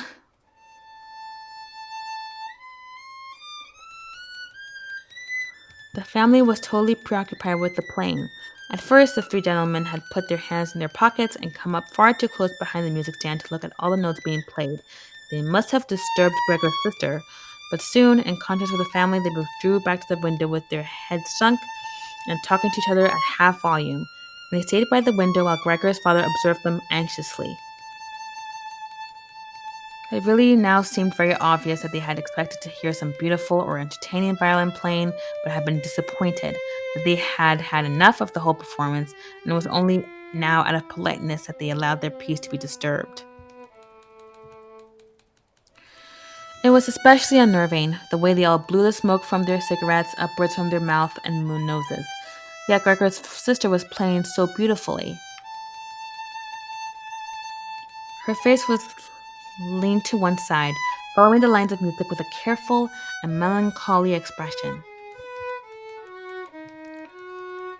The family was totally preoccupied with the playing. At first, the three gentlemen had put their hands in their pockets and come up far too close behind the music stand to look at all the notes being played. They must have disturbed Gregor's sister, but soon, in contrast with the family, they withdrew back to the window with their heads sunk and talking to each other at half volume. And they stayed by the window while Gregor's father observed them anxiously. It really now seemed very obvious that they had expected to hear some beautiful or entertaining violin playing, but had been disappointed, that they had had enough of the whole performance, and it was only now out of politeness that they allowed their peace to be disturbed. It was especially unnerving, the way they all blew the smoke from their cigarettes upwards from their mouth and moon noses. Yet Gregor's sister was playing so beautifully. Her face was leaned to one side, following the lines of music with a careful and melancholy expression.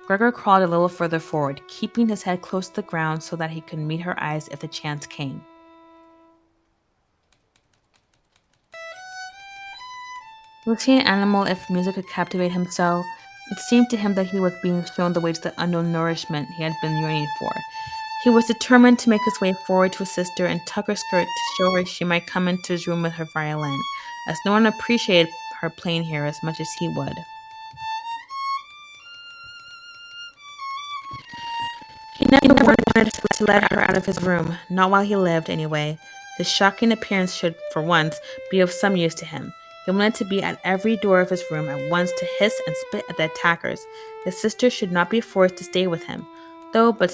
Gregor crawled a little further forward, keeping his head close to the ground so that he could meet her eyes if the chance came. Was he an animal if music could captivate him so? It seemed to him that he was being shown the way to the unknown nourishment he had been yearning for. He was determined to make his way forward to his sister and tug her skirt to show her she might come into his room with her violin, as no one appreciated her playing here as much as he would. He never wanted to let her out of his room, not while he lived, anyway. His shocking appearance should, for once, be of some use to him. He wanted to be at every door of his room at once to hiss and spit at the attackers. His sister should not be forced to stay with him, but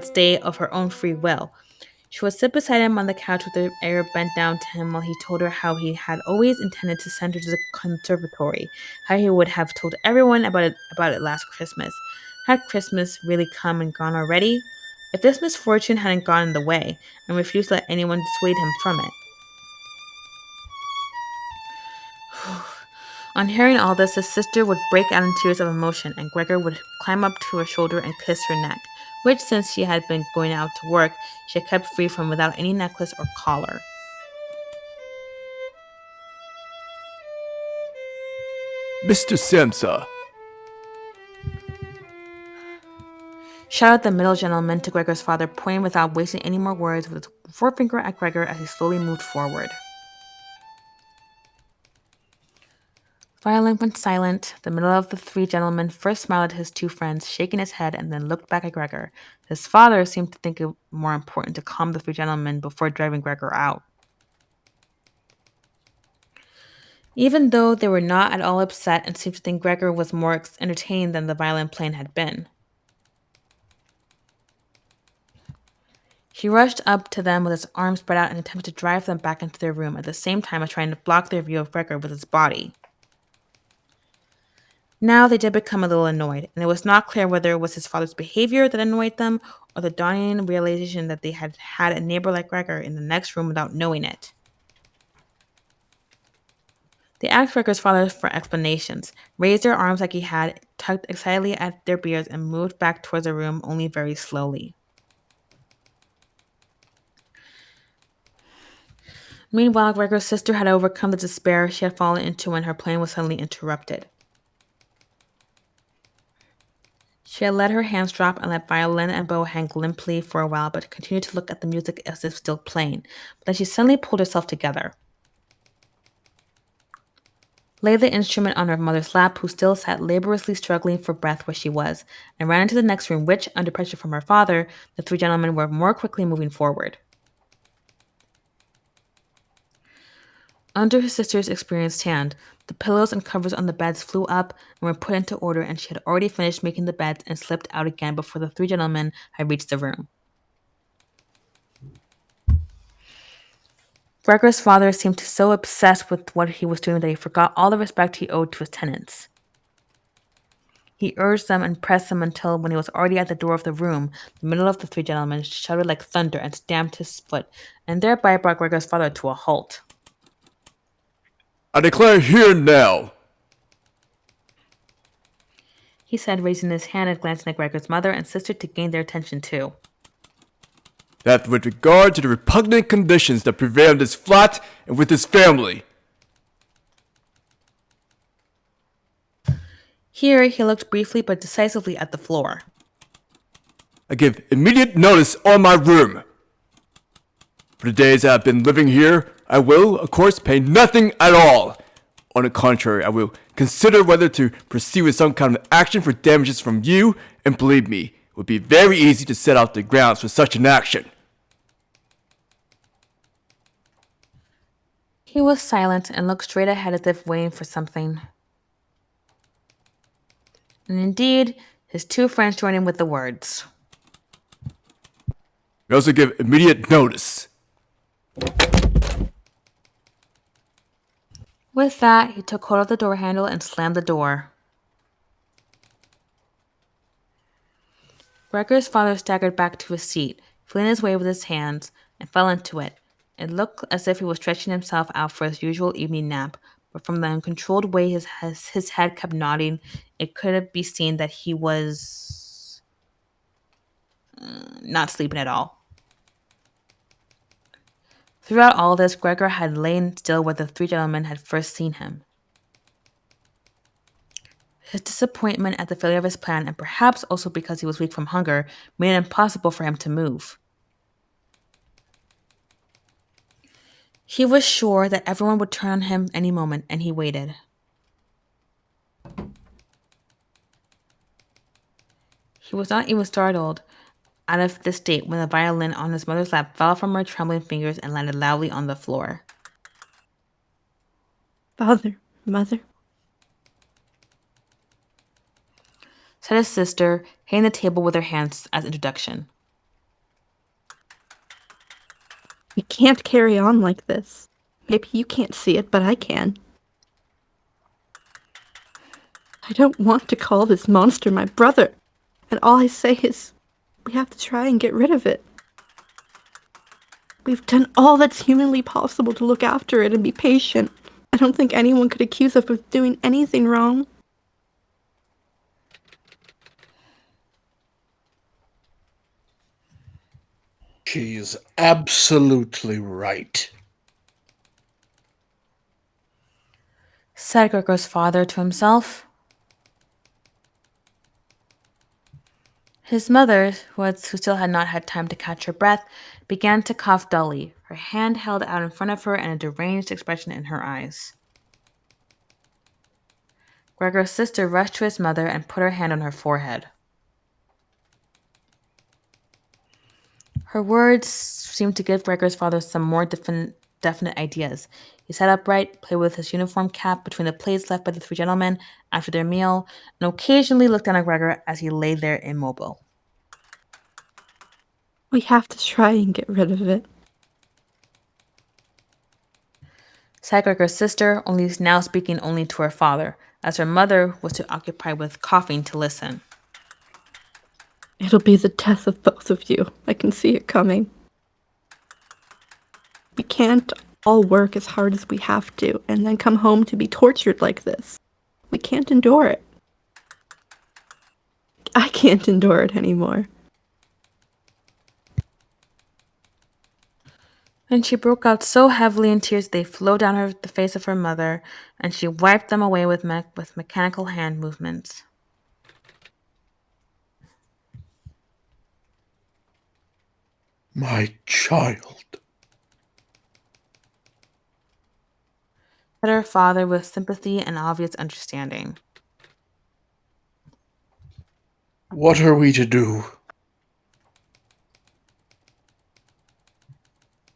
stay of her own free will. She would sit beside him on the couch with her ear bent down to him while he told her how he had always intended to send her to the conservatory, how he would have told everyone about it last Christmas. Had Christmas really come and gone already? If this misfortune hadn't gotten in the way, and refused to let anyone dissuade him from it. On hearing all this, his sister would break out in tears of emotion, and Gregor would climb up to her shoulder and kiss her neck, which, since she had been going out to work, she had kept free from without any necklace or collar. Mr. Samsa, Shouted the middle gentleman to Gregor's father, pointing without wasting any more words with his forefinger at Gregor as he slowly moved forward. Violin went silent. The middle of the three gentlemen first smiled at his two friends, shaking his head, and then looked back at Gregor. His father seemed to think it more important to calm the three gentlemen before driving Gregor out. Even though they were not at all upset and seemed to think Gregor was more entertained than the violin playing had been. He rushed up to them with his arms spread out and attempted to drive them back into their room, at the same time as trying to block their view of Gregor with his body. Now they did become a little annoyed, and it was not clear whether it was his father's behavior that annoyed them or the dawning realization that they had had a neighbor like Gregor in the next room without knowing it. They asked Gregor's father for explanations, raised their arms like he had, tugged excitedly at their beards, and moved back towards the room only very slowly. Meanwhile, Gregor's sister had overcome the despair she had fallen into when her playing was suddenly interrupted. She had let her hands drop and let violin and bow hang limply for a while, but continued to look at the music as if still playing. But then she suddenly pulled herself together, laid the instrument on her mother's lap, who still sat laboriously struggling for breath where she was, and ran into the next room, which, under pressure from her father, the three gentlemen were more quickly moving forward. Under his sister's experienced hand, the pillows and covers on the beds flew up and were put into order, and she had already finished making the beds and slipped out again before the three gentlemen had reached the room. Gregor's father seemed so obsessed with what he was doing that he forgot all the respect he owed to his tenants. He urged them and pressed them until, when he was already at the door of the room, the middle of the three gentlemen shouted like thunder and stamped his foot, and thereby brought Gregor's father to a halt. I declare here now, he said, raising his hand and glancing at Gregor's mother and sister to gain their attention too, that with regard to the repugnant conditions that prevail in this flat and with this family, here he looked briefly but decisively at the floor, I give immediate notice on my room. For the days I have been living here, I will, of course, pay nothing at all. On the contrary, I will consider whether to proceed with some kind of action for damages from you, and believe me, it would be very easy to set out the grounds for such an action. He was silent and looked straight ahead as if waiting for something. And indeed, his two friends joined in with the words. We also give immediate notice. With that, he took hold of the door handle and slammed the door. Gregor's father staggered back to his seat, feeling his way with his hands, and fell into it. It looked as if he was stretching himself out for his usual evening nap, but from the uncontrolled way his head kept nodding, it could be seen that he was not sleeping at all. Throughout all this, Gregor had lain still where the three gentlemen had first seen him. His disappointment at the failure of his plan, and perhaps also because he was weak from hunger, made it impossible for him to move. He was sure that everyone would turn on him any moment, and he waited. He was not even startled out of this state when the violin on his mother's lap fell from her trembling fingers and landed loudly on the floor. Father, Mother. Said his sister, hitting the table with her hands as introduction. We can't carry on like this. Maybe you can't see it, but I can. I don't want to call this monster my brother, and all I say is, we have to try and get rid of it. We've done all that's humanly possible to look after it and be patient. I don't think anyone could accuse us of doing anything wrong. She's absolutely right. Said Gregor's father to himself. His mother, who still had not had time to catch her breath, began to cough dully, her hand held out in front of her and a deranged expression in her eyes. Gregor's sister rushed to his mother and put her hand on her forehead. Her words seemed to give Gregor's father some more definite definite ideas. He sat upright, played with his uniform cap between the plates left by the three gentlemen after their meal, and occasionally looked down at Gregor as he lay there immobile. We have to try and get rid of it. Said Gregor's sister, only now speaking only to her father, as her mother was too occupied with coughing to listen. It'll be the death of both of you. I can see it coming. We can't all work as hard as we have to and then come home to be tortured like this. We can't endure it. I can't endure it anymore. And she broke out so heavily in tears they flowed down the face of her mother, and she wiped them away with mechanical hand movements. My child. Said her father with sympathy and obvious understanding. What are we to do?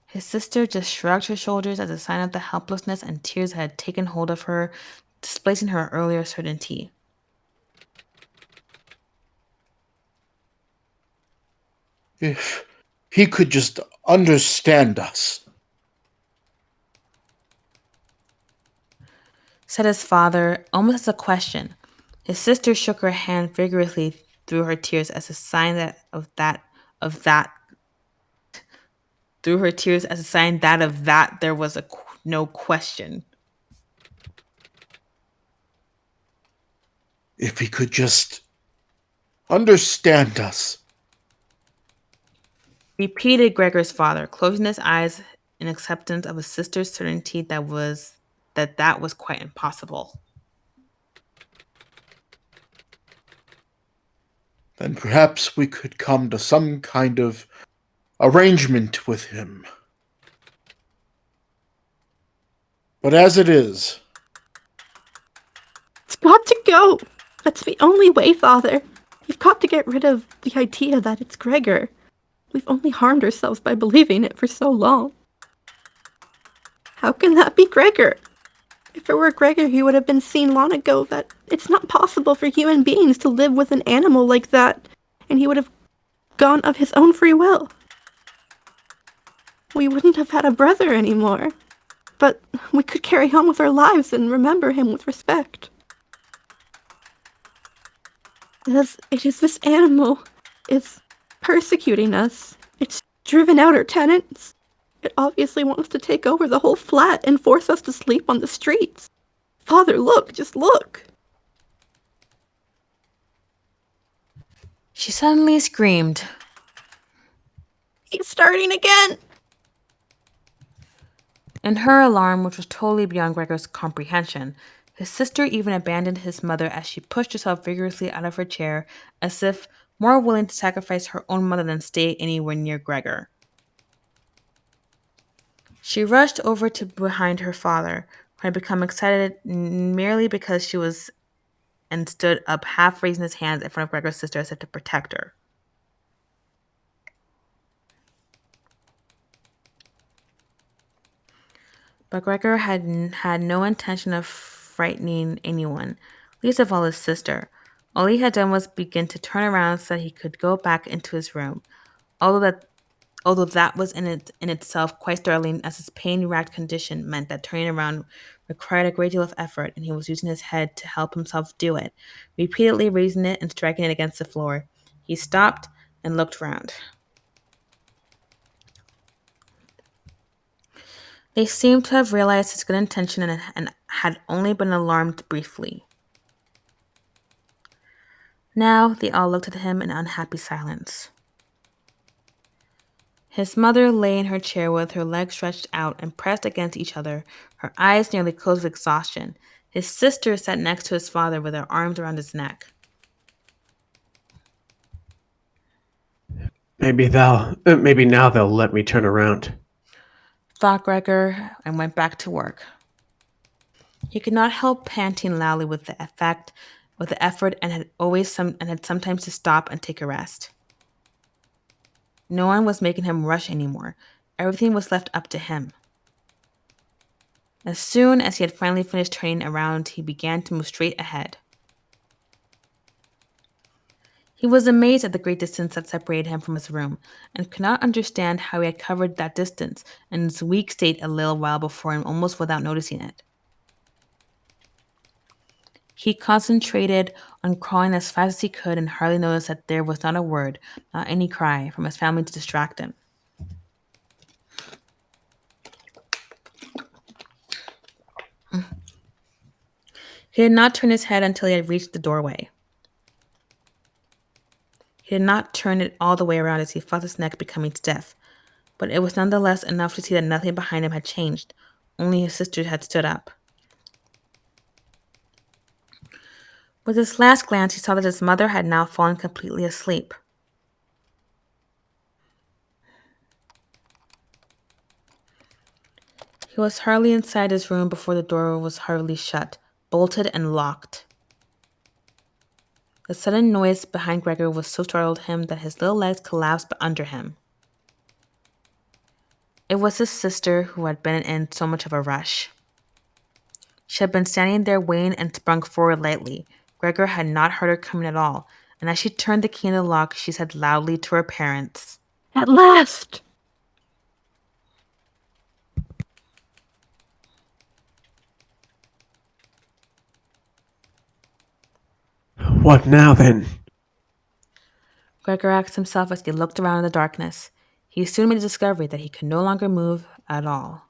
His sister just shrugged her shoulders as a sign of the helplessness and tears that had taken hold of her, displacing her earlier certainty. If he could just understand us. Said his father, almost as a question. His sister shook her hand vigorously through her tears as a sign that there was no question. If he could just understand us. Repeated Gregor's father, closing his eyes in acceptance of his sister's certainty that was quite impossible. Then perhaps we could come to some kind of arrangement with him. But as it is, It's got to go. That's the only way, Father. You've got to get rid of the idea that it's Gregor. We've only harmed ourselves by believing it for so long. How can that be Gregor? If it were Gregor, he would have been seen long ago that it's not possible for human beings to live with an animal like that, and he would have gone of his own free will. We wouldn't have had a brother anymore, but we could carry on with our lives and remember him with respect. As it is this animal is persecuting us. It's driven out our tenants. It obviously wants to take over the whole flat and force us to sleep on the streets. Father, look, just look. She suddenly screamed. He's starting again. In her alarm, which was totally beyond Gregor's comprehension, his sister even abandoned his mother as she pushed herself vigorously out of her chair, as if more willing to sacrifice her own mother than stay anywhere near Gregor. She rushed over to behind her father, who had become excited merely because she was, and stood up, half raising his hands in front of Gregor's sister as if to protect her. But Gregor had no intention of frightening anyone, least of all his sister. All he had done was begin to turn around so that he could go back into his room, although that was in itself quite startling, as his pain-racked condition meant that turning around required a great deal of effort, and he was using his head to help himself do it, repeatedly raising it and striking it against the floor. He stopped and looked round. They seemed to have realized his good intention and had only been alarmed briefly. Now they all looked at him in unhappy silence. His mother lay in her chair with her legs stretched out and pressed against each other, her eyes nearly closed with exhaustion. His sister sat next to his father with her arms around his neck. Maybe now they'll let me turn around. Thought Gregor, and went back to work. He could not help panting loudly with the effort, and had sometimes to stop and take a rest. No one was making him rush anymore. Everything was left up to him. As soon as he had finally finished turning around, he began to move straight ahead. He was amazed at the great distance that separated him from his room, and could not understand how he had covered that distance in his weak state a little while before and almost without noticing it. He concentrated on crawling as fast as he could and hardly noticed that there was not a word, not any cry, from his family to distract him. He did not turn his head until he had reached the doorway. He did not turn it all the way around as he felt his neck becoming stiff, but it was nonetheless enough to see that nothing behind him had changed, only his sister had stood up. With his last glance, he saw that his mother had now fallen completely asleep. He was hardly inside his room before the door was hurriedly shut, bolted, and locked. The sudden noise behind Gregor was so startled him that his little legs collapsed under him. It was his sister who had been in so much of a rush. She had been standing there waiting and sprung forward lightly. Gregor had not heard her coming at all, and as she turned the key in the lock, she said loudly to her parents, At last! What now, then? Gregor asked himself as he looked around in the darkness. He soon made the discovery that he could no longer move at all.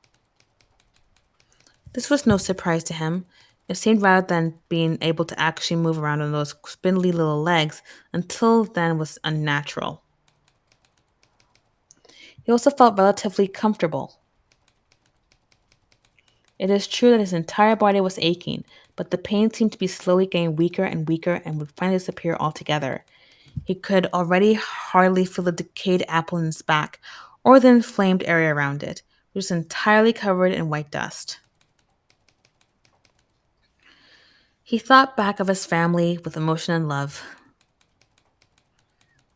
This was no surprise to him. It seemed rather than being able to actually move around on those spindly little legs until then was unnatural. He also felt relatively comfortable. It is true that his entire body was aching, but the pain seemed to be slowly getting weaker and weaker and would finally disappear altogether. He could already hardly feel the decayed apple in his back or the inflamed area around it, which was entirely covered in white dust. He thought back of his family with emotion and love.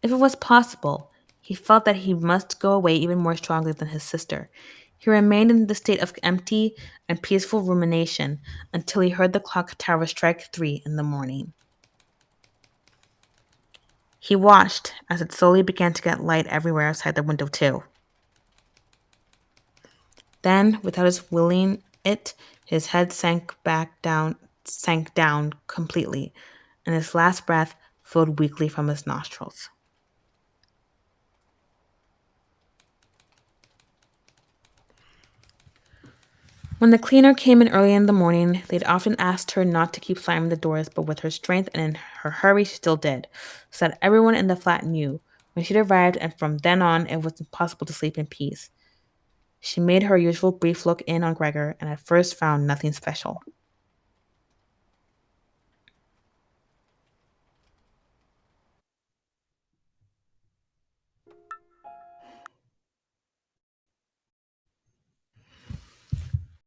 If it was possible, he felt that he must go away even more strongly than his sister. He remained in the state of empty and peaceful rumination until he heard the clock tower strike 3 in the morning. He watched as it slowly began to get light everywhere outside the window too. Then, without his willing it, his head sank down completely, and his last breath flowed weakly from his nostrils. When the cleaner came in early in the morning, they'd often asked her not to keep slamming the doors, but with her strength and in her hurry she still did, so that everyone in the flat knew. When she'd arrived, and from then on, it was impossible to sleep in peace. She made her usual brief look in on Gregor, and at first found nothing special.